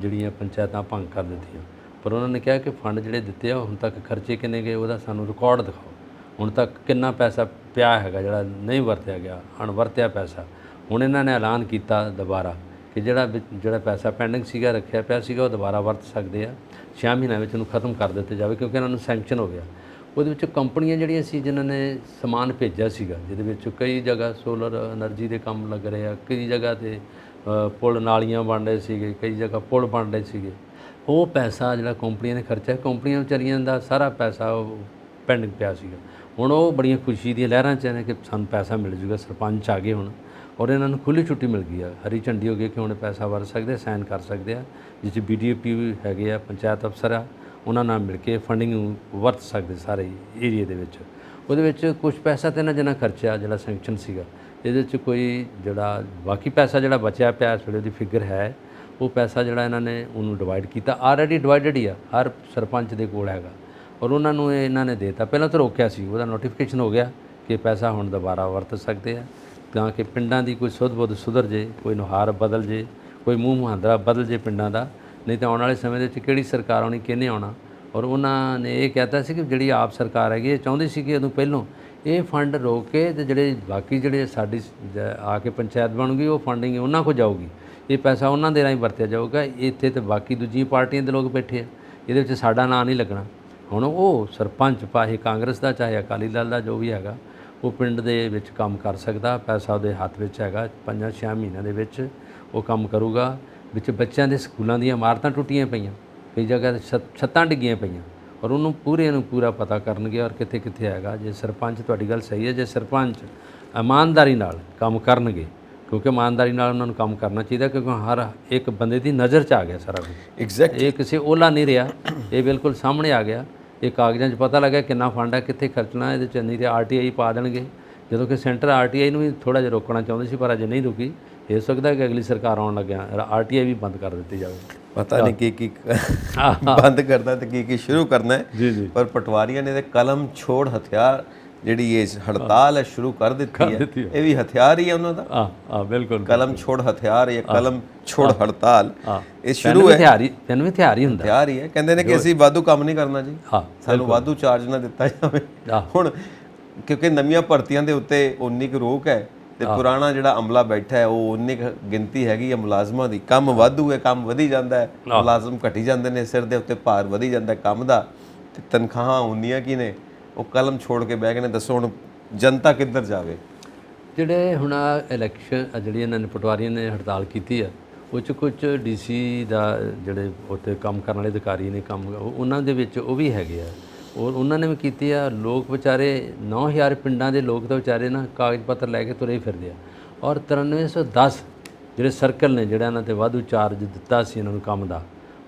ਜਿਹੜੀਆਂ ਪੰਚਾਇਤਾਂ ਭੰਗ ਕਰ ਦਿੱਤੀਆਂ। ਪਰ ਉਹਨਾਂ ਨੇ ਕਿਹਾ ਕਿ ਫੰਡ ਜਿਹੜੇ ਦਿੱਤੇ ਆ ਹੁਣ ਤੱਕ ਖਰਚੇ ਕਿੰਨੇ ਗਏ ਉਹਦਾ ਸਾਨੂੰ ਰਿਕਾਰਡ ਦਿਖਾਓ, ਹੁਣ ਤੱਕ ਕਿੰਨਾ ਪੈਸਾ ਪਿਆ ਹੈਗਾ ਜਿਹੜਾ ਨਹੀਂ ਵਰਤਿਆ ਗਿਆ, ਅਣਵਰਤਿਆ ਪੈਸਾ। ਹੁਣ ਇਹਨਾਂ ਨੇ ਐਲਾਨ ਕੀਤਾ ਦੁਬਾਰਾ ਕਿ ਜਿਹੜਾ ਪੈਸਾ ਪੈਂਡਿੰਗ ਸੀਗਾ, ਰੱਖਿਆ ਪਿਆ ਸੀਗਾ, ਉਹ ਦੁਬਾਰਾ ਵਰਤ ਸਕਦੇ ਆ। 6 ਮਹੀਨਿਆਂ ਵਿੱਚ ਉਹਨੂੰ ਖਤਮ ਕਰ ਦਿੱਤੇ ਜਾਵੇ, ਕਿਉਂਕਿ ਇਹਨਾਂ ਨੂੰ ਸੈਂਕਸ਼ਨ ਹੋ ਗਿਆ। ਉਹਦੇ ਵਿੱਚ ਕੰਪਨੀਆਂ ਜਿਹੜੀਆਂ ਸੀ ਜਿਨ੍ਹਾਂ ਨੇ ਸਮਾਨ ਭੇਜਿਆ ਸੀਗਾ, ਜਿਹਦੇ ਵਿੱਚ ਕਈ ਜਗ੍ਹਾ ਸੋਲਰ ਐਨਰਜੀ ਦੇ ਕੰਮ ਲੱਗ ਰਹੇ ਆ, ਕਈ ਜਗ੍ਹਾ 'ਤੇ ਪੁਲ ਨਾਲੀਆਂ ਬਣ ਰਹੇ ਸੀਗੇ, ਕਈ ਜਗ੍ਹਾ ਪੁਲ ਬਣ ਰਹੇ ਸੀਗੇ। ਉਹ ਪੈਸਾ ਜਿਹੜਾ ਕੰਪਨੀਆਂ ਨੇ ਖਰਚਿਆ, ਕੰਪਨੀਆਂ ਵਿਚਾਰੀਆਂ ਦਾ ਸਾਰਾ ਪੈਸਾ ਉਹ ਪੈਂਡਿੰਗ ਪਿਆ ਸੀਗਾ। ਹੁਣ ਉਹ ਬੜੀਆਂ ਖੁਸ਼ੀ ਦੀਆਂ ਲਹਿਰਾਂ 'ਚ ਨੇ ਕਿ ਸਾਨੂੰ ਪੈਸਾ ਮਿਲ ਜੂਗਾ, ਸਰਪੰਚ ਆ ਗਏ ਹੁਣ, ਔਰ ਇਹਨਾਂ ਨੂੰ ਖੁੱਲ੍ਹੀ ਛੁੱਟੀ ਮਿਲ ਗਈ ਆ, ਹਰੀ ਝੰਡੀ ਹੋ ਗਈ ਕਿ ਹੁਣ ਪੈਸਾ ਵਰਤ ਸਕਦੇ, ਸਾਈਨ ਕਰ ਸਕਦੇ ਆ। ਜਿਸ 'ਚ BDP ਵੀ ਹੈਗੇ ਆ, ਪੰਚਾਇਤ ਅਫਸਰ ਆ, ਉਹਨਾਂ ਨਾਲ ਮਿਲ ਕੇ ਫੰਡਿੰਗ ਨੂੰ ਵਰਤ ਸਕਦੇ ਸਾਰੇ ਏਰੀਏ ਦੇ ਵਿੱਚ। ਉਹਦੇ ਵਿੱਚ ਕੁਝ ਪੈਸਾ ਤਾਂ ਇਹਨਾਂ ਜਿੰਨਾ ਖਰਚਿਆ ਜਿਹੜਾ ਸੈਂਕਸ਼ਨ ਸੀਗਾ, ਇਹਦੇ 'ਚ ਕੋਈ ਜਿਹੜਾ ਬਾਕੀ ਪੈਸਾ ਜਿਹੜਾ ਬਚਿਆ ਪਿਆ ਇਸ ਵੇਲੇ ਦੀ ਫਿਗਰ ਹੈ, ਉਹ ਪੈਸਾ ਜਿਹੜਾ ਇਹਨਾਂ ਨੇ ਉਹਨੂੰ ਡਿਵਾਈਡ ਕੀਤਾ। ਆਲਰੇਡੀ ਡਿਵਾਈਡਡ ਹੀ ਆ, ਹਰ ਸਰਪੰਚ ਦੇ ਕੋਲ ਹੈਗਾ, ਔਰ ਉਹਨਾਂ ਨੂੰ ਇਹਨਾਂ ਨੇ ਦੇਤਾ। ਪਹਿਲਾਂ ਤਾਂ ਰੋਕਿਆ ਸੀ, ਉਹਦਾ ਨੋਟੀਫਿਕੇਸ਼ਨ ਹੋ ਗਿਆ ਕਿ ਪੈਸਾ ਹੁਣ ਦੁਬਾਰਾ ਵਰਤ ਸਕਦੇ ਆ, ਤਾਂ ਕਿ ਪਿੰਡਾਂ ਦੀ ਕੋਈ ਸੁੱਧ ਬੁੱਧ ਸੁਧਰ ਜੇ, ਕੋਈ ਨੁਹਾਰ ਬਦਲ ਜੇ, ਕੋਈ ਮੂੰਹ ਮੁਹਾਂਦਰਾ ਬਦਲ ਜੇ ਪਿੰਡਾਂ ਦਾ। ਨਹੀਂ ਤਾਂ ਆਉਣ ਵਾਲੇ ਸਮੇਂ ਦੇ ਵਿੱਚ ਕਿਹੜੀ ਸਰਕਾਰ ਆਉਣੀ, ਕਿਹਨੇ ਆਉਣਾ। ਔਰ ਉਹਨਾਂ ਨੇ ਇਹ ਕਹਿਤਾ ਸੀ ਕਿ ਜਿਹੜੀ ਆਪ ਸਰਕਾਰ ਹੈਗੀ ਇਹ ਚਾਹੁੰਦੀ ਸੀ ਕਿ ਉਦੋਂ ਪਹਿਲੋਂ ਇਹ ਫੰਡ ਰੋਕ ਕੇ ਤੇ ਜਿਹੜੇ ਬਾਕੀ ਜਿਹੜੇ ਸਾਡੀ ਆ ਕੇ ਪੰਚਾਇਤ ਬਣੂਗੀ ਉਹ ਫੰਡਿੰਗ ਉਹਨਾਂ ਕੋਲ ਜਾਊਗੀ, ਇਹ ਪੈਸਾ ਉਹਨਾਂ ਦੇ ਰਾਹੀਂ ਵਰਤਿਆ ਜਾਊਗਾ। ਇੱਥੇ ਤੇ ਬਾਕੀ ਦੂਜੀਆਂ ਪਾਰਟੀਆਂ ਦੇ ਲੋਕ ਬੈਠੇ ਆ, ਇਹਦੇ ਵਿੱਚ ਸਾਡਾ ਨਾਂ ਨਹੀਂ ਲੱਗਣਾ। ਹੁਣ ਉਹ ਸਰਪੰਚ ਚਾਹੇ ਕਾਂਗਰਸ ਦਾ ਚਾਹੇ ਅਕਾਲੀ ਦਲ ਦਾ ਜੋ ਵੀ ਹੈਗਾ, ਉਹ ਪਿੰਡ ਦੇ ਵਿੱਚ ਕੰਮ ਕਰ ਸਕਦਾ, ਪੈਸਾ ਉਹਦੇ ਹੱਥ ਵਿੱਚ ਹੈਗਾ। 5-6 ਮਹੀਨਿਆਂ ਦੇ ਵਿੱਚ ਉਹ ਕੰਮ ਕਰੂਗਾ। ਵਿੱਚ ਬੱਚਿਆਂ ਦੇ ਸਕੂਲਾਂ ਦੀਆਂ ਇਮਾਰਤਾਂ ਟੁੱਟੀਆਂ ਪਈਆਂ, ਕਈ ਜਗ੍ਹਾ 'ਤੇ ਛੱਤਾਂ ਡਿੱਗੀਆਂ ਪਈਆਂ, ਔਰ ਉਹਨੂੰ ਪੂਰਾ ਪਤਾ ਕਰਨਗੇ ਔਰ ਕਿੱਥੇ ਕਿੱਥੇ ਹੈਗਾ। ਜੇ ਸਰਪੰਚ, ਤੁਹਾਡੀ ਗੱਲ ਸਹੀ ਹੈ, ਜੇ ਸਰਪੰਚ ਇਮਾਨਦਾਰੀ ਨਾਲ ਕੰਮ ਕਰਨਗੇ, ਕਿਉਂਕਿ ਇਮਾਨਦਾਰੀ ਨਾਲ ਉਹਨਾਂ ਨੂੰ ਕੰਮ ਕਰਨਾ ਚਾਹੀਦਾ, ਕਿਉਂਕਿ ਹਰ ਇੱਕ ਬੰਦੇ ਦੀ ਨਜ਼ਰ 'ਚ ਆ ਗਿਆ ਸਾਰਾ ਕੁਝ। ਐਗਜ਼ੈਕਟ, ਇਹ ਕਿਸੇ ਓਲਾ ਨਹੀਂ ਰਿਹਾ, ਇਹ ਬਿਲਕੁਲ ਸਾਹਮਣੇ ਆ ਗਿਆ। ਇਹ ਕਾਗਜ਼ਾਂ 'ਚ ਪਤਾ ਲੱਗਾ ਕਿੰਨਾ ਫੰਡ ਹੈ, ਕਿੱਥੇ ਖਰਚਣਾ। ਇਹਦੇ 'ਚ ਨਹੀਂ ਤੇ RTI ਪਾ ਦੇਣਗੇ, ਜਦੋਂ ਕਿ ਸੈਂਟਰ RTI ਨੂੰ ਵੀ ਥੋੜ੍ਹਾ ਜਿਹਾ ਰੋਕਣਾ ਚਾਹੁੰਦੇ ਸੀ, ਪਰ ਅਜੇ ਨਹੀਂ ਰੁਕੀ। ਹੋ ਸਕਦਾ ਕਿ ਅਗਲੀ ਸਰਕਾਰ ਆਉਣ ਲੱਗਿਆ RTI ਵੀ ਬੰਦ ਕਰ ਦਿੱਤੀ ਜਾਵੇ। ਪਤਾ ਨਹੀਂ ਕੀ ਬੰਦ ਕਰਨਾ ਤੇ ਕੀ ਸ਼ੁਰੂ ਕਰਨਾ ਹੈ। ਜੀ। ਪਰ ਪਟਵਾਰੀਆਂ ਨੇ ਤੇ ਕਲਮ ਛੋੜ ਹਥਿਆਰ ਜਿਹੜੀ ਇਹ ਹੜਤਾਲ ਹੈ ਸ਼ੁਰੂ ਕਰ ਦਿੱਤੀ ਹੈ। ਇਹ ਵੀ ਹਥਿਆਰ ਹੀ ਹੈ ਉਹਨਾਂ ਦਾ। ਬਿਲਕੁਲ, ਕਲਮ ਛੋੜ ਹਥਿਆਰ ਜਾਂ ਕਲਮ ਛੋੜ ਹੜਤਾਲ ਇਹ ਸ਼ੁਰੂ ਹੈ। ਹਥਿਆਰ ਹੀ ਹੁੰਦਾ, ਹਥਿਆਰ ਹੀ ਹੈ। ਕਹਿੰਦੇ ਨੇ ਕਿ ਅਸੀਂ ਵਾਧੂ ਕੰਮ ਨਹੀਂ ਕਰਨਾ ਜੀ, ਸਾਨੂੰ ਵਾਧੂ ਚਾਰਜ ਨਾ ਦਿੱਤਾ ਜਾਵੇ। ਹੁਣ ਕਿਉਂਕਿ ਨਵੀਆਂ ਭਰਤੀਆਂ ਦੇ ਉੱਤੇ ਉਨੀ ਕੁ ਰੋਕ ਹੈ ਤੇ ਪੁਰਾਣਾ ਜਿਹੜਾ ਅਮਲਾ ਬੈਠਾ ਹੈ ਉਹ ਉਨੀ ਕੁ ਗਿਣਤੀ ਹੈਗੀ ਹੈ ਮੁਲਾਜ਼ਮਾਂ ਦੀ। ਕੰਮ ਵਾਧੂ ਹੈ, ਕੰਮ ਵਧੀ ਜਾਂਦਾ ਹੈ, ਮੁਲਾਜ਼ਮ ਘਟੀ ਜਾਂਦੇ ਨੇ, ਸਿਰ ਦੇ ਉੱਤੇ ਭਾਰ ਵਧੀ ਜਾਂਦਾ ਕੰਮ ਦਾ, ਤੇ ਤਨਖਾਹਾਂ ਉਨੀਆਂ ਕੀ ਨੇ। ਉਹ ਕਲਮ ਛੋੜ ਕੇ ਬਹਿ ਗਏ ਨੇ। ਦੱਸੋ ਹੁਣ ਜਨਤਾ ਕਿੱਧਰ ਜਾਵੇ। ਜਿਹੜੇ ਹੁਣ ਇਲੈਕਸ਼ਨ ਜਿਹੜੀ ਇਹਨਾਂ ਨੇ ਪਟਵਾਰੀਆਂ ਨੇ ਹੜਤਾਲ ਕੀਤੀ ਆ, ਉਹ 'ਚ ਕੁਝ DC ਦਾ ਜਿਹੜੇ ਉੱਥੇ ਕੰਮ ਕਰਨ ਵਾਲੇ ਅਧਿਕਾਰੀ ਨੇ ਕੰਮ, ਉਹਨਾਂ ਦੇ ਵਿੱਚ ਉਹ ਵੀ ਹੈਗੇ ਆ, ਔਰ ਉਹਨਾਂ ਨੇ ਵੀ ਕੀਤੀ ਆ। ਲੋਕ ਵਿਚਾਰੇ 9000 ਪਿੰਡਾਂ ਦੇ ਲੋਕ ਤਾਂ ਵਿਚਾਰੇ ਨਾ ਕਾਗਜ਼ ਪੱਤਰ ਲੈ ਕੇ ਤੁਰੇ ਫਿਰਦੇ ਆ। ਔਰ 9310 ਜਿਹੜੇ ਸਰਕਲ ਨੇ ਜਿਹੜਾ ਇਹਨਾਂ 'ਤੇ ਵਾਧੂ ਚਾਰਜ ਦਿੱਤਾ ਸੀ ਇਹਨਾਂ ਨੂੰ ਕੰਮ ਦਾ,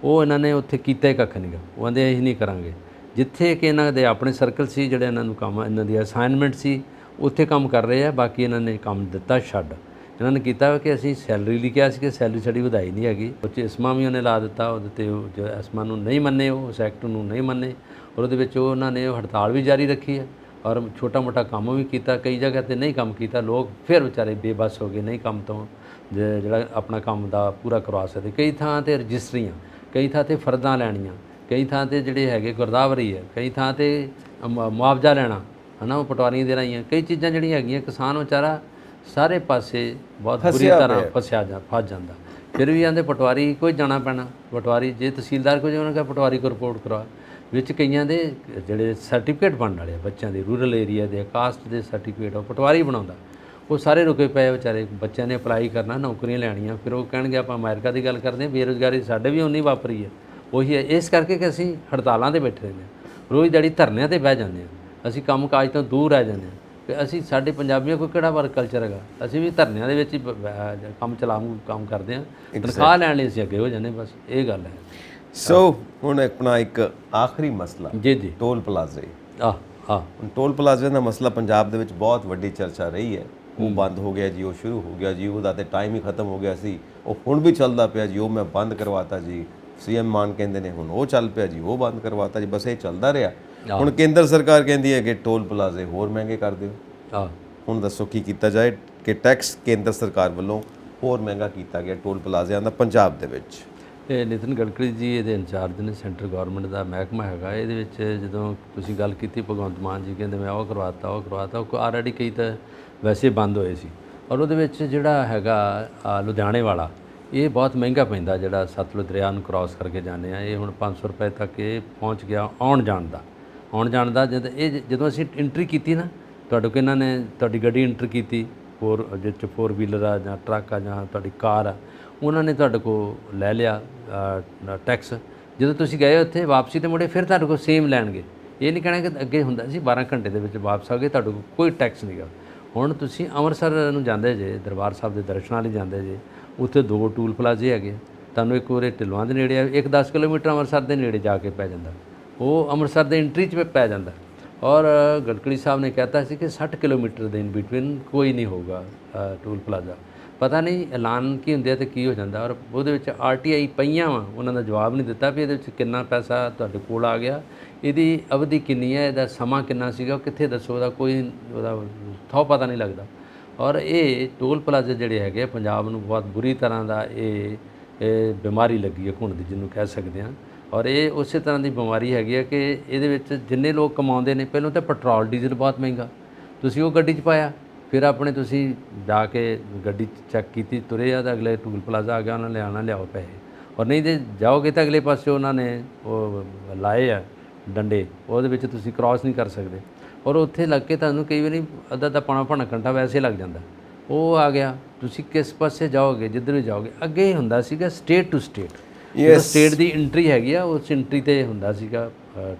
ਉਹ ਇਹਨਾਂ ਨੇ ਉੱਥੇ ਕੀਤਾ ਹੀ ਕੱਖ ਨਹੀਂ ਗਾ। ਉਹ ਕਹਿੰਦੇ ਅਸੀਂ ਨਹੀਂ ਕਰਾਂਗੇ। ਜਿੱਥੇ ਕਿ ਇਹਨਾਂ ਦੇ ਆਪਣੇ ਸਰਕਲ ਸੀ ਜਿਹੜੇ ਇਹਨਾਂ ਨੂੰ ਕੰਮ, ਇਹਨਾਂ ਦੀ ਅਸਾਈਨਮੈਂਟ ਸੀ, ਉੱਥੇ ਕੰਮ ਕਰ ਰਹੇ ਆ। ਬਾਕੀ ਇਹਨਾਂ ਨੇ ਕੰਮ ਦਿੱਤਾ ਛੱਡ। ਇਹਨਾਂ ਨੇ ਕੀਤਾ ਕਿ ਅਸੀਂ ਸੈਲਰੀ ਲਈ ਕਿਹਾ ਸੀ ਕਿ ਸੈਲਰੀ ਸਾਡੀ ਵਧਾਈ ਨਹੀਂ ਹੈਗੀ। ਉਹ 'ਚ ਇਸਮਾ ਵੀ ਉਹਨੇ ਲਾ ਦਿੱਤਾ, ਉਹਦੇ 'ਤੇ ਜੋ ਇਸਮਾ ਨੂੰ ਨਹੀਂ ਮੰਨੇ, ਉਹ ਉਸ ਐਕਟ ਨੂੰ ਨਹੀਂ ਮੰਨੇ, ਔਰ ਉਹਦੇ ਵਿੱਚ ਉਹਨਾਂ ਨੇ ਹੜਤਾਲ ਵੀ ਜਾਰੀ ਰੱਖੀ ਹੈ ਔਰ ਛੋਟਾ ਮੋਟਾ ਕੰਮ ਵੀ ਕੀਤਾ। ਕਈ ਜਗ੍ਹਾ 'ਤੇ ਨਹੀਂ ਕੰਮ ਕੀਤਾ, ਲੋਕ ਫਿਰ ਵਿਚਾਰੇ ਬੇਬਸ ਹੋ ਗਏ, ਨਹੀਂ ਕੰਮ ਤੋਂ ਜਿਹੜਾ ਆਪਣਾ ਕੰਮ ਦਾ ਪੂਰਾ ਕਰਵਾ ਸਕਦੇ। ਕਈ ਥਾਂ 'ਤੇ ਰਜਿਸਟਰੀਆਂ, ਕਈ ਥਾਂ 'ਤੇ ਫਰਦਾਂ ਲੈਣੀਆਂ, ਕਈ ਥਾਂ ਤੇ ਜਿਹੜੇ ਹੈਗੇ ਗਿਰਦਾਵਰੀ ਹੈ, ਕਈ ਥਾਂ ਤੇ ਮੁਆਵਜ਼ਾ ਲੈਣਾ ਹੈ ਨਾ, ਉਹ ਪਟਵਾਰੀਆਂ ਦੇ ਰਾਹੀਂ ਹੈ। ਕਈ ਚੀਜ਼ਾਂ ਜਿਹੜੀਆਂ ਹੈਗੀਆਂ ਕਿਸਾਨ ਵਿਚਾਰਾ ਸਾਰੇ ਪਾਸੇ ਬਹੁਤ ਬੁਰੀ ਤਰ੍ਹਾਂ ਫਸ ਜਾਂਦਾ। ਫਿਰ ਵੀ ਆਂਦੇ ਪਟਵਾਰੀ ਕੋਈ ਜਾਣਾ ਪੈਣਾ, ਪਟਵਾਰੀ ਜੇ ਤਹਿਸੀਲਦਾਰ ਕੋਈ ਉਹਨਾਂ ਕਹੇ ਪਟਵਾਰੀ ਕੋ ਰਿਪੋਰਟ ਕਰਵਾ। ਵਿੱਚ ਕਈਆਂ ਦੇ ਜਿਹੜੇ ਸਰਟੀਫਿਕੇਟ ਬਣਨ ਵਾਲੇ ਬੱਚਿਆਂ ਦੇ ਰੂਰਲ ਏਰੀਆ ਦੇ ਕਾਸਟ ਦੇ ਸਰਟੀਫਿਕੇਟ ਉਹ ਪਟਵਾਰੀ ਬਣਾਉਂਦਾ, ਉਹ ਸਾਰੇ ਰੁਕੇ ਪਏ ਵਿਚਾਰੇ। ਬੱਚਿਆਂ ਨੇ ਅਪਲਾਈ ਕਰਨਾ, ਨੌਕਰੀਆਂ ਲੈਣੀਆਂ, ਫਿਰ ਉਹ ਕਹਿਣਗੇ ਆਪਾਂ ਅਮਰੀਕਾ ਦੀ ਗੱਲ ਕਰਦੇ ਹਾਂ, ਬੇਰੁਜ਼ਗਾਰੀ ਸਾਡੇ ਵੀ ਉਨੀ ਵਾਪਰੀ ਹੈ। ਉਹੀ ਹੈ, ਇਸ ਕਰਕੇ ਕਿ ਅਸੀਂ ਹੜਤਾਲਾਂ 'ਤੇ ਬੈਠੇ ਰਹਿੰਦੇ ਹਾਂ, ਰੋਜ਼ ਦਿਹਾੜੀ ਧਰਨਿਆਂ 'ਤੇ ਬਹਿ ਜਾਂਦੇ ਹਾਂ, ਅਸੀਂ ਕੰਮ ਕਾਜ ਤੋਂ ਦੂਰ ਰਹਿ ਜਾਂਦੇ ਹਾਂ। ਕਿ ਅਸੀਂ ਸਾਡੇ ਪੰਜਾਬੀਆਂ ਕੋਲ ਕਿਹੜਾ ਵਰਕ ਕਲਚਰ ਹੈਗਾ, ਅਸੀਂ ਵੀ ਧਰਨਿਆਂ ਦੇ ਵਿੱਚ ਹੀ ਕੰਮ ਕਰਦੇ ਹਾਂ, ਤਨਖਾਹ ਲੈਣ ਲਈ ਅਸੀਂ ਅੱਗੇ ਹੋ ਜਾਂਦੇ, ਬਸ ਇਹ ਗੱਲ ਹੈ। ਸੋ ਹੁਣ ਆਪਣਾ ਇੱਕ ਆਖਰੀ ਮਸਲਾ ਜੀ ਟੋਲ ਪਲਾਜ਼ੇ। ਹੁਣ ਟੋਲ ਪਲਾਜ਼ੇ ਦਾ ਮਸਲਾ ਪੰਜਾਬ ਦੇ ਵਿੱਚ ਬਹੁਤ ਵੱਡੀ ਚਰਚਾ ਰਹੀ ਹੈ। ਉਹ ਬੰਦ ਹੋ ਗਿਆ ਜੀ, ਉਹ ਸ਼ੁਰੂ ਹੋ ਗਿਆ ਜੀ, ਉਹਦਾ ਤੇ ਟਾਈਮ ਹੀ ਖਤਮ ਹੋ ਗਿਆ ਸੀ, ਉਹ ਹੁਣ ਵੀ ਚੱਲਦਾ ਪਿਆ ਜੀ, ਉਹ ਮੈਂ ਬੰਦ ਕਰਵਾਤਾ ਜੀ। ਸੀਐਮ ਮਾਨ ਕਹਿੰਦੇ ਨੇ ਹੁਣ ਉਹ ਚੱਲ ਪਿਆ ਜੀ, ਉਹ ਬੰਦ ਕਰਵਾਤਾ ਜੀ, ਬਸ ਇਹ ਚੱਲਦਾ ਰਿਹਾ। ਹੁਣ ਕੇਂਦਰ ਸਰਕਾਰ ਕਹਿੰਦੀ ਹੈ ਕਿ ਟੋਲ ਪਲਾਜ਼ੇ ਹੋਰ ਮਹਿੰਗੇ ਕਰ ਦਿਓ। ਹੁਣ ਦੱਸੋ ਕੀ ਕੀਤਾ ਜਾਏ ਕਿ ਟੈਕਸ ਕੇਂਦਰ ਸਰਕਾਰ ਵੱਲੋਂ ਹੋਰ ਮਹਿੰਗਾ ਕੀਤਾ ਗਿਆ ਟੋਲ ਪਲਾਜ਼ਿਆਂ ਦਾ ਪੰਜਾਬ ਦੇ ਵਿੱਚ। ਇਹ ਨਿਤਿਨ ਗਡਕਰੀ ਜੀ ਇਹਦੇ ਇੰਚਾਰਜ ਨੇ, ਸੈਂਟਰ ਗਵਰਨਮੈਂਟ ਦਾ ਮਹਿਕਮਾ ਹੈਗਾ ਇਹਦੇ ਵਿੱਚ। ਜਦੋਂ ਤੁਸੀਂ ਗੱਲ ਕੀਤੀ ਭਗਵੰਤ ਮਾਨ ਜੀ ਕਹਿੰਦੇ ਮੈਂ ਉਹ ਕਰਵਾਤਾ ਉਹ ਆਲਰੇਡੀ ਕਈ ਤਾਂ ਵੈਸੇ ਬੰਦ ਹੋਏ ਸੀ। ਔਰ ਉਹਦੇ ਵਿੱਚ ਜਿਹੜਾ ਹੈਗਾ ਲੁਧਿਆਣੇ ਵਾਲਾ ਇਹ ਬਹੁਤ ਮਹਿੰਗਾ ਪੈਂਦਾ, ਜਿਹੜਾ ਸਤਲੁਜ ਦਰਿਆ ਨੂੰ ਕ੍ਰਾਸ ਕਰਕੇ ਜਾਂਦੇ ਆ। ਇਹ ਹੁਣ 500 ਰੁਪਏ ਤੱਕ ਇਹ ਪਹੁੰਚ ਗਿਆ ਆਉਣ ਜਾਣ ਦਾ। ਜਦੋਂ ਅਸੀਂ ਐਂਟਰੀ ਕੀਤੀ ਨਾ, ਤੁਹਾਡੇ ਕੋਲ ਇਹਨਾਂ ਨੇ ਤੁਹਾਡੀ ਗੱਡੀ ਐਂਟਰ ਕੀਤੀ, ਜਿਸ 'ਚ 4 ਵੀਲਰ ਆ ਜਾਂ ਟਰੱਕ ਆ ਜਾਂ ਤੁਹਾਡੀ ਕਾਰ ਆ, ਉਹਨਾਂ ਨੇ ਤੁਹਾਡੇ ਕੋਲ ਲੈ ਲਿਆ ਟੈਕਸ। ਜਦੋਂ ਤੁਸੀਂ ਗਏ ਉੱਥੇ ਵਾਪਸੀ 'ਤੇ ਮੁੜੇ ਫਿਰ ਤੁਹਾਡੇ ਕੋਲ ਸੇਮ ਲੈਣਗੇ। ਇਹ ਨਹੀਂ ਕਹਿਣਾ ਕਿ ਅੱਗੇ ਹੁੰਦਾ ਸੀ 12 ਘੰਟੇ ਦੇ ਵਿੱਚ ਵਾਪਸ ਆ ਗਏ, ਤੁਹਾਡੇ ਕੋਲ ਕੋਈ ਟੈਕਸ ਨਹੀਂ ਗਾ। ਹੁਣ ਤੁਸੀਂ ਅੰਮ੍ਰਿਤਸਰ ਨੂੰ ਜਾਂਦੇ ਜੇ, ਦਰਬਾਰ ਸਾਹਿਬ ਦੇ ਦਰਸ਼ਨਾਂ ਲਈ ਜਾਂਦੇ ਜੇ, ਉੱਥੇ 2 ਟੂਲ ਪਲਾਜ਼ੇ ਹੈਗੇ। ਤੁਹਾਨੂੰ ਇੱਕ ਉਰੇ ਢਿੱਲੋਂ ਦੇ ਨੇੜੇ ਆ, ਇੱਕ 10 ਕਿਲੋਮੀਟਰ ਅੰਮ੍ਰਿਤਸਰ ਦੇ ਨੇੜੇ ਜਾ ਕੇ ਪੈ ਜਾਂਦਾ, ਉਹ ਅੰਮ੍ਰਿਤਸਰ ਦੇ ਐਂਟਰੀ 'ਚ ਪੈ ਜਾਂਦਾ। ਔਰ ਗਡਕਰੀ ਸਾਹਿਬ ਨੇ ਕਹਿਤਾ ਸੀ ਕਿ 60 ਕਿਲੋਮੀਟਰ ਦੇ ਇਨ ਬਿਟਵੀਨ ਕੋਈ ਨਹੀਂ ਹੋਊਗਾ ਟੂਲ ਪਲਾਜ਼ਾ। ਪਤਾ ਨਹੀਂ ਐਲਾਨ ਕੀ ਹੁੰਦੇ ਆ ਅਤੇ ਕੀ ਹੋ ਜਾਂਦਾ। ਔਰ ਉਹਦੇ ਵਿੱਚ RTI ਪਈਆਂ ਵਾ, ਉਹਨਾਂ ਦਾ ਜਵਾਬ ਨਹੀਂ ਦਿੱਤਾ ਵੀ ਇਹਦੇ ਵਿੱਚ ਕਿੰਨਾ ਪੈਸਾ ਤੁਹਾਡੇ ਕੋਲ ਆ ਗਿਆ, ਇਹਦੀ ਅਵਧੀ ਕਿੰਨੀ ਹੈ, ਇਹਦਾ ਸਮਾਂ ਕਿੰਨਾ ਸੀਗਾ, ਉਹ ਕਿੱਥੇ ਦੱਸੋ, ਉਹਦਾ ਥੋ ਪਤਾ ਨਹੀਂ ਲੱਗਦਾ। ਔਰ ਇਹ ਟੋਲ ਪਲਾਜ਼ੇ ਜਿਹੜੇ ਹੈਗੇ ਪੰਜਾਬ ਨੂੰ ਬਹੁਤ ਬੁਰੀ ਤਰ੍ਹਾਂ ਦਾ ਇਹ ਬਿਮਾਰੀ ਲੱਗੀ ਹੈ ਘੁਣ ਦੀ, ਜਿਹਨੂੰ ਕਹਿ ਸਕਦੇ ਹਾਂ। ਔਰ ਇਹ ਉਸੇ ਤਰ੍ਹਾਂ ਦੀ ਬਿਮਾਰੀ ਹੈਗੀ ਹੈ ਕਿ ਇਹਦੇ ਵਿੱਚ ਜਿੰਨੇ ਲੋਕ ਕਮਾਉਂਦੇ ਨੇ, ਪਹਿਲਾਂ ਤਾਂ ਪੈਟਰੋਲ ਡੀਜ਼ਲ ਬਹੁਤ ਮਹਿੰਗਾ, ਤੁਸੀਂ ਉਹ ਗੱਡੀ 'ਚ ਪਾਇਆ, ਫਿਰ ਆਪਣੇ ਤੁਸੀਂ ਜਾ ਕੇ ਗੱਡੀ ਚੈੱਕ ਕੀਤੀ, ਤੁਰੇ ਆ ਤਾਂ ਅਗਲੇ ਟੂਲ ਪਲਾਜ਼ਾ ਆ ਗਿਆ, ਉਹਨਾਂ ਨੇ ਲਿਆਓ ਪੈਸੇ। ਔਰ ਨਹੀਂ ਜੇ ਜਾਓਗੇ ਤਾਂ ਅਗਲੇ ਪਾਸੇ ਉਹਨਾਂ ਨੇ ਉਹ ਲਾਏ ਆ ਡੰਡੇ, ਉਹਦੇ ਵਿੱਚ ਤੁਸੀਂ ਕ੍ਰਾਸ ਨਹੀਂ ਕਰ ਸਕਦੇ। ਔਰ ਉੱਥੇ ਲੱਗ ਕੇ ਤੁਹਾਨੂੰ ਕਈ ਵਾਰੀ ਅੱਧਾ ਪੌਣਾ ਘੰਟਾ ਵੈਸੇ ਲੱਗ ਜਾਂਦਾ। ਉਹ ਆ ਗਿਆ, ਤੁਸੀਂ ਕਿਸ ਪਾਸੇ ਜਾਓਗੇ, ਜਿੱਧਰ ਵੀ ਜਾਓਗੇ। ਅੱਗੇ ਹੁੰਦਾ ਸੀਗਾ state to state, state the entry ਹੈਗੀ ਆ, ਉਸ ਐਂਟਰੀ 'ਤੇ ਹੁੰਦਾ ਸੀਗਾ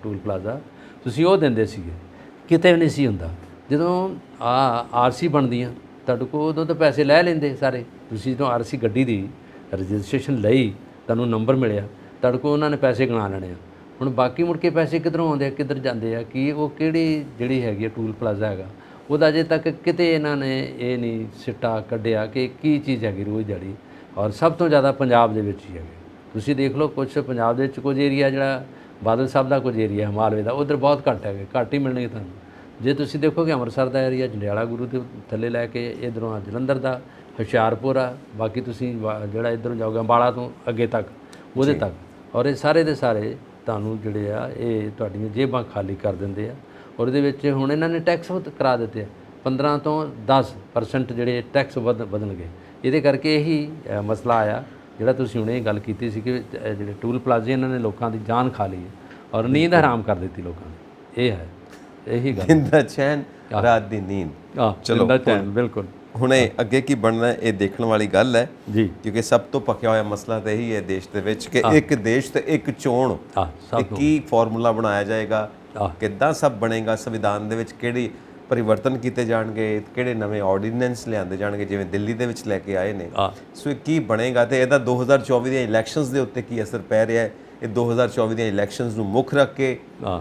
ਟੂਲ ਪਲਾਜ਼ਾ, ਤੁਸੀਂ ਉਹ ਦਿੰਦੇ ਸੀਗੇ। ਕਿਤੇ ਵੀ ਨਹੀਂ ਸੀ ਹੁੰਦਾ। ਜਦੋਂ RC ਬਣਦੀਆਂ ਤੁਹਾਡੇ ਕੋਲ, ਉਦੋਂ ਤਾਂ ਪੈਸੇ ਲੈ ਲੈਂਦੇ ਸਾਰੇ। ਤੁਸੀਂ ਜਦੋਂ RC ਗੱਡੀ ਦੀ ਰਜਿਸਟ੍ਰੇਸ਼ਨ ਲਈ, ਤੁਹਾਨੂੰ ਨੰਬਰ ਮਿਲਿਆ, ਤੁਹਾਡੇ ਕੋਲ ਉਹਨਾਂ ਨੇ ਪੈਸੇ ਗਣਾ ਲੈਣੇ ਆ। ਹੁਣ ਬਾਕੀ ਮੁੜ ਕੇ ਪੈਸੇ ਕਿੱਧਰੋਂ ਆਉਂਦੇ ਆ, ਕਿੱਧਰ ਜਾਂਦੇ ਆ, ਕਿ ਉਹ ਕਿਹੜੀ ਜਿਹੜੀ ਹੈਗੀ ਆ ਟੂਲ ਪਲਾਜ਼ਾ ਹੈਗਾ, ਉਹਦਾ ਅਜੇ ਤੱਕ ਕਿਤੇ ਇਹਨਾਂ ਨੇ ਇਹ ਨਹੀਂ ਸਿੱਟਾ ਕੱਢਿਆ ਕਿ ਕੀ ਚੀਜ਼ ਹੈਗੀ ਰੋਜ਼ ਦਿਹਾੜੀ। ਔਰ ਸਭ ਤੋਂ ਜ਼ਿਆਦਾ ਪੰਜਾਬ ਦੇ ਵਿੱਚ ਹੀ ਹੈਗੇ। ਤੁਸੀਂ ਦੇਖ ਲਓ ਕੁਛ ਪੰਜਾਬ ਦੇ ਵਿੱਚ ਕੁਝ ਏਰੀਆ ਜਿਹੜਾ ਬਾਦਲ ਸਾਹਿਬ ਦਾ ਕੁਝ ਏਰੀਆ ਹਿਮਾਲਵੇ ਦਾ, ਉੱਧਰ ਬਹੁਤ ਘੱਟ ਹੈਗੇ, ਘੱਟ ਹੀ ਮਿਲਣਗੇ ਤੁਹਾਨੂੰ। ਜੇ ਤੁਸੀਂ ਦੇਖੋਗੇ ਅੰਮ੍ਰਿਤਸਰ ਦਾ ਏਰੀਆ, ਜੰਡਿਆਲਾ ਗੁਰੂ ਦੇ ਥੱਲੇ ਲੈ ਕੇ ਇੱਧਰੋਂ ਆ ਜਲੰਧਰ ਦਾ, ਹੁਸ਼ਿਆਰਪੁਰ ਆ, ਬਾਕੀ ਤੁਸੀਂ ਜਿਹੜਾ ਇੱਧਰੋਂ ਜਾਓਗੇ ਅੰਬਾਲਾ ਤੋਂ ਅੱਗੇ ਤੱਕ, ਉਹਦੇ ਤੱਕ। ਔਰ ਇਹ ਸਾਰੇ ਦੇ ਸਾਰੇ ਤੁਹਾਨੂੰ ਜਿਹੜੇ ਆ ਇਹ ਤੁਹਾਡੀਆਂ ਜੇਬਾਂ ਖਾਲੀ ਕਰ ਦਿੰਦੇ ਆ। ਔਰ ਇਹਦੇ ਵਿੱਚ ਹੁਣ ਇਹਨਾਂ ਨੇ ਟੈਕਸ ਕਰਾ ਦਿੱਤੇ ਆ, 15 ਤੋਂ 10% ਜਿਹੜੇ ਟੈਕਸ ਵਧਣਗੇ। ਇਹਦੇ ਕਰਕੇ ਇਹੀ ਮਸਲਾ ਆਇਆ ਜਿਹੜਾ ਤੁਸੀਂ ਹੁਣੇ ਗੱਲ ਕੀਤੀ ਸੀ ਕਿ ਜਿਹੜੇ ਟੂਲ ਪਲਾਜ਼ੇ ਇਹਨਾਂ ਨੇ ਲੋਕਾਂ ਦੀ ਜਾਨ ਖਾ ਲਈ ਹੈ ਔਰ ਨੀਂਦ ਹਰਾਮ ਕਰ ਦਿੱਤੀ ਲੋਕਾਂ ਨੇ। ਇਹ ਹੈ ਇਹੀ ਗੱਲ, ਦਿਨ ਦਾ ਚੈਨ ਰਾਤ ਦੀ ਨੀਂਦ। ਚਲੋ ਬਿਲਕੁਲ। ਹੁਣ ਅੱਗੇ ਕੀ ਬਣਨਾ ਇਹ ਦੇਖਣ ਵਾਲੀ ਗੱਲ ਹੈ ਜੀ, ਕਿਉਂਕਿ ਸਭ ਤੋਂ ਪੱਕਿਆ ਹੋਇਆ ਮਸਲਾ ਤਾਂ ਇਹੀ ਹੈ ਦੇਸ਼ ਦੇ ਵਿੱਚ ਕਿ ਇੱਕ ਦੇਸ਼ ਤੇ ਇੱਕ ਚੋਣ, ਕੀ ਫਾਰਮੂਲਾ ਬਣਾਇਆ ਜਾਏਗਾ, ਕਿੱਦਾਂ ਸਭ ਬਣੇਗਾ, ਸੰਵਿਧਾਨ ਦੇ ਵਿੱਚ ਕਿਹੜੀ ਪਰਿਵਰਤਨ ਕੀਤੇ ਜਾਣਗੇ, ਕਿਹੜੇ ਨਵੇਂ ਆਰਡੀਨੈਂਸ ਲਿਆਂਦੇ ਜਾਣਗੇ, ਜਿਵੇਂ ਦਿੱਲੀ ਦੇ ਵਿੱਚ ਲੈ ਕੇ ਆਏ ਨੇ। ਸੋ ਇਹ ਕੀ ਬਣੇਗਾ ਤੇ ਇਹਦਾ 2024 ਦੀਆਂ ਇਲੈਕਸ਼ਨਸ ਦੇ ਉੱਤੇ ਕੀ ਅਸਰ ਪੈ ਰਿਹਾ ਹੈ। ਇਹ 2024 ਦੀਆਂ ਇਲੈਕਸ਼ਨਸ ਨੂੰ ਮੁੱਖ ਰੱਖ ਕੇ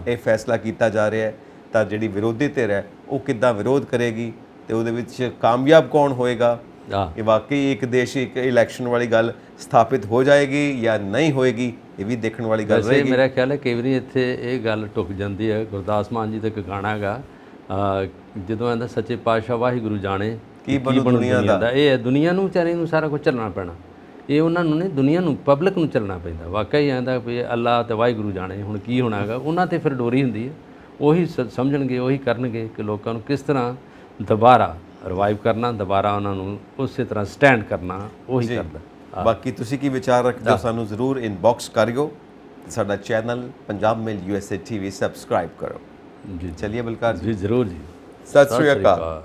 ਇਹ ਫੈਸਲਾ ਕੀਤਾ ਜਾ ਰਿਹਾ ਹੈ। ਤਾਂ ਜਿਹੜੀ ਵਿਰੋਧੀ ਧਿਰ ਹੈ ਉਹ ਕਿੱਦਾਂ ਵਿਰੋਧ ਕਰੇਗੀ ਤੇ ਉਹਦੇ ਵਿੱਚ ਕਾਮਯਾਬ ਕੌਣ ਹੋਏਗਾ। ਇਹ ਵਾਕਈ ਇੱਕ ਦੇਸ਼ ਇੱਕ ਇਲੈਕਸ਼ਨ ਵਾਲੀ ਗੱਲ ਸਥਾਪਿਤ ਹੋ ਜਾਏਗੀ ਜਾਂ ਨਹੀਂ ਹੋਏਗੀ, ਇਹ ਵੀ ਦੇਖਣ ਵਾਲੀ ਗੱਲ ਰਹੇਗੀ। ਮੇਰਾ ਖਿਆਲ ਹੈ ਕਈ ਵਾਰੀ ਇੱਥੇ ਇਹ ਗੱਲ ਟੁੱਕ ਜਾਂਦੀ ਹੈ। ਗੁਰਦਾਸ ਮਾਨ ਜੀ ਦਾ ਇੱਕ ਗਾਣਾ ਹੈਗਾ, ਜਦੋਂ ਆਂਦਾ ਸੱਚੇ ਪਾਤਸ਼ਾਹ ਵਾਹਿਗੁਰੂ ਜਾਣੇ ਕੀ ਬਣੂ ਦੁਨੀਆ ਦਾ। ਇਹ ਹੈ ਦੁਨੀਆ ਨੂੰ ਵਿਚਾਰੇ ਨੂੰ ਸਾਰਾ ਕੁਝ ਝੱਲਣਾ ਪੈਣਾ। ਇਹ ਉਹਨਾਂ ਨੂੰ ਨਹੀਂ, ਦੁਨੀਆ ਨੂੰ, ਪਬਲਿਕ ਨੂੰ ਚੱਲਣਾ ਪੈਂਦਾ। ਵਾਕਈ ਆਂਦਾ ਵੀ ਅੱਲਾ ਤੇ ਵਾਹਿਗੁਰੂ ਜਾਣੇ ਹੁਣ ਕੀ ਹੋਣਾ ਹੈਗਾ, ਉਹਨਾਂ ਤੇ ਫਿਰ ਡੋਰੀ ਹੁੰਦੀ ਹੈ। ਉਹੀ ਸਮਝਣਗੇ, ਉਹੀ ਕਰਨਗੇ ਕਿ ਲੋਕਾਂ ਨੂੰ ਕਿਸ ਤਰ੍ਹਾਂ ਦੁਬਾਰਾ ਰਿਵਾਈਵ ਕਰਨਾ, ਦੁਬਾਰਾ ਉਹਨਾਂ ਨੂੰ ਉਸੇ ਤਰ੍ਹਾਂ ਸਟੈਂਡ ਕਰਨਾ, ਉਹੀ ਕਰਦਾ। ਬਾਕੀ ਤੁਸੀਂ ਕੀ ਵਿਚਾਰ ਰੱਖਦੇ ਹੋ ਸਾਨੂੰ ਜ਼ਰੂਰ ਇਨਬਾਕਸ ਕਰਿਓ। ਸਾਡਾ ਚੈਨਲ ਪੰਜਾਬ ਮੇਲ USA TV ਸਬਸਕ੍ਰਾਈਬ ਕਰੋ। ਜੀ ਚਲਿਏ ਬਲਕਾਰ ਜੀ, ਜੀ ਜ਼ਰੂਰ ਜੀ। ਸਤਿ ਸ਼੍ਰੀ ਅਕਾਲ।